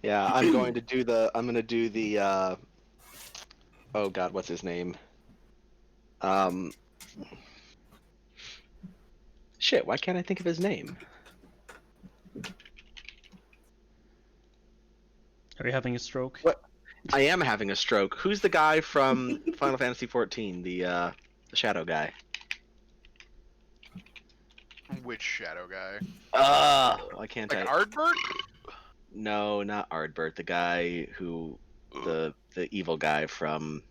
Yeah, I'm going to do the, oh god, what's his name? Shit, why can't I think of his name? Are you having a stroke? What? I am having a stroke. Who's the guy from Final Fantasy XIV, the shadow guy? Which shadow guy? Why can't I? Ardbert? No, not Ardbert. The guy who, the evil guy from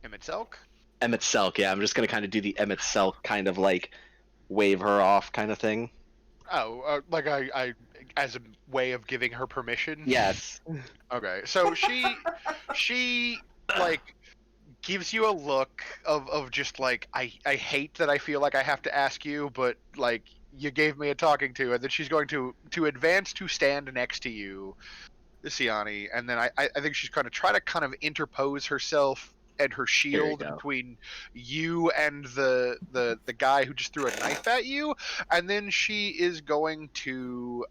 Emmett Selk? Emmett Selk. Yeah, I'm just gonna kind of do the Emmett Selk kind of wave her off kind of thing. Oh, I as a way of giving her permission? Yes. Okay, so she gives you a look of just I hate that I feel like I have to ask you, but you gave me a talking to, and then she's going to advance to stand next to you, Siani, and then I think she's going to try to kind of interpose herself and her shield between you and the guy who just threw a knife at you, and then she is going to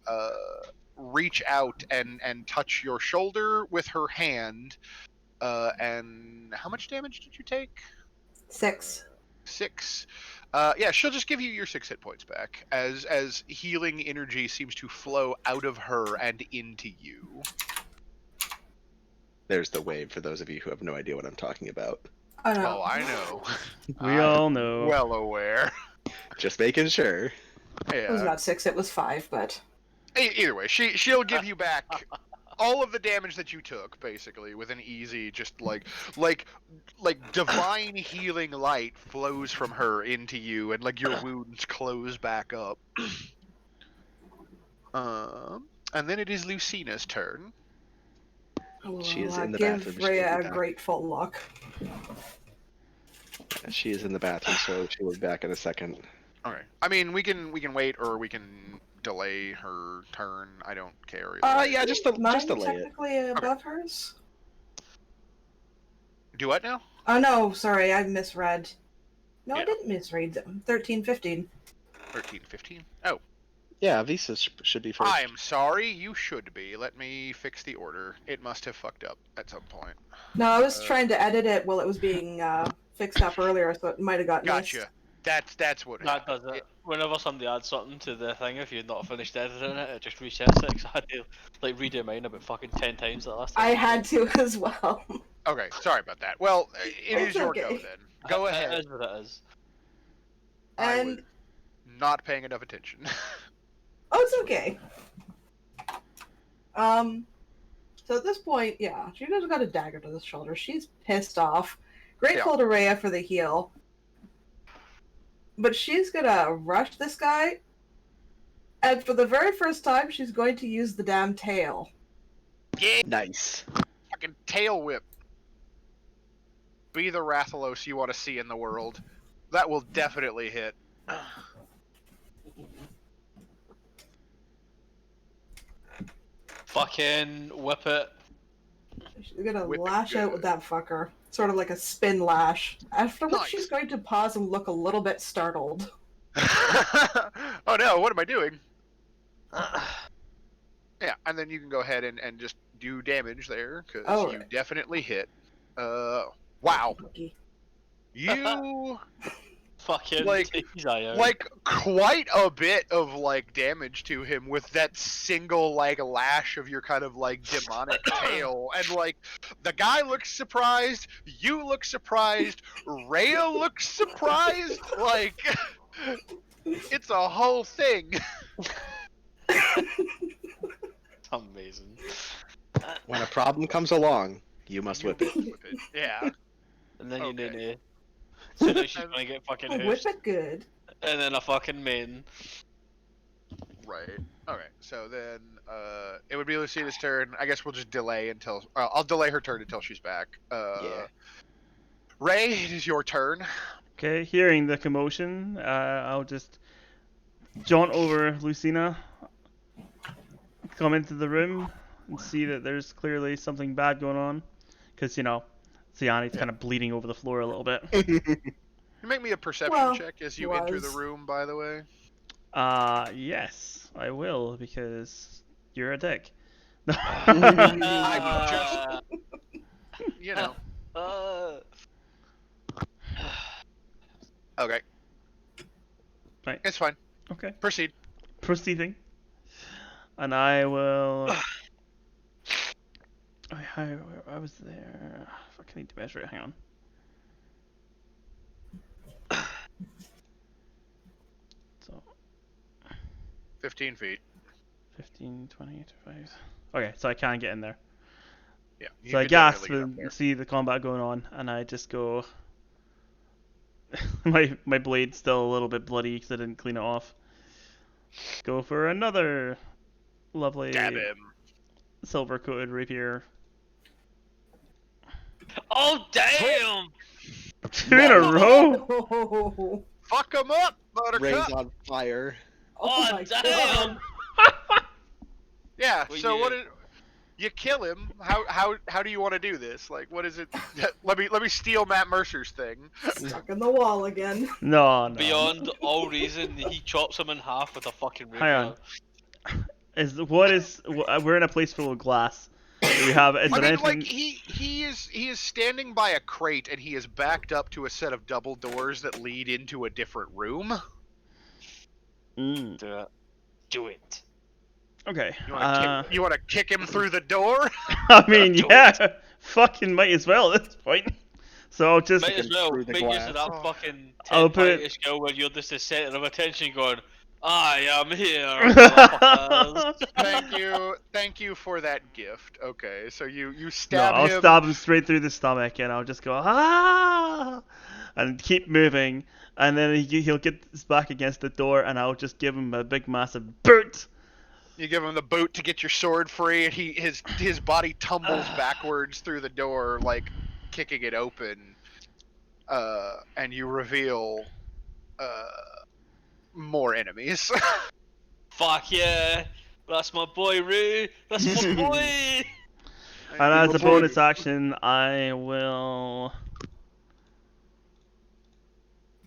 reach out and touch your shoulder with her hand. And how much damage did you take? 6. 6. Yeah, she'll just give you your 6 hit points back as healing energy seems to flow out of her and into you. There's the wave for those of you who have no idea what I'm talking about. I know. Oh, I know. We all know. Well aware. Just making sure. It was Yeah. not 6, it was 5, but... Either way, she'll give you back all of the damage that you took, basically, with an easy, just like divine healing light flows from her into you, and like your wounds close back up. And then it is Lucina's turn. She is in the give bathroom. Rhea a grateful look. She is in the bathroom, so she will be back in a second. Okay. I mean, we can wait, or we can delay her turn. I don't care. Yeah, just delay it. Technically above hers? Do what now? Oh no, sorry, I misread. No, Yeah. I didn't misread them. 13, 15. 13, 15? Oh. Yeah, Visa should be first. I'm sorry, you should be. Let me fix the order. It must have fucked up at some point. No, I was trying to edit it while it was being fixed up earlier, so it might have gotten Gotcha. missed. That's what That does it. Whenever somebody adds something to the thing, if you've not finished editing it, it just resets it. 'Cause I had to like redo mine about fucking 10 times the last time. I had to as well. Okay, sorry about that. Well, it is your go okay. then. Go ahead. It is what it is. I And was not paying enough attention. oh, it's okay. So at this point, yeah, she just got a dagger to the shoulder. She's pissed off. Grateful to Rhea for the heal. But she's gonna rush this guy. And for the very first time, she's going to use the damn tail. Yeah, Nice. fucking tail whip. Be the Rathalos you want to see in the world. That will definitely hit. Fucking whip it. She's gonna Whip it lash out good. with that fucker. Sort of like a spin lash. After which Nice. she's going to pause and look a little bit startled. Oh no, what am I doing? Yeah, and then you can go ahead and just do damage there, because you Alright. definitely hit. Wow. Lucky. You... Fucking Like- tease I out. like quite a bit of like damage to him with that single like lash of your kind of like demonic tail, and like the guy looks surprised, you look surprised, Rhea looks surprised, like it's a whole thing. Amazing. When a problem comes along, you must whip it. Whip it. Yeah. And then you Okay. need to. So now she's gonna get fucking Whip hoofed. it good. And then a fucking main. Right. Okay. So then, it would be Lucina's turn. I guess we'll just delay until I'll delay her turn until she's back. Yeah. Ray, it is your turn. Okay, hearing the commotion, I'll just jaunt over Lucina, come into the room, and see that there's clearly something bad going on. Because, you know, Siani's kind of bleeding over the floor a little bit. You make me a perception Well, check as you enter the was. room, by the way. Yes, I will, because you're a dick. I'm just, you know. Okay. Right. It's fine. Okay, Proceed. proceeding. And I will... I was there... Fuck, I need to measure it, hang on. So, 15 feet. 15, 20, 25... Okay, so I can't get in there. Yeah. you So I could gasp definitely get up there. and see the combat going on, and I just go... my blade's still a little bit bloody because I didn't clean it off. Go for another lovely Dab him. silver-coated rapier. Oh damn! 2 in a row? Oh, Fuck him up, Ray's Buttercup. on fire. Oh, my damn! God. Yeah. Well, So yeah. what? You kill him. How do you want to do this? Like, what is it? let me steal Matt Mercer's thing. Stuck in the wall again. No, no. Beyond all reason, he chops him in half with a fucking rapier. Hang on. We're in a place full of glass. Do we have? Is I there mean, anything? like he is standing by a crate and he is backed up to a set of double doors that lead into a different room. Mm, Do it. Do it. okay. You want to kick him through the door? I mean, Do yeah. Fucking might as well at this point. So I'll just. Might as well through the make use glass. of that fucking I'll Ted put it- Party skill where you're just the center of attention going, I am here, motherfuckers. Thank you for that gift. Okay, so you No, stab I'll him. stab him straight through the stomach, and I'll just go ah, and keep moving, and then he'll get his back against the door, and I'll just give him a big massive boot. You give him the boot to get your sword free, and his body tumbles backwards through the door, like kicking it open. And you reveal more enemies. Fuck yeah, that's my boy Roo, that's my boy. And as a bonus action, I will.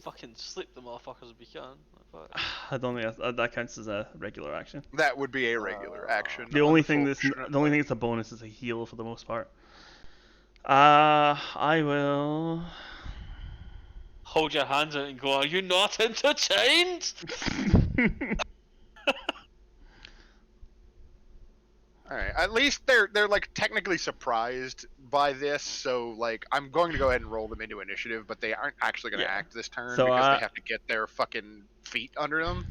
Fucking sleep the motherfuckers if you can. I don't think that counts as a regular action. That would be a regular action. The only thing that's a bonus is a heal for the most part. I will. Hold your hands out and go, are you not entertained? All right. At least they're like technically surprised by this, so like I'm going to go ahead and roll them into initiative, but they aren't actually going to act this turn So, because they have to get their fucking feet under them.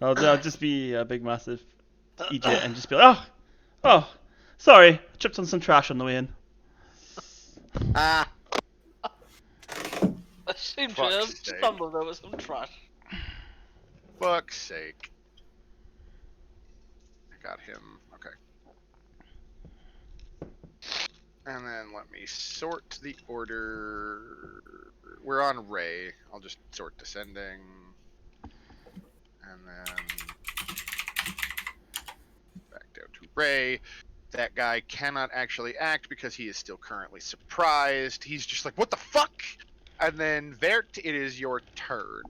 I'll just be a big massive idiot and just be like, oh, sorry, I tripped on some trash on the way in. Ah, I seem to Fuck's have sake. stumbled over some trash. Fuck's sake. I got him. Okay. And then let me sort the order. We're on Ray. I'll just sort descending. And then back down to Ray. That guy cannot actually act because he is still currently surprised. He's just like, what the fuck? And then Vert, it is your turn.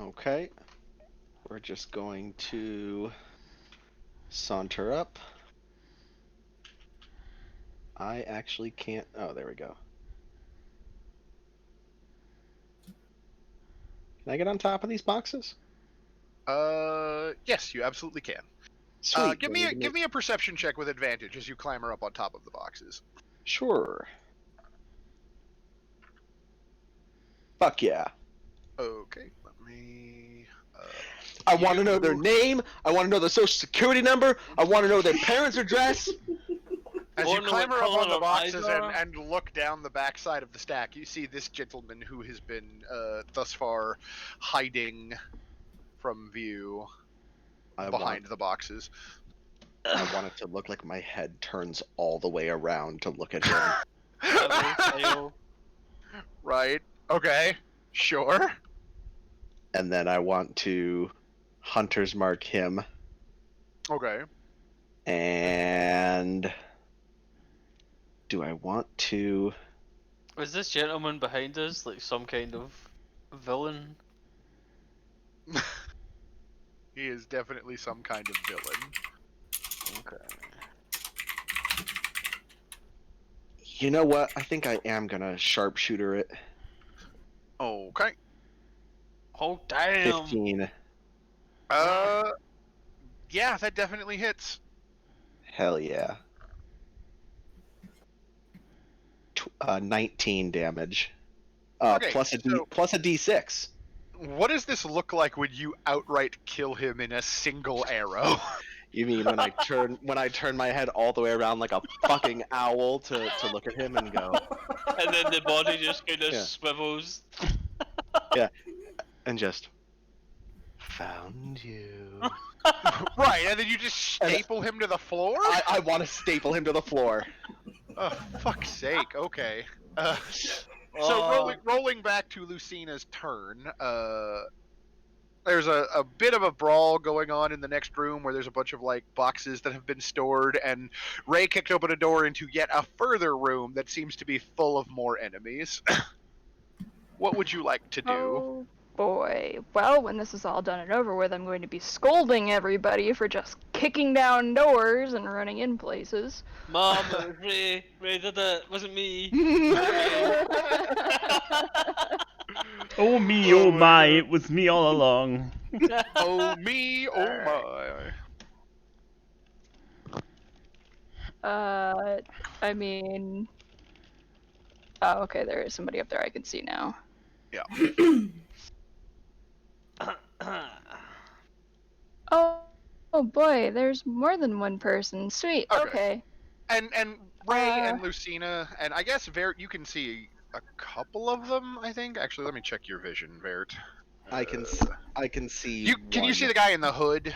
okay. We're just going to saunter up. I actually can't. Oh, there we go. Can I get on top of these boxes? Yes, you absolutely can. Sweet. Give me a perception check with advantage as you clamber up on top of the boxes. Sure. Fuck yeah. Okay, let me. I want to know their name. I want to know their social security number. I want to know their parents' address. As you Wanna know clamber what up on color the our boxes eyes are? and look down the backside of the stack, you see this gentleman who has been thus far hiding from view behind the boxes. I want it to look like my head turns all the way around to look at him. Right. Okay. Sure. And then I want to hunter's mark him. Okay. And do I want to? Is this gentleman behind us like some kind of villain? He is definitely some kind of villain. Okay. You know what? I think I am gonna sharpshooter it. Okay. Oh damn! 15. Yeah, that definitely hits. Hell yeah. 19 damage. Okay, plus a D6. What does this look like when you outright kill him in a single arrow? You mean when I turn my head all the way around like a fucking owl to look at him and go, And then the body just kind of Yeah. swivels. and just found you. Right, and then you just staple him to the floor? I want to staple him to the floor. Oh, fuck's sake. Okay. So Oh. rolling back to Lucina's turn, there's a bit of a brawl going on in the next room where there's a bunch of like boxes that have been stored, and Ray kicked open a door into yet a further room that seems to be full of more enemies. What would you like to do? Oh boy. Well, when this is all done and over with, I'm going to be scolding everybody for just kicking down doors and running in places. Mom, it was Ray. Ray did it. It wasn't me. Oh me, oh my, it was me all along. Oh me, oh my. I mean, Oh, okay, there is somebody up there I can see now. Yeah. Oh boy, there's more than one person. Sweet, okay. And Ray and Lucina, and I guess Vert, you can see a couple of them, I think. Actually, let me check your vision, Vert. I can see. Can you see the guy in the hood?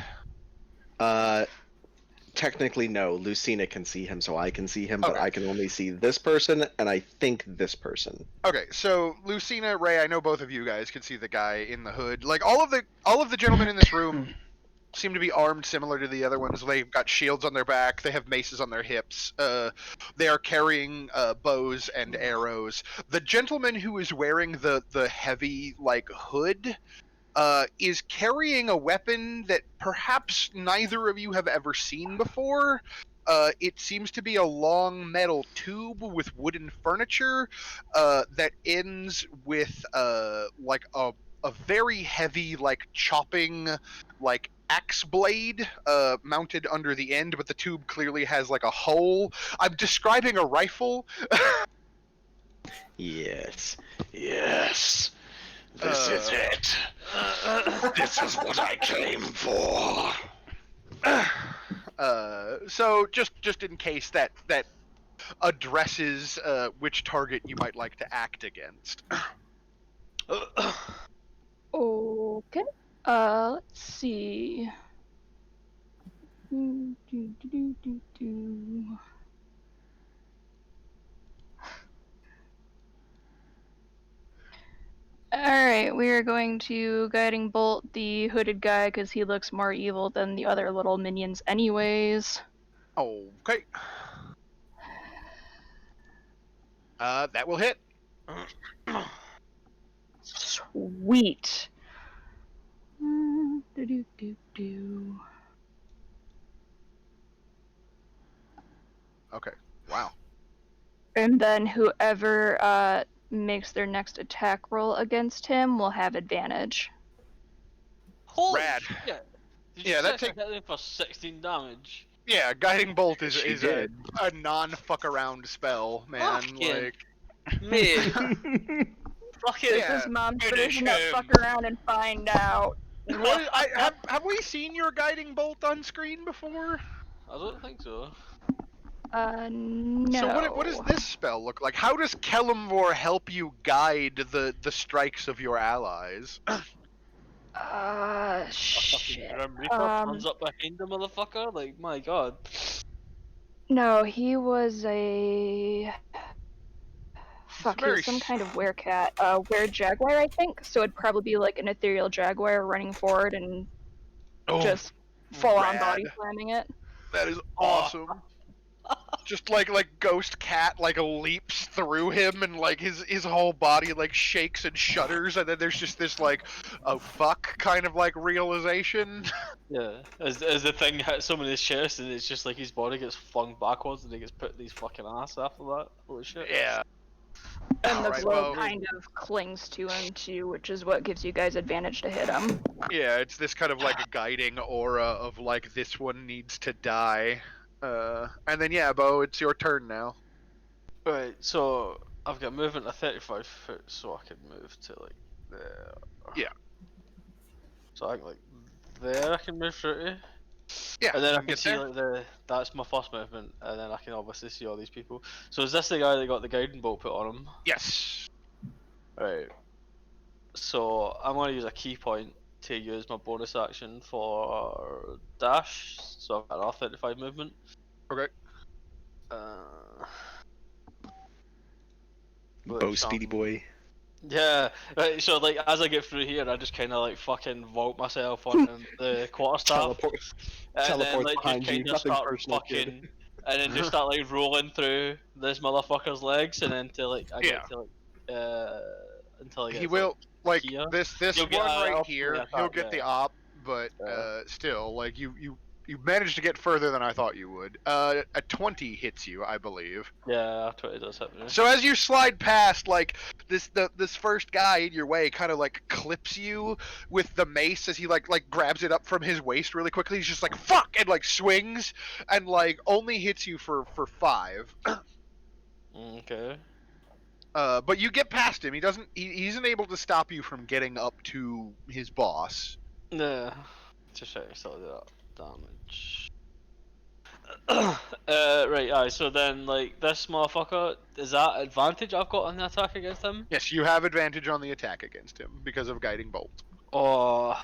Technically no. Lucina can see him, so I can see him, but Okay. I can only see this person, and I think this person. Okay, so Lucina, Ray, I know both of you guys can see the guy in the hood. Like all of the gentlemen in this room seem to be armed similar to the other ones. They've got shields on their back. They have maces on their hips. They are carrying bows and arrows. The gentleman who is wearing the heavy hood is carrying a weapon that perhaps neither of you have ever seen before. It seems to be a long metal tube with wooden furniture that ends with a very heavy chopping axe blade mounted under the end, but the tube clearly has a hole. I'm describing a rifle. Yes. This is it. This is what I came for. So just in case that addresses which target you might like to act against. Okay. Let's see. Alright, we are going to Guiding Bolt the hooded guy because he looks more evil than the other little minions anyways. Okay. That will hit. Sweet. Okay. Wow. And then whoever makes their next attack roll against him will have advantage. Holy Rad. shit. Did Yeah, you that hit him for 16 damage? Yeah, Guiding Bolt is She a did. non-fuck around spell, man. Fucking mate. Fucking This is Mom's finish version of him. fuck around and find out. Have we seen your Guiding Bolt on screen before? I don't think so. No. So what does this spell look like? How does Kellamvor help you guide the strikes of your allies? Shit. Grim Reaper runs up behind the motherfucker? Like, my god. No, he was a... Fuck, he was some kind of werecat. Were-jaguar, I think? So it'd probably be like an ethereal jaguar running forward and just full-on body slamming it. That is awesome. Just like Ghost Cat leaps through him and his whole body shakes and shudders, and then there's just this oh fuck kind of realization. Yeah, as the thing hits him in his chest and it's just like his body gets flung backwards and he gets put in his fucking ass after that. Holy shit. Yeah. And the Alright, blow kind of clings to him too, which is what gives you guys advantage to hit him. Yeah, it's this kind of guiding aura of this one needs to die. And then yeah, Bo, it's your turn now. Right, so I've got movement to 35 foot, so I can move to there. Yeah. So I can there I can move through to. Yeah. And then I you can see that's my first movement, and then I can obviously see all these people. So is this the guy that got the guiding bolt put on him? Yes. Right. So I'm gonna use a key point to use my bonus action for dash. So I've got another 35 movement. Okay. Bo Speedy Boy. Yeah, right, so as I get through here, I just kind of fucking vault myself on the quarterstaff. Teleport just behind you, kinda nothing start personal, fucking, and then just start rolling through this motherfucker's legs, and then till I get to until I get He to, will here. this You'll one get right here. attack, He'll get the op, but still you managed to get further than I thought you would. A 20 hits you, I believe. Yeah, 20 does hit me. So as you slide past, this first guy in your way kind of clips you with the mace as he grabs it up from his waist really quickly. He's just fuck and swings and only hits you for 5. Okay. But you get past him. He isn't able to stop you from getting up to his boss. No. Just try to sort of that damage. Right, aye, so then, like, this motherfucker, is that advantage I've got on the attack against him? Yes, you have advantage on the attack against him because of Guiding Bolt. Or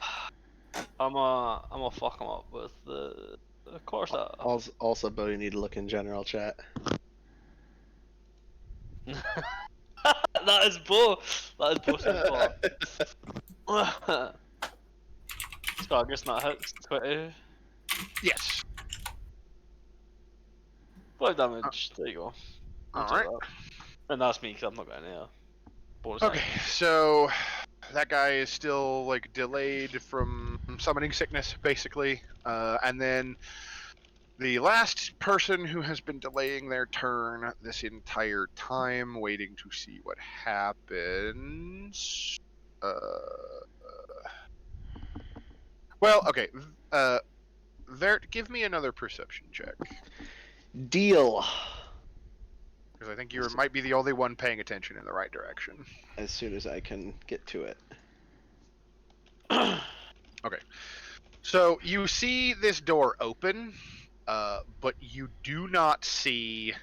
I'm gonna fuck him up with the course that. Also, Bo, you need to look in general chat. That is Bo. That is Bo simple. So I guess not hit 20. Yes. 5 damage. There you go. All right. And that's me because I'm not getting any bonus. Okay, so that guy is still like delayed from summoning sickness, basically, and then the last person who has been delaying their turn this entire time, waiting to see what happens. Well, okay. Vert, give me another perception check, Deal. because I think you might be the only one paying attention in the right direction. As soon as I can get to it. Okay. So you see this door open, but you do not see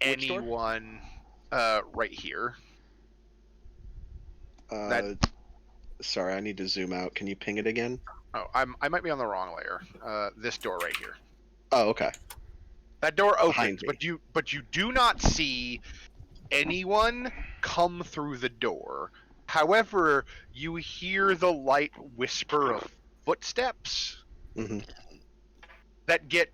Which door? anyone right here. Sorry, I need to zoom out. Can you ping it again? Oh, I might be on the wrong layer. This door right here. Oh, okay. That door Behind opens, me. but you do not see anyone come through the door. However, you hear the light whisper of footsteps Mm-hmm. that get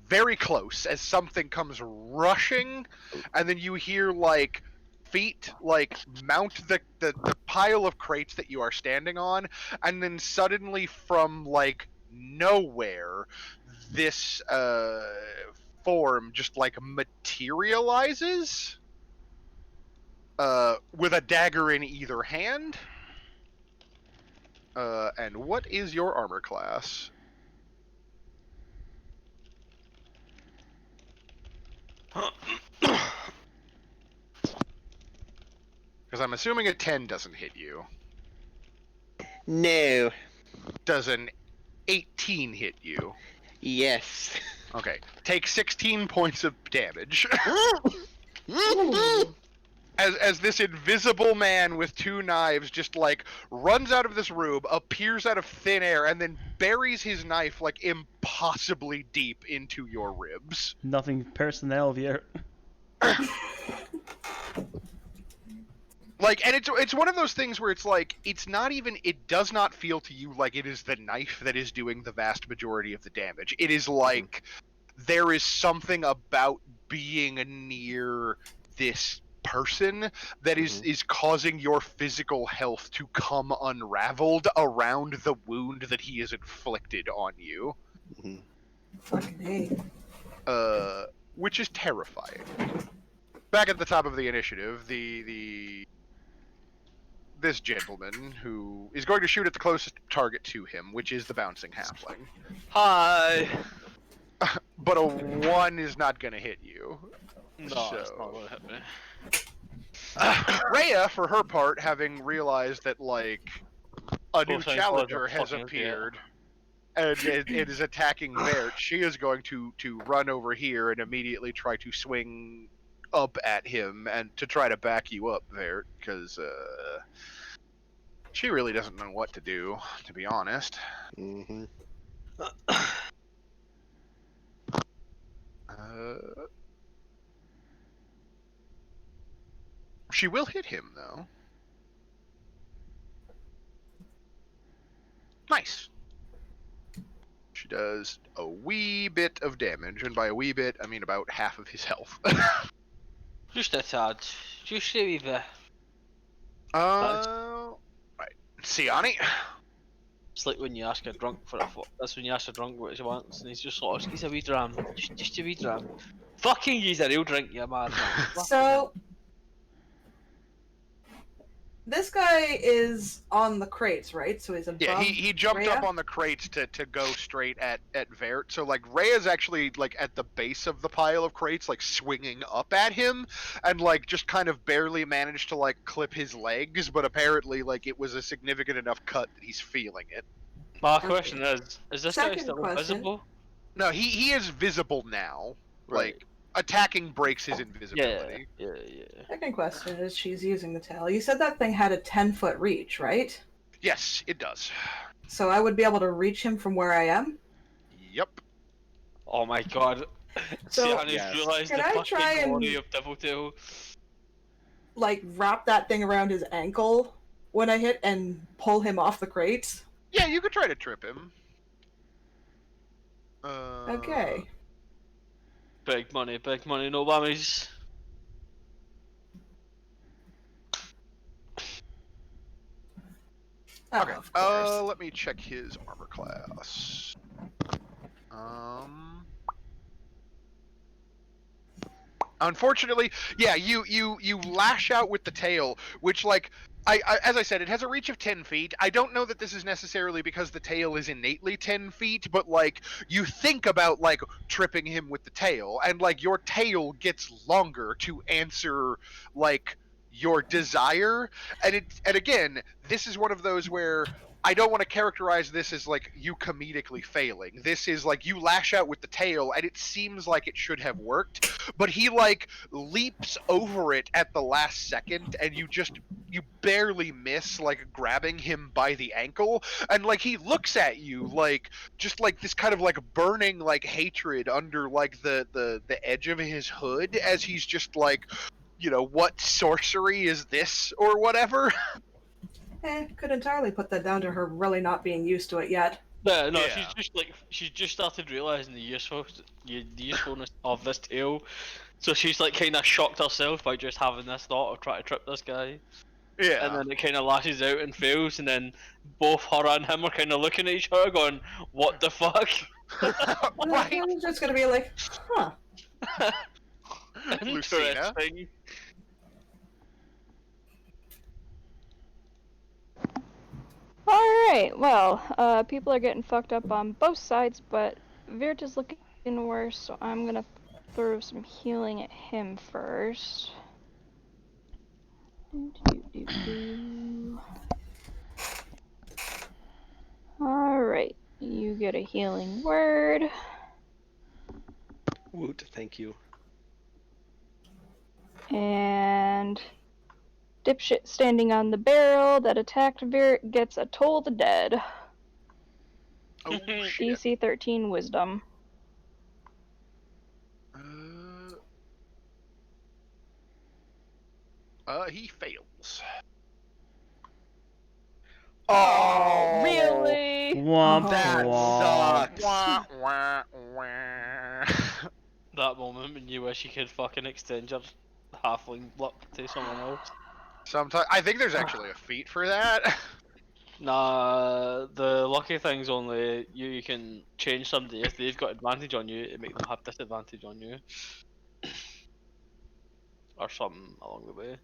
very close as something comes rushing, and then you hear like feet like mount the pile of crates that you are standing on, and then suddenly from like nowhere this form just like materializes with a dagger in either hand. And what is your armor class? Because I'm assuming a 10 doesn't hit you. No. Does an 18 hit you? Yes. Okay. Take 16 points of damage. As this invisible man with 2 knives just like runs out of this room, appears out of thin air, and then buries his knife like impossibly deep into your ribs. Nothing personnel here. Like, and it's one of those things where it's like, it's not even, it does not feel to you like it is the knife that is doing the vast majority of the damage. It is like, there is something about being near this person that is causing your physical health to come unraveled around the wound that he has inflicted on you. Fucking hey. Which is terrifying. Back at the top of the initiative, this gentleman who is going to shoot at the closest target to him, which is the bouncing halfling. Hi. But a 1 is not going to hit you. No, so... it's not going to hit me. Rhea, for her part, having realized that, like, a new challenger has appeared and it is attacking Vert, she is going to run over here and immediately try to swing up at him and to try to back you up, Vert, because she really doesn't know what to do, to be honest. She will hit him, though. Nice. She does a wee bit of damage, and by a wee bit, I mean about half of his health. Just a tad. Just a wee bit. Right. Siani? It's like when you ask a drunk for that's when you ask a drunk what he wants, and he's just like, he's a wee dram. Just a wee dram. Fucking he's a real drink, you man. So... This guy is on the crates, right? So he's above. Yeah, he jumped Rhea? up on the crates to go straight at Vert. So like Rhea's actually like at the base of the pile of crates, like swinging up at him, and like just kind of barely managed to like clip his legs, but apparently like it was a significant enough cut that he's feeling it. My question is this guy Second still question. invisible? No, he is visible now. Right. Like attacking breaks his invisibility. Yeah. Second question is she's using the tail. You said that thing had a 10-foot reach, right? Yes, it does. So I would be able to reach him from where I am? Yep. Oh my god. So, See, I just yes. realised Can the I try fucking and- glory of Devil Tail. Like, wrap that thing around his ankle when I hit and pull him off the crates? Yeah, you could try to trip him. Okay. Big money, no whammies. Oh, Okay. of course. Let me check his armor class. Unfortunately, yeah, you lash out with the tail, which like I as I said, it has a reach of 10 feet. I don't know that this is necessarily because the tail is innately 10 feet, but like you think about like tripping him with the tail, and like your tail gets longer to answer like your desire, and again, this is one of those where I don't want to characterize this as like you comedically failing. This is like you lash out with the tail and it seems like it should have worked, but he like leaps over it at the last second and you barely miss like grabbing him by the ankle, and like he looks at you like just like this kind of like burning like hatred under like the edge of his hood as he's just like, you know, what sorcery is this or whatever. Could entirely put that down to her really not being used to it yet. No, Yeah. she's just started realising the usefulness of this tail. So she's like kind of shocked herself by just having this thought of trying to trip this guy. Yeah. And then it kind of lashes out and fails, and then both her and him are kind of looking at each other going, what the fuck? Right. I'm just gonna be like, huh. Lucina. Interesting. Alright, well, people are getting fucked up on both sides, but Virt is looking worse, so I'm gonna throw some healing at him first. Alright, you get a healing word. Woot, thank you. And dipshit standing on the barrel that attacked Virt gets a Toll the Dead. Oh, shit. DC 13 Wisdom. He fails. Oh, Really? Womp That womp. sucks. Wah, wah, wah. That moment when you wish you could fucking extend your halfling luck to someone else. Sometimes I think there's actually a feat for that. Nah, the lucky thing's only you can change somebody if they've got advantage on you, it make them have disadvantage on you. Or something along the way.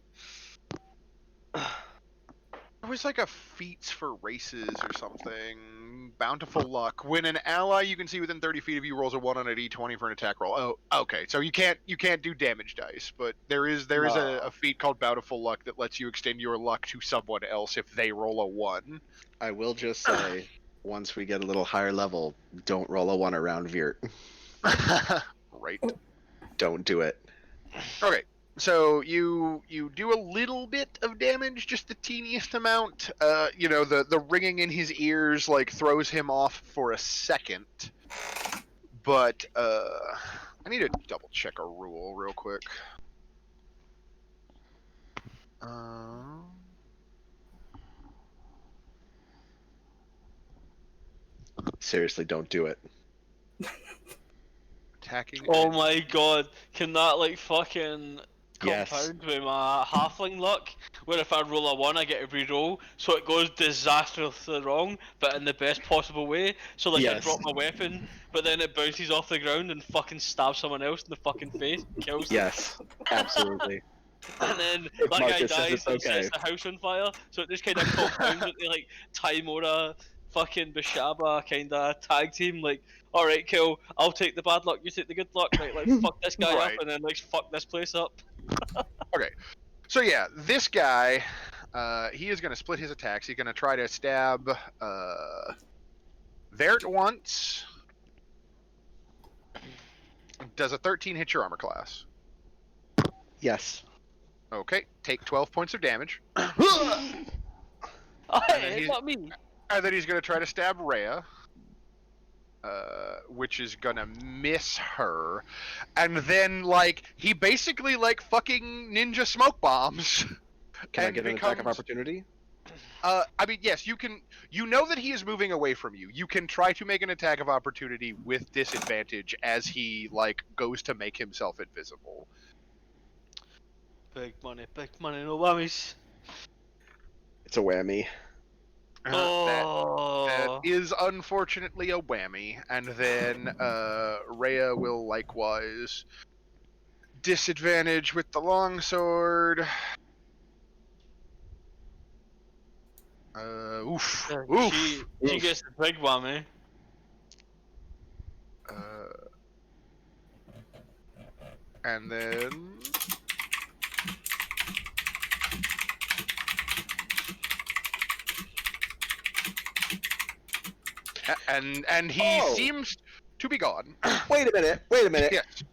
There was like a feats for races or something. Bountiful luck. When an ally you can see within 30 feet of you rolls a 1 on a d20 for an attack roll. Oh, okay. So you can't do damage dice, but there is a feat called Bountiful Luck that lets you extend your luck to someone else if they roll a 1. I will just say, once we get a little higher level, don't roll a 1 around Virt. Right. Don't do it. Okay. So you do a little bit of damage, just the teeniest amount. You know, the ringing in his ears like throws him off for a second. But I need to double check a rule real quick. Seriously, don't do it. Attacking. Oh my god, can that like fucking Yes. compound with my halfling luck? Where if I roll a 1 I get a reroll, so it goes disastrously wrong, but in the best possible way. So like I Yes. drop my weapon, but then it bounces off the ground and fucking stabs someone else in the fucking face and kills them. Yes, absolutely. And then If that guy Marcus says dies it's and okay. sets the house on fire, so it just kind of compounds into like Timora, fucking Bashaba kind of tag team. Like, all right, cool, I'll take the bad luck, you take the good luck. Right, like fuck this guy up, Right. and then like fuck this place up. Okay. So yeah, this guy, he is going to split his attacks. He's going to try to stab Vert once. Does a 13 hit your armor class? Yes. Okay, take 12 points of damage. Oh, hey, he's- it's not me. And then he's going to try to stab Rhea, which is going to miss her. And then, like, he basically, like, fucking ninja smoke bombs. Can I and get an attack of opportunity? I mean, yes, you can. You know that he is moving away from you. You can try to make an attack of opportunity with disadvantage as he, like, goes to make himself invisible. Big money, no whammies. It's a whammy. That is unfortunately a whammy. And then Rhea will likewise disadvantage with the longsword. Oof. Oof. She gets the big whammy. And then and he seems to be gone. Wait a minute. Yes.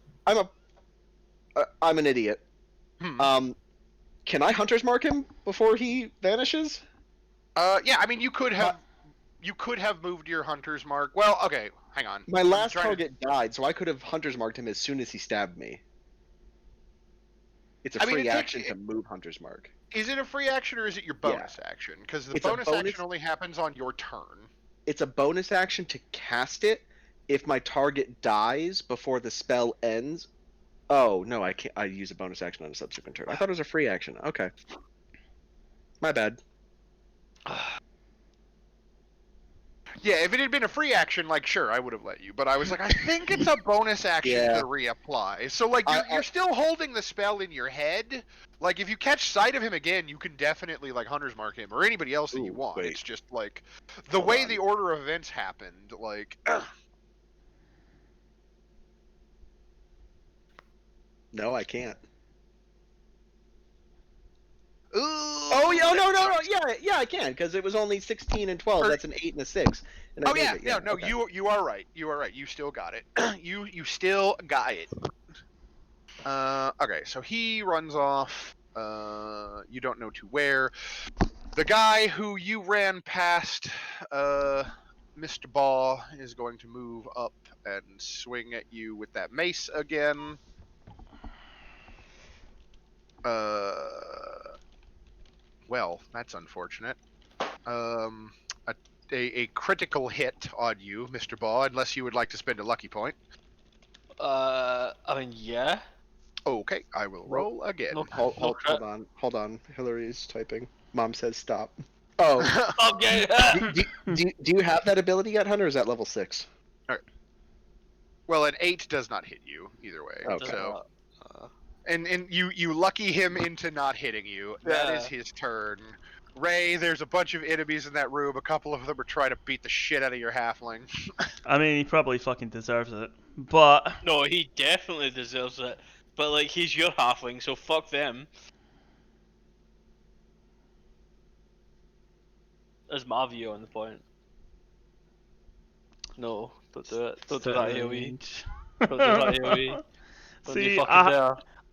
I'm an idiot. Can I hunter's mark him before he vanishes? Yeah, I mean you could have moved your hunter's mark. Well, okay, hang on. My last target died, so I could have hunter's marked him as soon as he stabbed me. It's a free action to move hunter's mark. Is it a free action or is it your bonus action? Because the bonus action only happens on your turn. It's a bonus action to cast it if my target dies before the spell ends. Oh, no, I can't. I use a bonus action on a subsequent turn. I thought it was a free action. Okay. My bad. Yeah, if it had been a free action, like, sure, I would have let you. But I was like, I think it's a bonus action to reapply. So, like, you're still holding the spell in your head. Like, if you catch sight of him again, you can definitely, like, hunter's mark him or anybody else that you want. Wait. It's just, like, the way the order of events happened, like... No, I can't. Ooh, oh, yeah, no, yeah, I can, because it was only 16 and 12. That's an 8 and a 6. And you are right. You are right. You still got it. you still got it. Okay, so he runs off. You don't know to where. The guy who you ran past, Mr. Ball, is going to move up and swing at you with that mace again. Well, that's unfortunate. A critical hit on you, Mr. Ball, unless you would like to spend a lucky point. I mean, yeah. Okay, I will roll again. No, hold on. Hillary's typing. Mom says stop. Oh. Okay. do you have that ability at Hunter, or is that level 6? All right. Well, an 8 does not hit you, either way. Okay. So... And you lucky him into not hitting you. That is his turn. Ray, there's a bunch of enemies in that room. A couple of them are trying to beat the shit out of your halfling. I mean, he probably fucking deserves it, but... No, he definitely deserves it. But, like, he's your halfling, so fuck them. That's my view on the point. No, don't do it. Don't do that AoE. Don't do that AoE. See,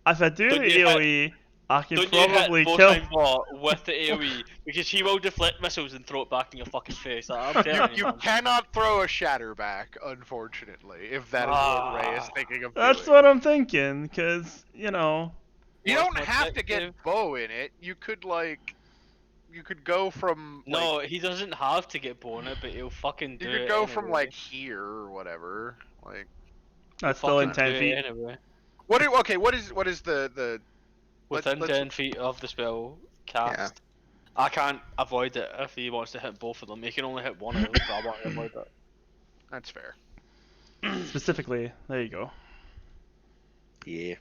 if I do the AoE, I can probably kill him with the AoE, because he will deflect missiles and throw it back in your fucking face. You cannot throw a shatter back, unfortunately, if that is what Ray is thinking of doing. That's what I'm thinking, because, you know... You don't have to get bow in it. You could, like... You could go from... No, he doesn't have to get bow in it, but he'll fucking do it. You could go from, like, here or whatever. Like... That's still in 10 feet. Anyway. What is the within 10 feet of the spell cast? Yeah. I can't avoid it if he wants to hit both of them. He can only hit one of them, so I want to avoid it. That's fair. Specifically, there you go. Yeah.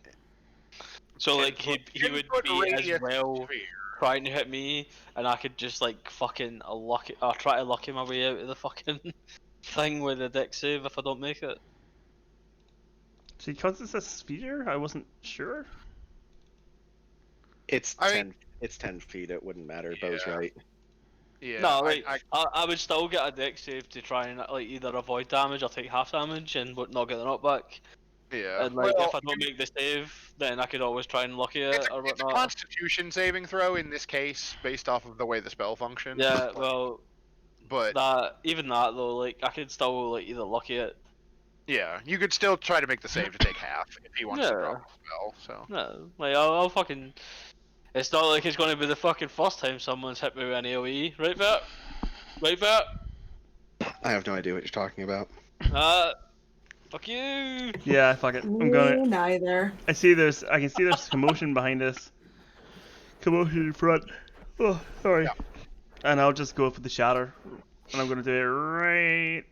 So like he would 10-foot be as radius well sphere. trying to hit me, and I could just like fucking try to lucky my way out of the fucking thing with a deck save if I don't make it. So because it's a sphere, I wasn't sure. It's 10 feet. It wouldn't matter. Bo's Yeah. right. Yeah. No, like I would still get a deck save to try and like either avoid damage or take half damage and not get the knockback. Yeah. And like well, if I don't make the save, then I could always try and lucky it or it's a whatnot. Constitution saving throw in this case, based off of the way the spell functions. Yeah, well, but even that though, like I could still like either lucky it. yeah, you could still try to make the save to take half if he wants to drop the spell. So No, like I'll fucking. It's not like it's going to be the fucking first time someone's hit me with an AOE, right, Bert? Right, Bert? I have no idea what you're talking about. Fuck you. Yeah, fuck it. I'm Me gonna. neither. I can see there's commotion behind us. Commotion in front. Oh, sorry. Yeah. And I'll just go for the shatter, and I'm gonna do it right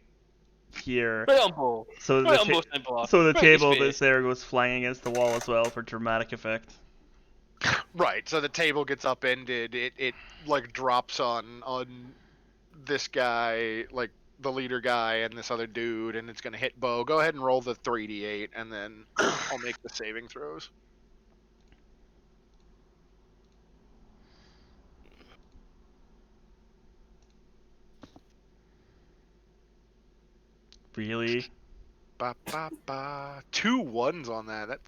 here. Right on ball. So Right on the ball, simple. so the Right in his table face. that's there goes flying against the wall as well for dramatic effect. right, so the table gets upended. It like drops on this guy, like the leader guy, and this other dude, and it's gonna hit Bo. Go ahead and roll the 3d8, and then I'll make the saving throws. Really? Ba ba ba. 2 1s on that. That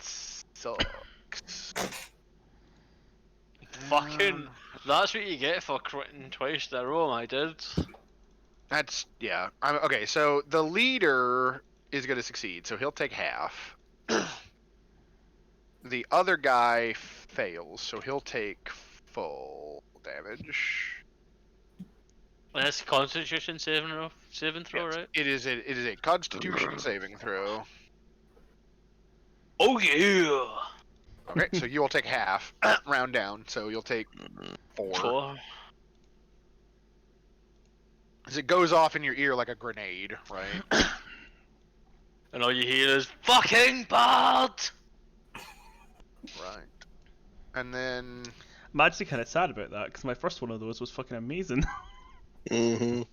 sucks. Fucking. That's what you get for critting twice in a row, my dude. That's yeah. Okay, so the leader is gonna succeed, so he'll take half. The other guy fails, so he'll take full damage. And it's Constitution saving throw, Yes, right? it is a Constitution saving throw. Oh yeah. Okay, so you will take half. Round down, so you'll take 4. 4. As it goes off in your ear like a grenade, right? And all you hear is fucking bad. Right. And then I'm actually kind of sad about that because my first one of those was fucking amazing. Mm-hmm.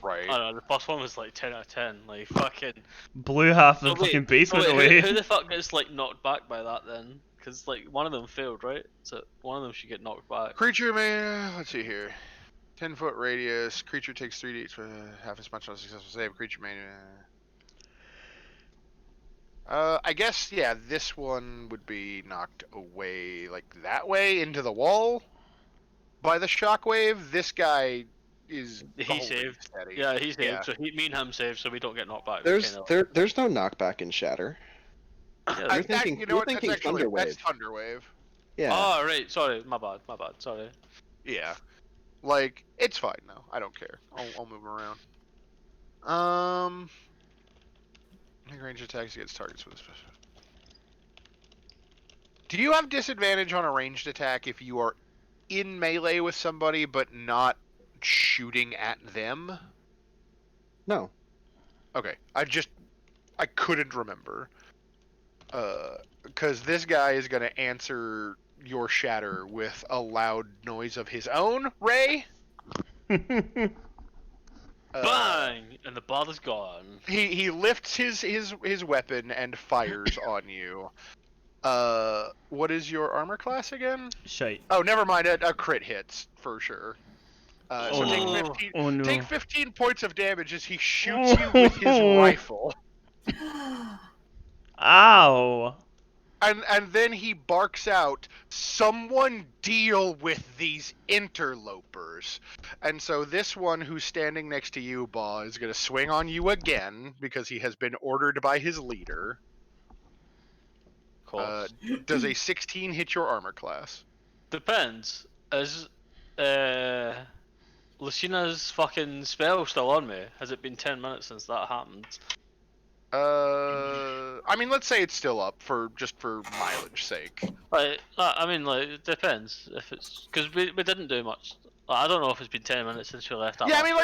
right. I don't know, the first one was like 10 out of 10. Like fucking. Blew half the Oh, wait, fucking basement wait, away. Who the fuck gets like knocked back by that then? Because like one of them failed, right? So one of them should get knocked back. Creature may let's see here. 10-foot radius. Creature takes 3d for half as much on a successful save. Creature may. I guess yeah. This one would be knocked away like that way into the wall by the shockwave. This guy is. He saved. Steady. Yeah, he saved. Yeah. So me and him saved, so we don't get knocked back. There's no knockback in Shatter. Yeah, You're thinking, you know what? That's thinking actually Thunderwave. that's Thunderwave. Yeah. Oh right, sorry, my bad. Sorry. Yeah. Like it's fine though. I don't care. I'll move around. Make range attacks against targets with a special. Do you have disadvantage on a ranged attack if you are in melee with somebody but not shooting at them? No. Okay, I couldn't remember. Because this guy is gonna answer your shatter with a loud noise of his own. Ray. Bang! And the ball is gone. He lifts his weapon and fires on you. What is your armor class again? Shite. Oh, never mind. A crit hits for sure. So take 15. Oh no. Take 15 points of damage as he shoots you with his rifle, Ow. and then he barks out, "Someone deal with these interlopers!" And so this one who's standing next to you, Ba, is going to swing on you again because he has been ordered by his leader. Does a 16 hit your armor class? Depends. Is Lucina's fucking spell still on me? Has it been 10 minutes since that happened? I mean, let's say it's still up for mileage sake. Like, I mean, like, it depends if it's because we didn't do much. Like, I don't know if it's been 10 minutes since we left. Yeah, I mean,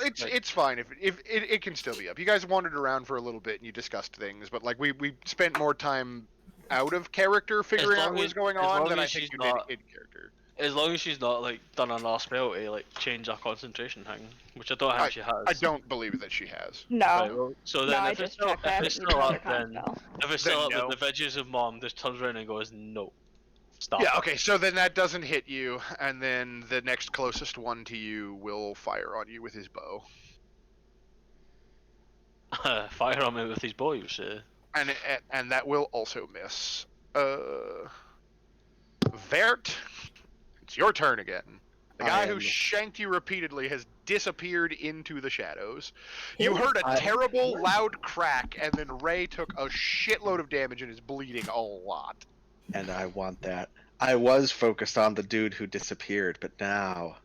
it's fine if it can still be up. You guys wandered around for a little bit and you discussed things, but like we spent more time out of character figuring out what's going on, then I think she's you not, did in character. As long as she's not like done another spell to like change her concentration thing, which I don't think she has. I don't believe that she has. No. Right, well, so No, then I if it's just still, checked. I if haven't it's used still another up, con then spell. if it's Then still up, no. then the Veggies of Mom just turns around and goes, no. Stop. Yeah, okay, so then that doesn't hit you, and then the next closest one to you will fire on you with his bow. Fire on me with his bow, you say? And that will also miss. Vert, it's your turn again. The guy who shanked you repeatedly has disappeared into the shadows. You heard a terrible, loud crack, and then Ray took a shitload of damage and is bleeding a lot. And I want that. I was focused on the dude who disappeared, but now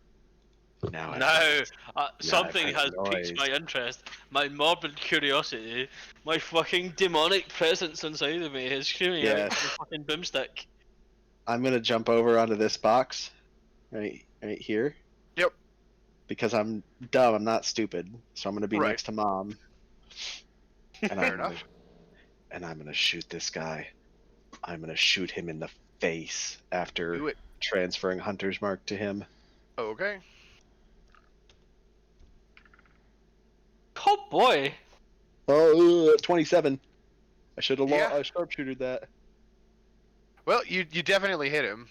something has piqued my interest. My morbid curiosity. My fucking demonic presence inside of me is screaming out for the fucking boomstick. I'm gonna jump over onto this box, right here. Yep. Because I'm dumb. I'm not stupid. So I'm gonna be next to Mom. And Fair enough. And I'm gonna shoot this guy. I'm gonna shoot him in the face after transferring Hunter's Mark to him. Okay. Oh boy. Oh, 27. I should have sharpshootered that. Well, you definitely hit him.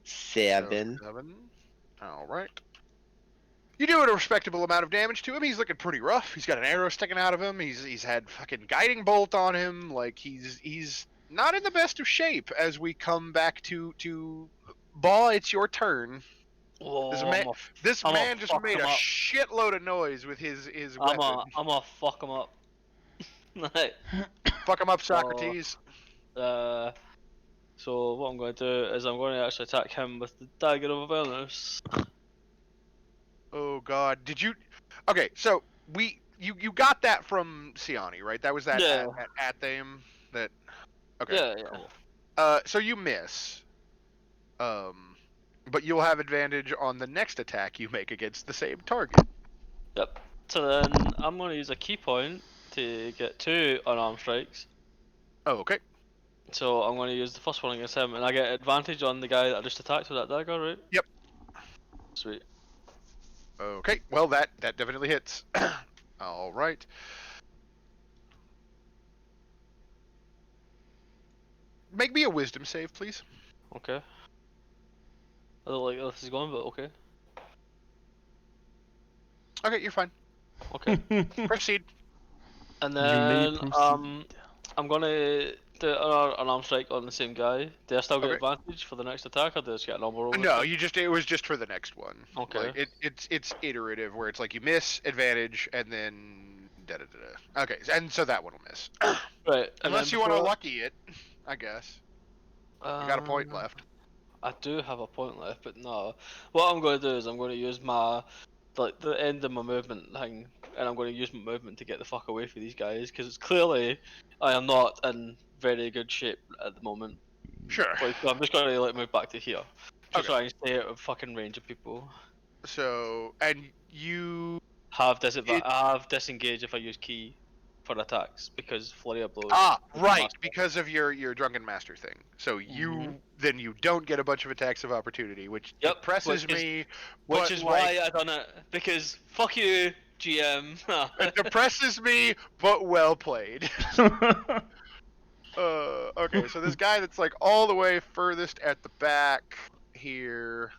Seven. All right. You do a respectable amount of damage to him. He's looking pretty rough. He's got an arrow sticking out of him. He's had fucking guiding bolt on him. Like he's not in the best of shape. As we come back to Ball, it's your turn. Oh, this man just made a shitload of noise with his weapon. I'm gonna fuck him up. Fuck him up, Socrates. So what I'm going to do is I'm going to actually attack him with the dagger of Avernus. Oh god, did you? Okay, so you got that from Siani, right? That was that at them that. Okay. Yeah. Cool. So you miss. But you'll have advantage on the next attack you make against the same target. Yep. So then I'm going to use a key point to get 2 unarmed strikes. Oh, okay. So I'm going to use the first one against him, and I get advantage on the guy that I just attacked with that dagger, right? Yep. Sweet. Okay, well that definitely hits. All right. Make me a wisdom save, please. Okay. I don't like how this is going, but okay. Okay, you're fine. Okay. Proceed. And then I'm gonna do an arm strike on the same guy. Do I still get advantage for the next attack, or do I just get a normal roll? No, it was just for the next one. Okay. Like, it's iterative where it's like you miss advantage and then Okay, and so that one will miss. Right. Unless you want to lucky it, I guess. You got a point left. I do have a point left, but no. What I'm going to do is I'm going to use my the end of my movement thing, and I'm going to use my movement to get the fuck away from these guys, because it's clearly I am not in very good shape at the moment. Sure. Like, so I'm just going to move back to here, just try and stay out of fucking range of people. So, and you have I have disengage if I use key for attacks because flurry of blows. Right, because of your drunken master thing. So then you don't get a bunch of attacks of opportunity, which depresses me. Which is why I done it, because fuck you, GM. It depresses me, but well played. Okay, so this guy that's like all the way furthest at the back here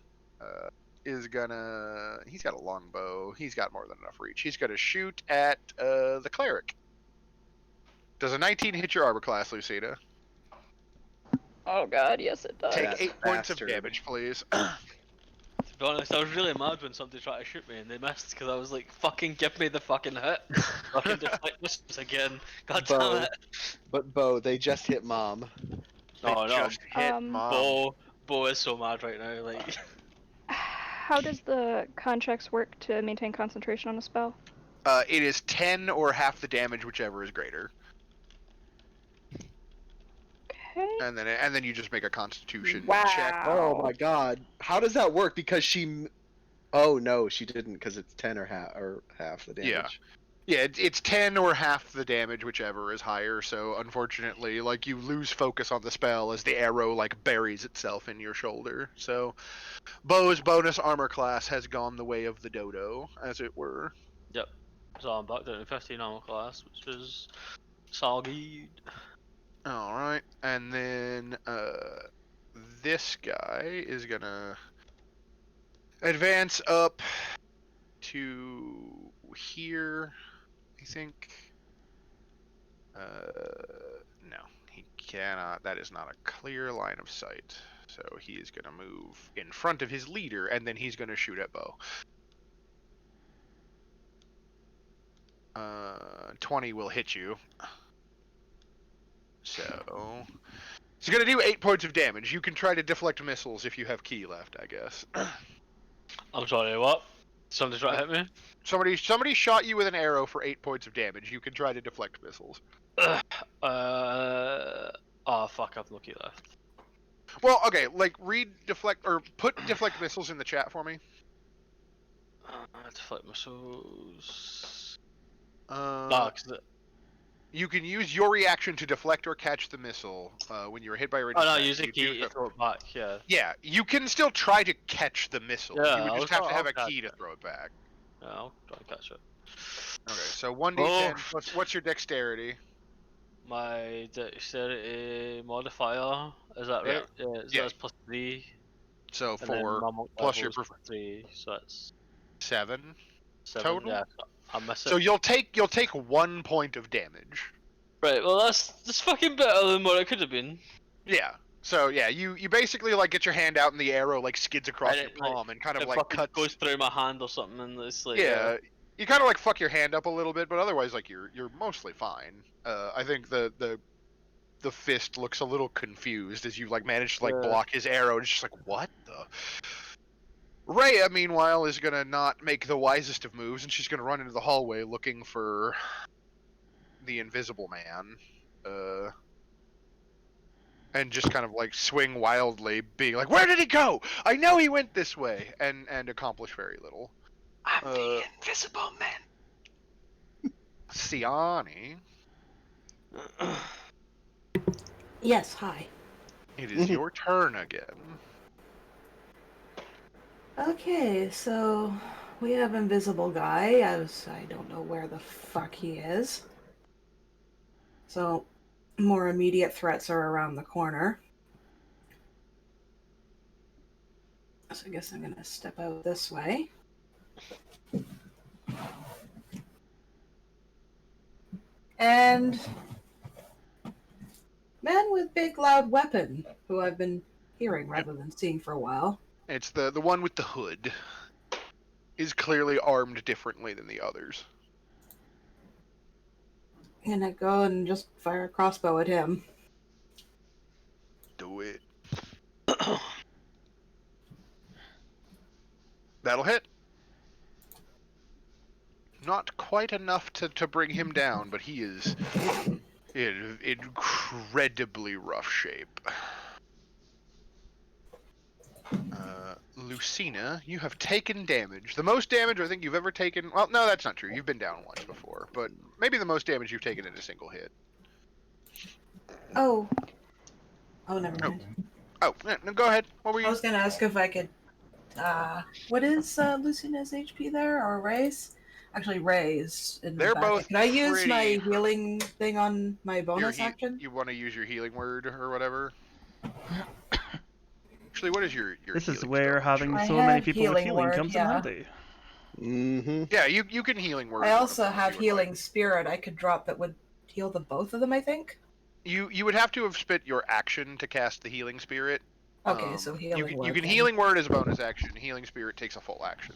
is gonna. He's got a longbow. He's got more than enough reach. He's gonna shoot at the cleric. Does a 19 hit your armor class, Lucina? Oh god, yes it does. Take 8 points of damage, please. To be honest, I was really mad when somebody tried to shoot me and they missed, because I was like, fucking give me the fucking hit. Fucking deflect this again. God damn it. But Bo, they just hit Mom. No, just hit Mom. Bo is so mad right now, like. How does the contracts work to maintain concentration on a spell? It is 10 or half the damage, whichever is greater. Okay. And then you just make a Constitution wow. check. Oh my god. How does that work? Because she Oh no, she didn't, because it's 10 or half the Yeah. damage. Yeah, it's 10 or half the damage, whichever is higher. So unfortunately, like, you lose focus on the spell as the arrow like buries itself in your shoulder. So Bo's bonus armor class has gone the way of the dodo, as it were. Yep. So I'm back down to 15 armor class, which is solid. All right, and then this guy is gonna advance up to here, I think. No, he cannot. That is not a clear line of sight. So he is going to move in front of his leader, and then he's going to shoot at Bo. 20 will hit you. So he's going to do 8 points of damage. You can try to deflect missiles if you have key left, I guess. I'm sorry, what? Somebody try to hit me? Somebody shot you with an arrow for 8 points of damage. You can try to deflect missiles. Oh fuck, I've no key left. Well, okay, like read deflect or put deflect missiles in the chat for me. Deflect missiles. You can use your reaction to deflect or catch the missile when you're hit by a ranged attack. Use a key to throw it back, yeah. Yeah, you can still try to catch the missile. Yeah, you would just have to have a key to throw it back. Yeah, I'll try and catch it. Okay, so 1d10 plus, what's your dexterity? My dexterity modifier, is that right? Yeah, so that's plus 3. So 4 plus your 3, so that's 7 total? Yeah, I miss it. So you'll take 1 point of damage. Right, well that's fucking better than what it could have been. Yeah. So yeah, you basically like get your hand out and the arrow like skids across your palm and kind of like goes through my hand or something, and it's like you kind of like fuck your hand up a little bit, but otherwise like you're mostly fine. I think the fist looks a little confused as you like manage to like block his arrow. It's just like, what the? Rhea, meanwhile, is gonna not make the wisest of moves, and she's gonna run into the hallway looking for the Invisible Man, and just kind of like swing wildly, being like, "Where did he go? I know he went this way," and accomplish very little. I'm the Invisible Man. Siani. Yes, hi. It is your turn again. Okay, so we have Invisible Guy, as I don't know where the fuck he is. So, more immediate threats are around the corner. So I guess I'm gonna step out this way. And man with big loud weapon, who I've been hearing rather than seeing for a while. It's the one with the hood. Is clearly armed differently than the others. And I go and just fire a crossbow at him. Do it. That'll hit. Not quite enough to bring him down, but he is in incredibly rough shape. Lucina, you have taken damage. The most damage I think you've ever taken... Well, no, that's not true. You've been down once before, but maybe the most damage you've taken in a single hit. Oh, never mind. Oh, no, go ahead. What were you... I was going to ask if I could... what is Lucina's HP there, or Ray's? Actually, Ray's. They're both Can I use my healing thing on my bonus action? You want to use your healing word or whatever? Actually, what is your This is where having so many people with healing comes in handy. Mm-hmm. Yeah, you can healing word. I also have healing spirit I could drop that would heal the both of them, I think. You would have to have spent your action to cast the healing spirit. Okay, so healing word. You can healing word as a bonus action. Healing spirit takes a full action.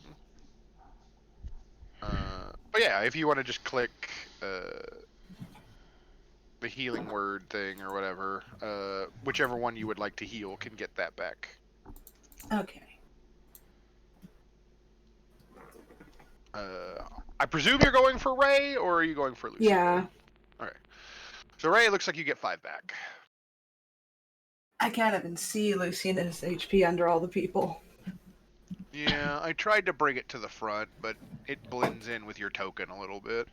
But yeah, if you want to just click the healing word thing or whatever, whichever one you would like to heal can get that back. Okay. I presume you're going for Ray, or are you going for Lucy? Yeah. Alright. So Ray, it looks like you get 5 back. I can't even see Lucina's HP under all the people. Yeah, I tried to bring it to the front, but it blends in with your token a little bit.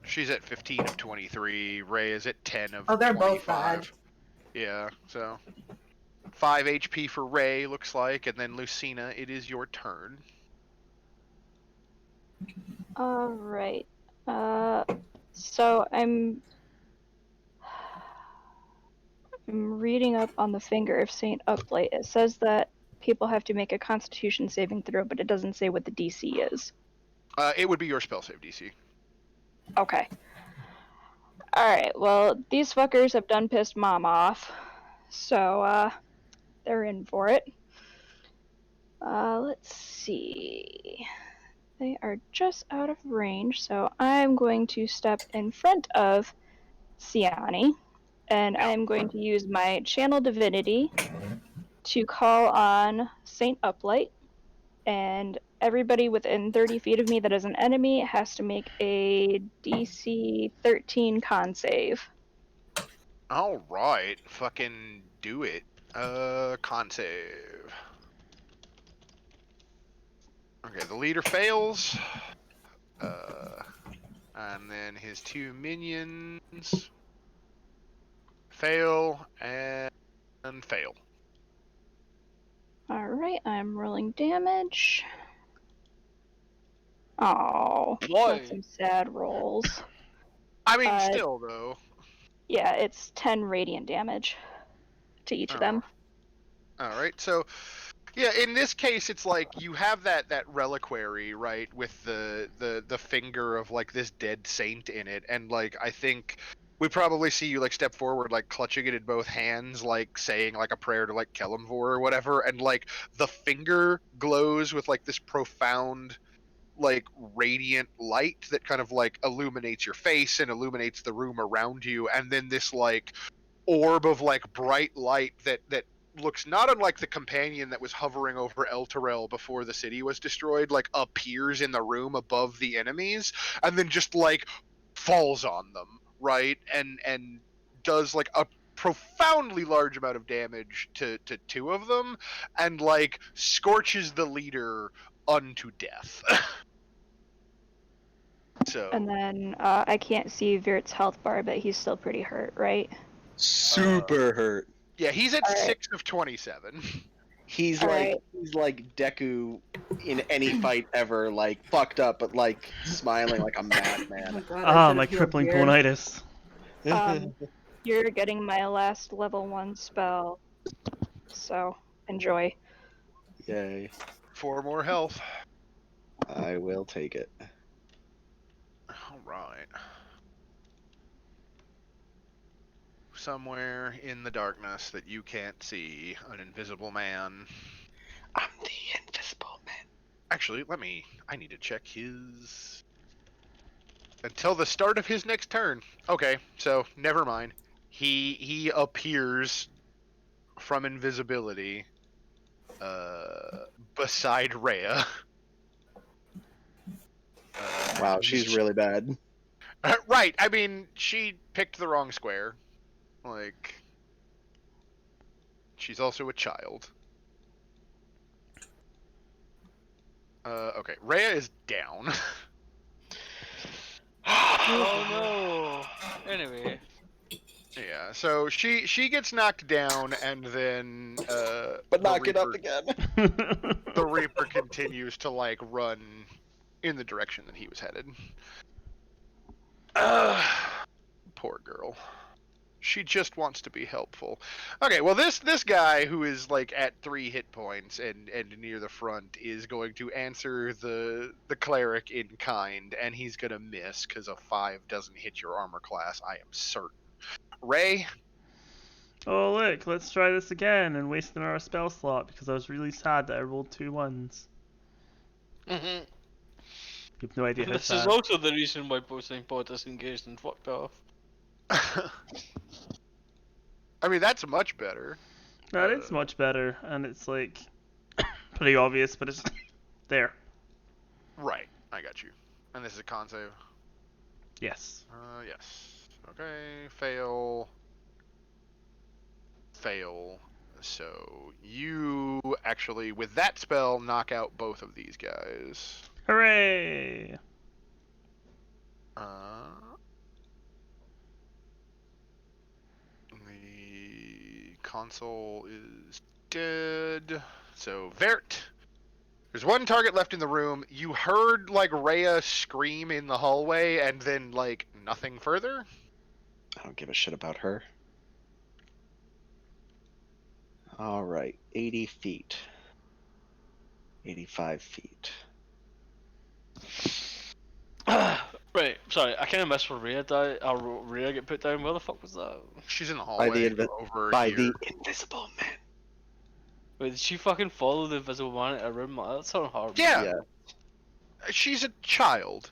She's at 15 of 23. Ray is at 10 of 25. Oh, they're both bad. Yeah, so 5 HP for Ray, looks like, and then Lucina, it is your turn. Alright. So I'm reading up on the finger of Saint Uplight. It says that people have to make a Constitution saving throw, but it doesn't say what the DC is. It would be your spell save DC. Okay. Alright, well, these fuckers have done pissed Mom off. So, they're in for it. Let's see. They are just out of range, so I'm going to step in front of Siani, and I'm going to use my Channel Divinity to call on Saint Uplight, and everybody within 30 feet of me that is an enemy has to make a DC 13 con save. Alright, fucking do it. Con save. Okay, the leader fails. And then his 2 minions fail and fail. Alright, I'm rolling damage. Oh, Boy. that's some sad rolls. I mean, still, though. Yeah, it's 10 radiant damage to each of them. Alright, so, yeah, in this case, it's like you have that reliquary, right, with the finger of, like, this dead saint in it, and, like, I think we probably see you, like, step forward, like, clutching it in both hands, like, saying, like, a prayer to, like, Kelemvor or whatever, and, like, the finger glows with, like, this profound, like, radiant light that kind of, like, illuminates your face and illuminates the room around you, and then this, like, orb of, like, bright light that looks not unlike the companion that was hovering over El Terrell before the city was destroyed, like, appears in the room above the enemies, and then just, like, falls on them, right? And does, like, a profoundly large amount of damage to 2 of them, and, like, scorches the leader unto death. So. And then I can't see Virt's health bar, but he's still pretty hurt, right? Super hurt. Yeah, he's at All right. 6 of 27. He's All like right. he's like Deku in any fight ever, like fucked up, but like smiling like a Oh madman. my god, I should've my healed crippling here. ponitis. You're getting my last level 1 spell, so enjoy. Yay. 4 more health. I will take it. Alright. Somewhere in the darkness that you can't see, an invisible man. I'm the invisible man. Actually, I need to check his... Until the start of his next turn. Okay, so, never mind. He appears from invisibility, beside Rhea. Wow, she's really bad. Right, I mean, she picked the wrong square. Like, she's also a child. Okay, Rhea is down. Oh no. Anyway. Yeah, so she gets knocked down, and then But the not get up Reaper- again. The Reaper continues to, like, run in the direction that he was headed. Poor girl. She just wants to be helpful. Okay, well, this guy who is, like, at 3 hit points and near the front is going to answer the cleric in kind, and he's gonna miss because a 5 doesn't hit your armor class, I am certain. Ray? Oh look, let's try this again and waste another spell slot because I was really sad that I rolled 2 1s. Mm-hmm. You have no idea how This sad. is also the reason why Boasting Pod disengaged and fucked off. I mean, that's much better. That is much better, and it's like pretty obvious, but it's there. Right, I got you. And this is a con save? Yes. Yes. Okay, fail. Fail. So you actually, with that spell, knock out both of these guys. Hooray! The console is dead. So Vert, there's one target left in the room. You heard like Rhea scream in the hallway, and then like nothing further. I don't give a shit about her. All right, 80 feet. 85 feet. Right, sorry, I kind of missed where Rhea died. Rhea get put down. Where the fuck was that? She's in the By hallway the over by here. the invisible man. Wait, did she fucking follow the invisible man in a room? That sounds hard. Yeah. Yeah. She's a child.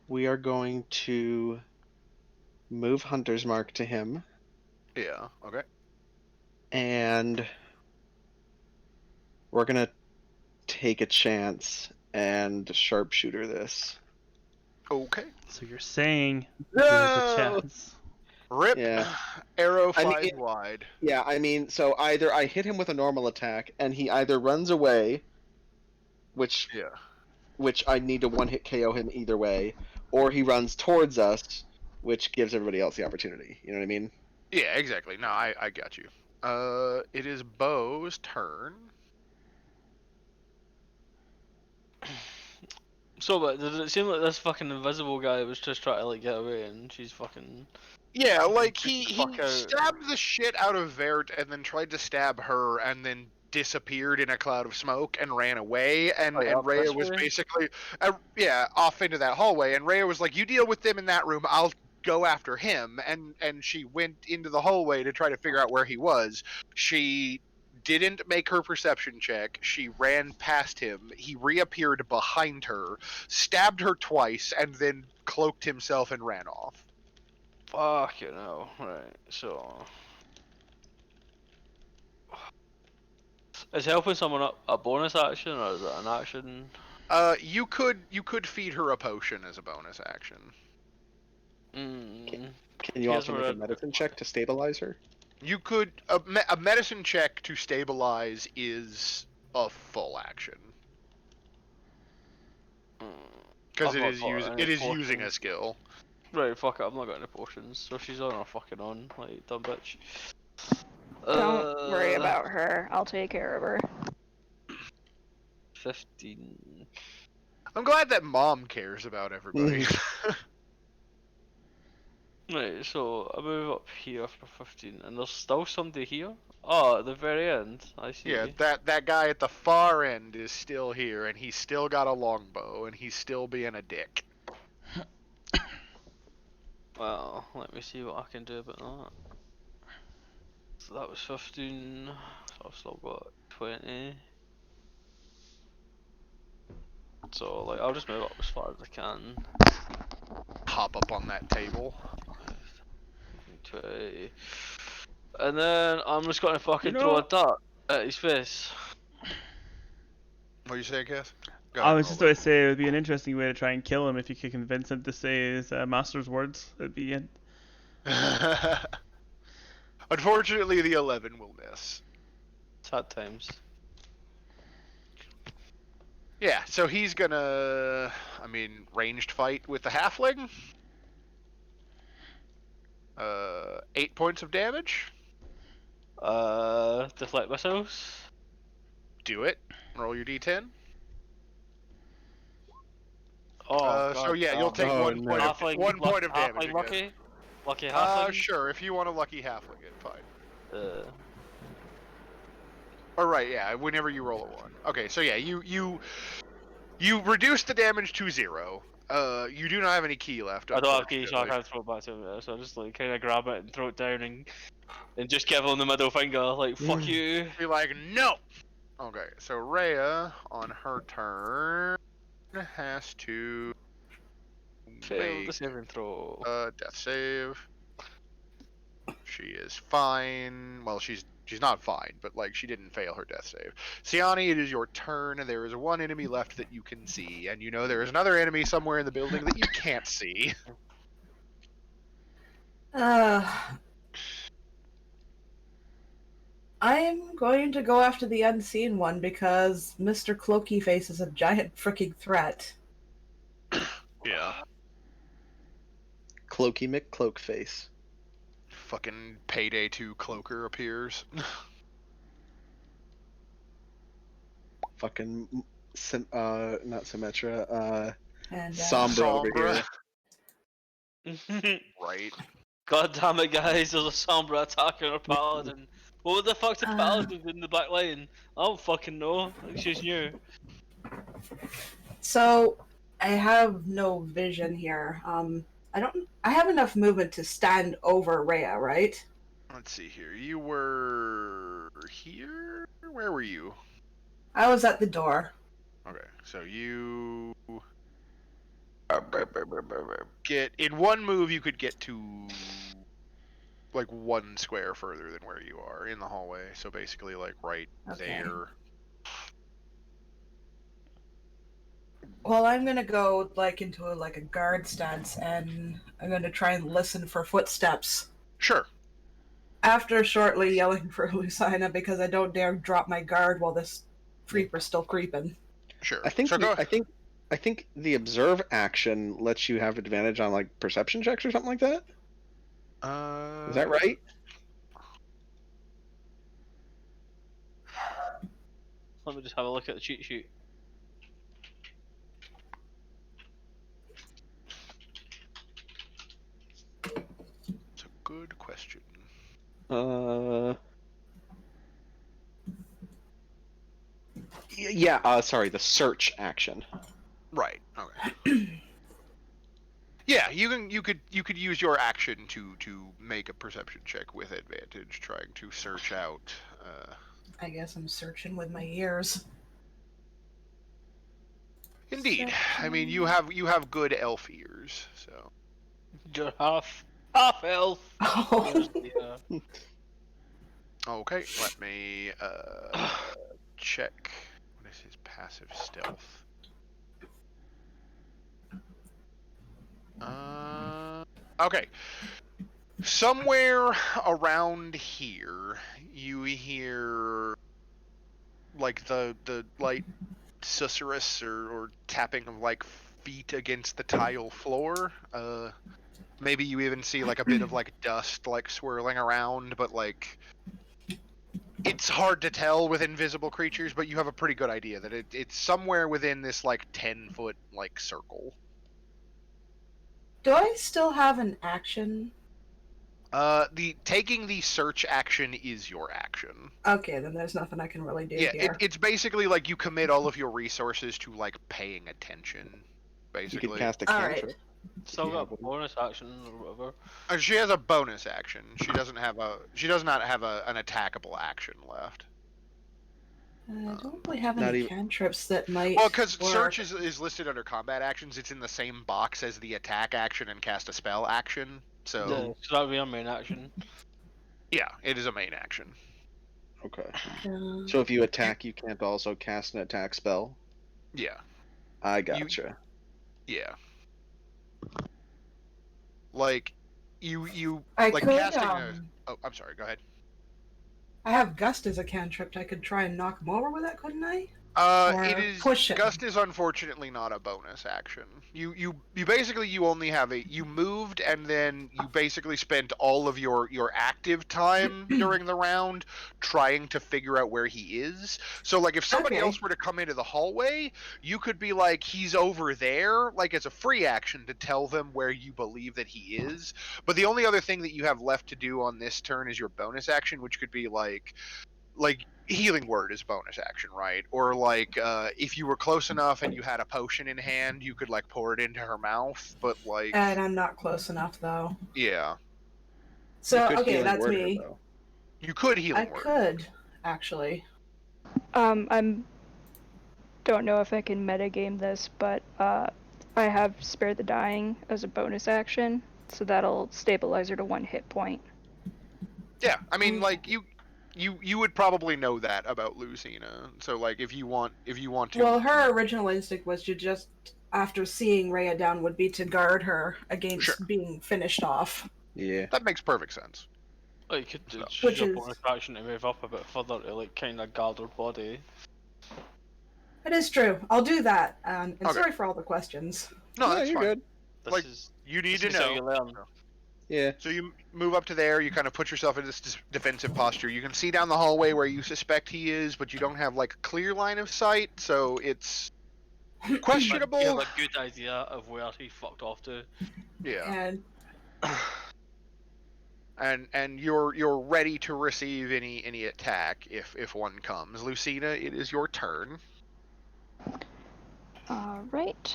We are going to move Hunter's Mark to him, Yeah. Okay. and we're gonna take a chance and sharpshooter this. Okay. So you're saying there's a No! chance. Rip. Yeah. Arrow I flies mean, wide. Yeah, I mean, so either I hit him with a normal attack, and he either runs away, which I need to one hit KO him either way, or he runs towards us, which gives everybody else the opportunity. You know what I mean? Yeah, exactly. No, I got you. It is Bo's turn. So, but did it seem like this fucking invisible guy was just trying to like get away, and she's fucking? Yeah, like he Fuck out. stabbed the shit out of Vert and then tried to stab her and then disappeared in a cloud of smoke and ran away. And up Rhea this was way? basically, off into that hallway. And Rhea was like, "You deal with them in that room. I'll go after him." And she went into the hallway to try to figure out where he was. She didn't make her perception check. She ran past him. He reappeared behind her, stabbed her twice, and then cloaked himself and ran off. Fuck you know. Right. So, is helping someone up a bonus action or is it an action? You could feed her a potion as a bonus action. Can you Here's also where make a medicine check to stabilize her? You could a medicine check to stabilize is a full action because I've it not is got any using a potions. skill. Right, fuck it, I've not got any potions, so she's on her fucking own, like, dumb bitch. Don't worry about her. I'll take care of her. 15. I'm glad that Mom cares about everybody. Right, so I move up here for 15, and there's still somebody here? Oh, at the very end, I see. Yeah, that guy at the far end is still here, and he's still got a longbow, and he's still being a dick. Well, let me see what I can do about that. So that was 15, so I've still got 20. So, like, I'll just move up as far as I can. Hop up on that table. 20. And then I'm just gonna fucking throw a dart at his face. What do you say, Cass? I was just going to say it would be an interesting way to try and kill him if you could convince him to say his master's words at the end. Unfortunately, the 11 will miss. Sad times. Yeah, so he's gonna, ranged fight with the halfling. 8 points of damage. Deflect missiles. Do it. Roll your d10. Oh, God, so yeah, you'll take one point of damage. Lucky halfling. Sure. If you want a lucky halfling, it fine. All right, yeah. Whenever you roll a 1. Okay, so yeah, you reduce the damage to 0. You do not have any key left. I don't have keys, so I can't throw it back to him. So I just like kind of grab it and throw it down and just give him the middle finger, like fuck you. Be like, no. Okay, so Rhea on her turn has to fail the saving throw. Death save. She is fine. Well, she's not fine, but like she didn't fail her death save. Siani, it is your turn. There is one enemy left that you can see, and you know there is another enemy somewhere in the building that you can't see. I'm going to go after the unseen one because Mr. Cloaky Face is a giant freaking threat. Yeah. Cloaky McCloakface. Fucking Payday 2 Cloaker appears. Fucking not Symmetra. And Sombra over here. Right. God damn it, guys! There's a Sombra attacking our paladin. What the fuck did paladin do in the back line? I don't fucking know. I think she's new. So I have no vision here. I have enough movement to stand over Rhea, right? Let's see here. You were here? Where were you? I was at the door. Okay, so you get in one move. You could get to like 1 square further than where you are in the hallway. So basically, like right there. Well, I'm gonna go like into a guard stance, and I'm gonna try and listen for footsteps. Sure. After shortly yelling for Lucina because I don't dare drop my guard while this creeper's still creeping. Sure. I think I think the observe action lets you have advantage on like perception checks or something like that. Is that right? Let me just have a look at the cheat sheet. It's a good question. Yeah, sorry, the search action. Right. Okay. Yeah, you could use your action to make a perception check with advantage, trying to search out. I guess I'm searching with my ears. Indeed, I mean you have good elf ears, so. You're half elf. Oh. Okay, let me check. What is his passive stealth? Okay. Somewhere around here, you hear like the light susurrus or tapping of like feet against the tile floor. Maybe you even see like a bit of like dust like swirling around, but like it's hard to tell with invisible creatures, but you have a pretty good idea that it's somewhere within this like 10-foot like circle. Do I still have an action? The taking the search action is your action. Okay, then there's nothing I can really do Yeah, here. it's basically like you commit all of your resources to like paying attention. Basically, you can cast a All cantrip. right. Still got bonus action or whatever. She has a bonus action. She does not have an attackable action left. I don't really have any cantrips that might. Well, because search is listed under combat actions. It's in the same box as the attack action and cast a spell action. So yeah, so that would be our main action. Yeah, it is a main action. Okay. So if you attack, you can't also cast an attack spell? Yeah. I gotcha. Yeah. Like, you I like could, casting Oh, I'm sorry, go ahead. I have Gust as a cantrip. I could try and knock him over with that, couldn't I? It is push Gust is unfortunately not a bonus action. You basically only have you moved and then you basically spent all of your active time during the round trying to figure out where he is. So like if somebody else were to come into the hallway, you could be like he's over there, like as a free action to tell them where you believe that he is. But the only other thing that you have left to do on this turn is your bonus action, which could be like healing word is bonus action, right? Or like if you were close enough and you had a potion in hand, you could like pour it into her mouth, but like and I'm not close enough though. Yeah. So okay, that's me. You could healing word. I could actually. I'm don't know if I can metagame this, but I have Spare the Dying as a bonus action, so that'll stabilize her to 1 hit point. Yeah, I mean like you would probably know that about Lucina. So like if you want to. Well, her original instinct was to just after seeing Rhea down would be to guard her against being finished off. Yeah. That makes perfect sense. Oh, you could do Which your is- bonus action to move up a bit further to like kind of guard her body. It is true. I'll do that. And Okay. sorry for all the questions. No, that's you're fine. good. This Like, is You need this to is how know. you learn. Yeah. So you move up to there, you kind of put yourself in this defensive posture. You can see down the hallway where you suspect he is, but you don't have like a clear line of sight, so it's But you questionable. have a good idea of where he fucked off to. Yeah. And And you're ready to receive any attack if one comes. Lucina, it is your turn. Alright.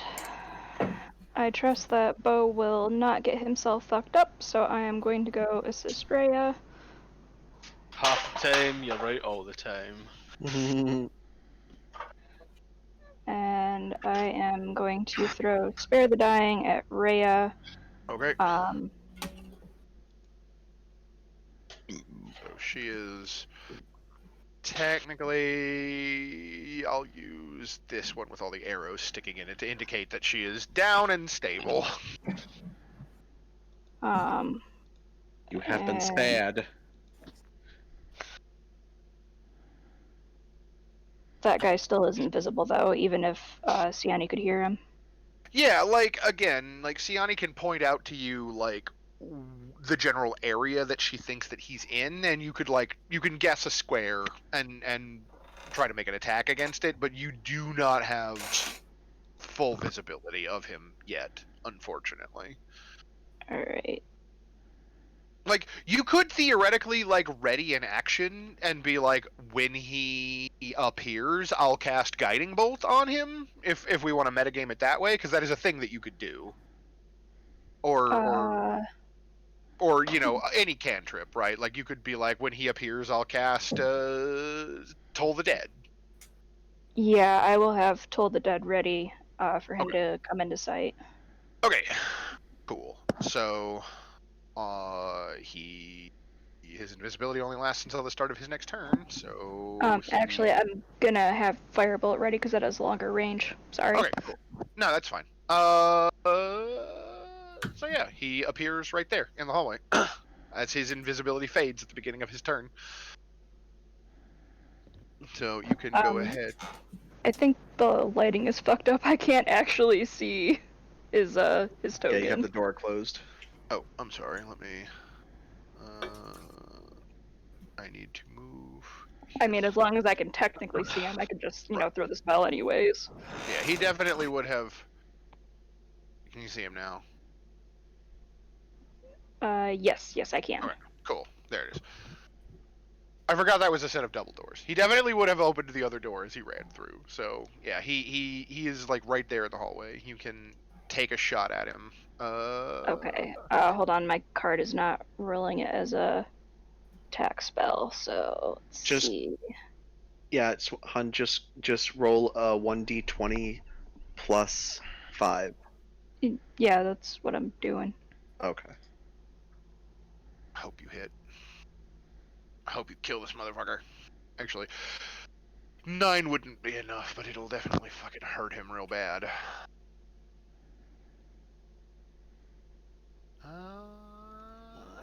I trust that Bo will not get himself fucked up, so I am going to go assist Rhea. Half the time, you're right all the time. And I am going to throw Spare the Dying at Rhea. Okay. So she is technically, I'll use this one with all the arrows sticking in it to indicate that she is down and stable. You have been and spared. That guy still is invisible, though, even if Siani could hear him. Yeah, like again, like Siani can point out to you like the general area that she thinks that he's in, and you can guess a square and try to make an attack against it, but you do not have full visibility of him yet, unfortunately. Alright. Like, you could theoretically, like, ready an action and be like, when he appears, I'll cast Guiding Bolt on him, if we want to metagame it that way, because that is a thing that you could do. Or, you know, any cantrip, right? Like, you could be like, when he appears, I'll cast, Toll the Dead. Yeah, I will have Toll the Dead ready for him to come into sight. Okay, cool. So, his invisibility only lasts until the start of his next turn, so... Actually, I'm gonna have Firebolt ready because that has longer range. Sorry. Okay, cool. No, that's fine. So yeah, he appears right there in the hallway as his invisibility fades at the beginning of his turn. So you can go ahead. I think the lighting is fucked up. I can't actually see his token. Yeah, you have the door closed. Oh, I'm sorry. Let me. I need to move. I mean, as long as I can technically see him, I can just, you know, throw the spell anyways. Yeah, he definitely would have. Can you see him now? Yes, I can. Okay, cool. There it is. I forgot that was a set of double doors. He definitely would have opened the other door as he ran through. So yeah, he is like right there in the hallway. You can take a shot at him. Okay. Hold on, my card is not rolling it as a attack spell, so let's see. Yeah, it's Hun. Just roll a 1d20 plus 5. Yeah, that's what I'm doing. Okay. I hope you hit. I hope you kill this motherfucker. Actually, 9 wouldn't be enough, but it'll definitely fucking hurt him real bad.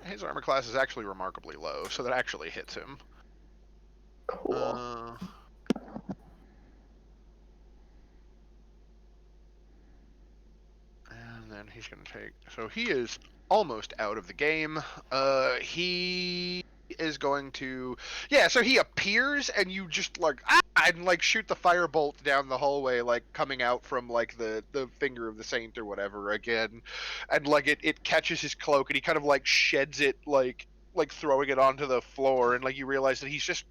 His armor class is actually remarkably low, so that actually hits him. Cool. And then he's gonna take. So he is almost out of the game. He is going to. Yeah, so he appears, and you just like and like shoot the firebolt down the hallway, like coming out from like the finger of the saint or whatever again, and like it catches his cloak, and he kind of like sheds it, like throwing it onto the floor, and like you realize that he's just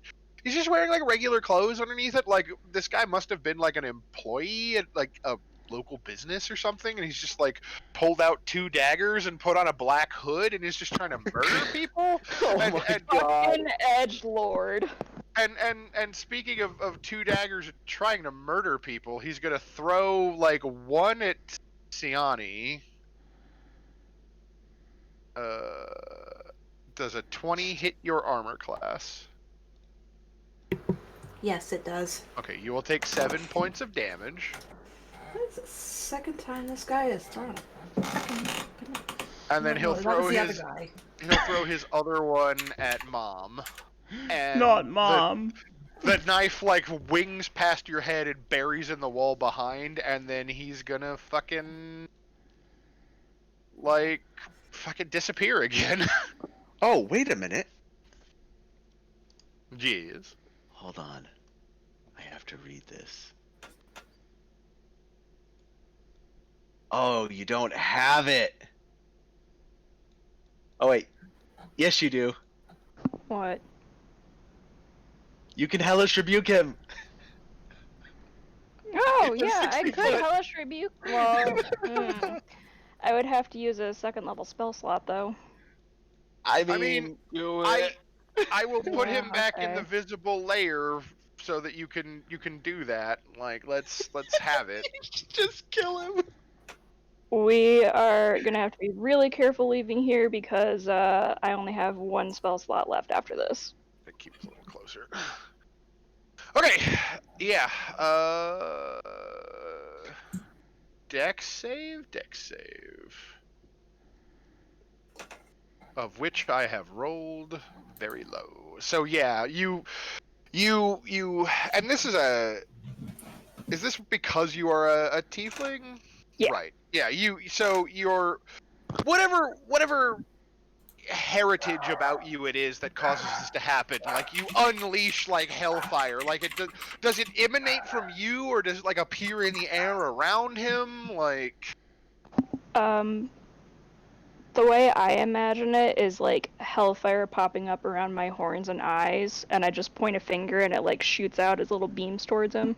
wearing like regular clothes underneath it. Like this guy must have been like an employee at like a local business or something, and he's just like pulled out 2 daggers and put on a black hood and is just trying to murder people. My God. Fucking edgelord. And speaking of 2 daggers and trying to murder people, he's gonna throw like 1 at Siani. Does a 20 hit your armor class? Yes, it does. Okay, you will take 7 points of damage. This is the second time this guy has thrown And then he'll throw guy. he'll throw his other one at Mom. And Not Mom. The knife like wings past your head and buries in the wall behind, and then he's gonna fucking disappear again. Oh, wait a minute. Jeez. Hold on. I have to read this. Oh, you don't have it. Oh, wait. Yes, you do. What? You can hellish rebuke him. Oh, It's a yeah, I 60 could foot. hellish rebuke. Well, I would have to use a second level spell slot, though. I mean, do I it. I will put Yeah, him back in the okay. visible layer so that you can do that. Like, let's have it. Just kill him. We are gonna have to be really careful leaving here because I only have one spell slot left after this. It keeps a little closer. Okay. Yeah. Dex save. Of which I have rolled very low. So yeah, you, and this is is this because you are a tiefling? Yeah. Right. Yeah. So your whatever heritage about you it is that causes this to happen. Like you unleash like hellfire. Like does it emanate from you, or does it like appear in the air around him? Like. The way I imagine it is like hellfire popping up around my horns and eyes, and I just point a finger and it like shoots out as little beams towards him.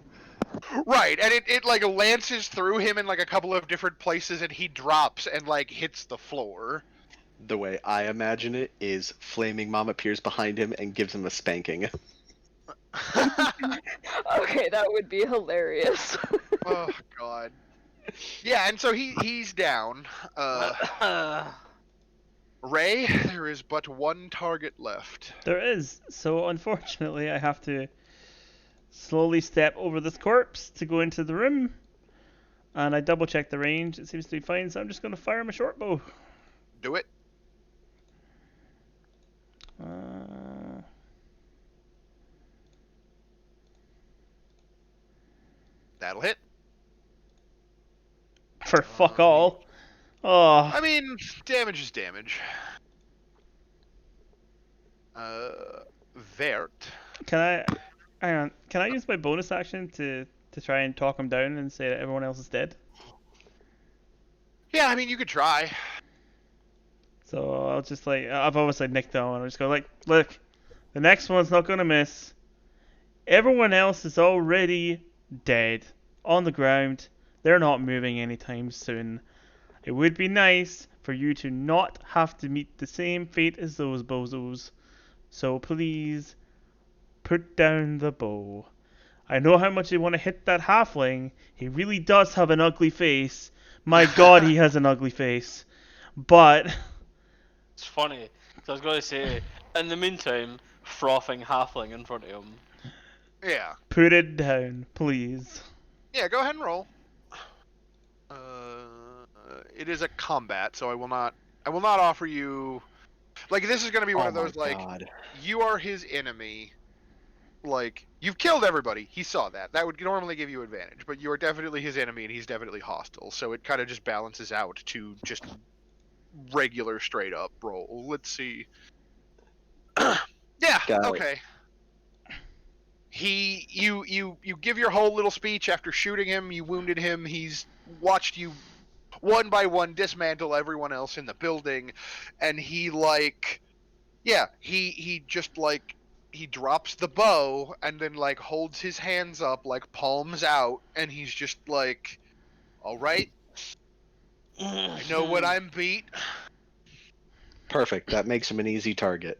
Right, and it like lances through him in like a couple of different places, and he drops and like hits the floor. The way I imagine it is Flaming Mom appears behind him and gives him a spanking. Okay, that would be hilarious. Oh god. Yeah, and so he's down. Ray, there is but one target left. There is. So unfortunately, I have to slowly step over this corpse to go into the room. And I double check the range. It seems to be fine, so I'm just going to fire my short bow. Do it. That'll hit. For fuck all. Oh. I mean, damage is damage. Vert. Can I... Hang on. Can I use my bonus action to try and talk him down and say that everyone else is dead? Yeah, I mean, you could try. So I'll just like... I've obviously nicked that one. I'll just go like, look, the next one's not going to miss. Everyone else is already dead. On the ground. They're not moving anytime soon. It would be nice for you to not have to meet the same fate as those bozos. So please, put down the bow. I know how much you want to hit that halfling. He really does have an ugly face. My god, he has an ugly face. But... It's funny, because I was going to say, in the meantime, frothing halfling in front of him. Yeah. Put it down, please. Yeah, go ahead and roll. It is a combat, so I will not offer you. Like, this is going to be one of those like, you are his enemy. Like, you've killed everybody. He saw that. That would normally give you advantage, but you are definitely his enemy, and he's definitely hostile. So it kind of just balances out to just regular straight up roll. Let's see. Yeah. Okay. You give your whole little speech after shooting him. You wounded him. He's watched you one by one dismantle everyone else in the building, and he just like he drops the bow and then like holds his hands up like palms out, and he's just like, all right, I know what I'm beat. Perfect. That makes him an easy target.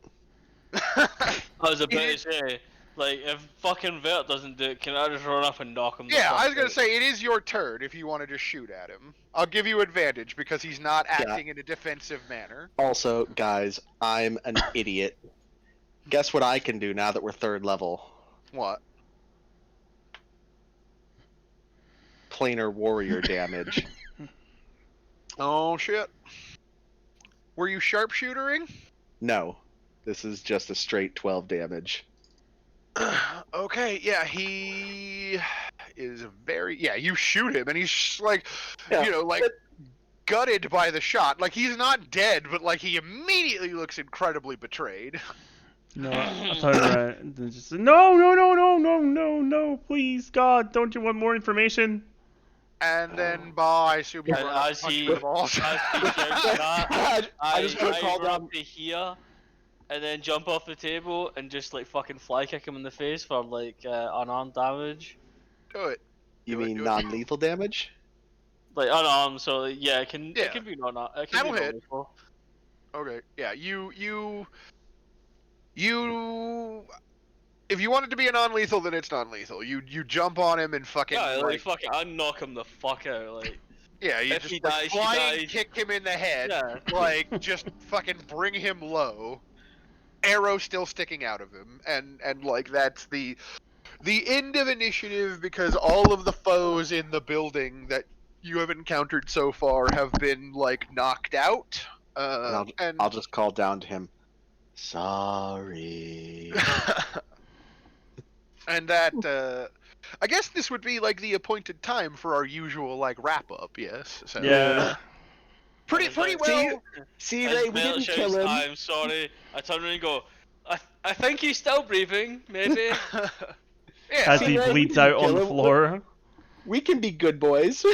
I was about to say, like, if fucking Vert doesn't do it, can I just run up and knock him? Yeah, I was gonna say, it is your turn if you want to just shoot at him. I'll give you advantage because he's not acting in a defensive manner. Also, guys, I'm an idiot. Guess what I can do now that we're 3rd level? What? Planar warrior damage. Oh shit. Were you sharpshootering? No, this is just a straight 12 damage. Okay, yeah, he is very. Yeah, you shoot him, and he's like, Yeah, like gutted by the shot. Like he's not dead, but like he immediately looks incredibly betrayed. No, I turn around and just say, no, please, God, don't you want more information? And then, I assume you And run up and as punch he, him in the balls. as he shouts that, I just want to call run down. up to here, and then jump off the table and just like fucking fly kick him in the face for like unarmed damage. Do it. You Do it, mean do it. non-lethal damage? Like unarmed, so yeah, it can Yeah. it can be not it can That'll be hit. non-lethal. Okay, yeah, you. If you want it to be a non-lethal, then it's non-lethal. You jump on him and fucking Yeah, like fuck it, I knock him the fuck out. Like yeah, you if just he like, dies, he flying dies. kick him in the head, Yeah. like just fucking bring him low. Arrow still sticking out of him, and like that's the end of initiative because all of the foes in the building that you have encountered so far have been like knocked out. And I'll just call down to him. Sorry. And that I guess this would be like the appointed time for our usual like wrap up. Yes. So, Yeah. Pretty well. See, Ray, we didn't kill him. I'm sorry. I turn around and go, I think he's still breathing, maybe. Yeah. As he Ray, we bleeds didn't out on kill the him. floor. We can be good boys.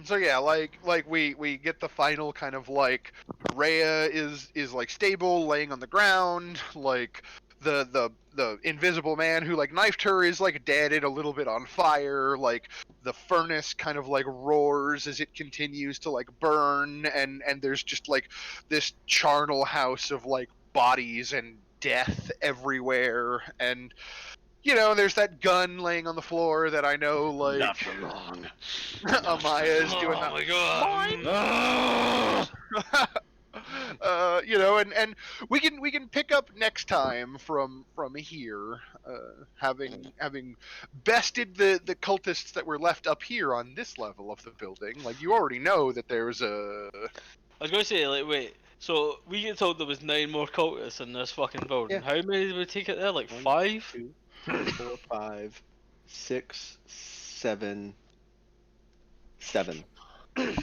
So yeah, like we get the final kind of like Rhea is like stable, laying on the ground, like the invisible man who like knifed her is like dead and a little bit on fire, like the furnace kind of like roars as it continues to like burn, and there's just like this charnel house of like bodies and death everywhere, and there's that gun laying on the floor that I know, like, Not for long. Amaya is doing that. Oh my god. And we can pick up next time from here, having bested the cultists that were left up here on this level of the building. Like, you already know that there's a. I was gonna say, like, wait. So we get told there was 9 more cultists in this fucking building. Yeah. How many did we take it there? Like 1, 5? 2, 3, 4, 5, 6, 7. 7.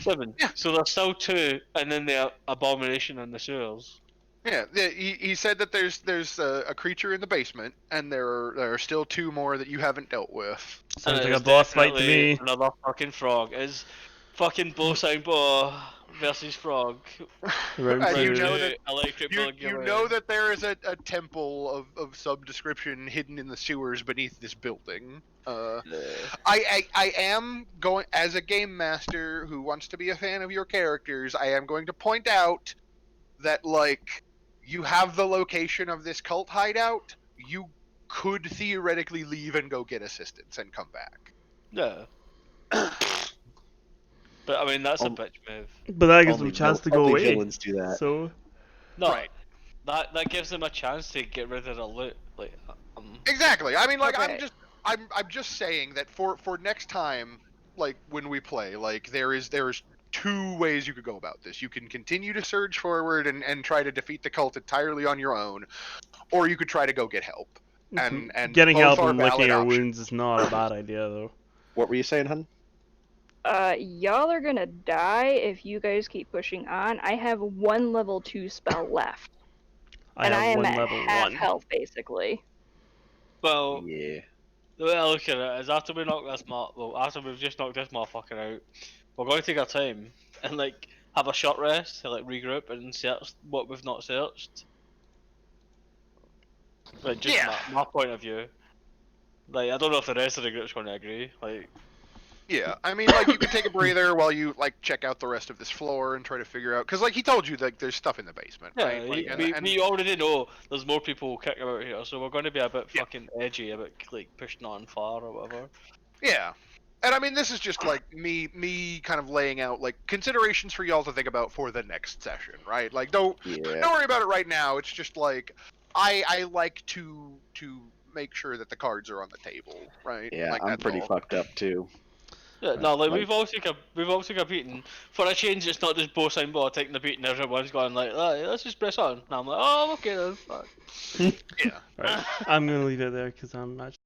7. Yeah. So there's still 2, and then the abomination in the sewers. Yeah, he said that there's a creature in the basement, and there are still 2 more that you haven't dealt with. Sounds And like a it's boss fight to definitely me. Another fucking frog. Is fucking Bow versus frog. Round And you two. know that Electric you Boogaloo. know that there is a temple of some description hidden in the sewers beneath this building. I am going, as a game master who wants to be a fan of your characters, I am going to point out that like you have the location of this cult hideout. You could theoretically leave and go get assistance and come back. Yeah. But I mean, that's a bitch move. But that gives them a chance to go only away. villains do that. So, No, Right. that gives them a chance to get rid of the loot. Like, Exactly. I mean, like, Okay. I'm just saying that for next time, like when we play, like there's 2 ways you could go about this. You can continue to surge forward and try to defeat the cult entirely on your own, or you could try to go get help. And getting both help are and licking valid our options. wounds is not a bad idea, though. What were you saying, hun? Y'all are gonna die if you guys keep pushing on. I have 1 level 2 spell left. I And I have am one at level half 1. health, basically. well, Yeah. the way I look at it is after we knock this after we've just knocked this motherfucker out, we're going to take our time and like have a short rest to like regroup and search what we've not searched. Like just Yeah. my point of view. Like I don't know if the rest of the group's going to agree. Like Yeah, I mean, like you could take a breather while you like check out the rest of this floor and try to figure out, because like he told you, like there's stuff in the basement, yeah, right? Like, we already know there's more people kicking about here, so we're going to be a bit Yeah. fucking edgy about like pushing on far or whatever. Yeah. And I mean, this is just like me kind of laying out like considerations for y'all to think about for the next session, right? Like don't worry about it right now. It's just like I like to make sure that the cards are on the table, right? Yeah, like, I'm that's pretty all. fucked up too. Yeah, no, like we've all taken a beating. For a change, it's not just Bo Signball taking the beating. Everyone's going like, let's just press on. And I'm like, oh, okay then. Yeah. Right. I'm gonna leave it there because I'm not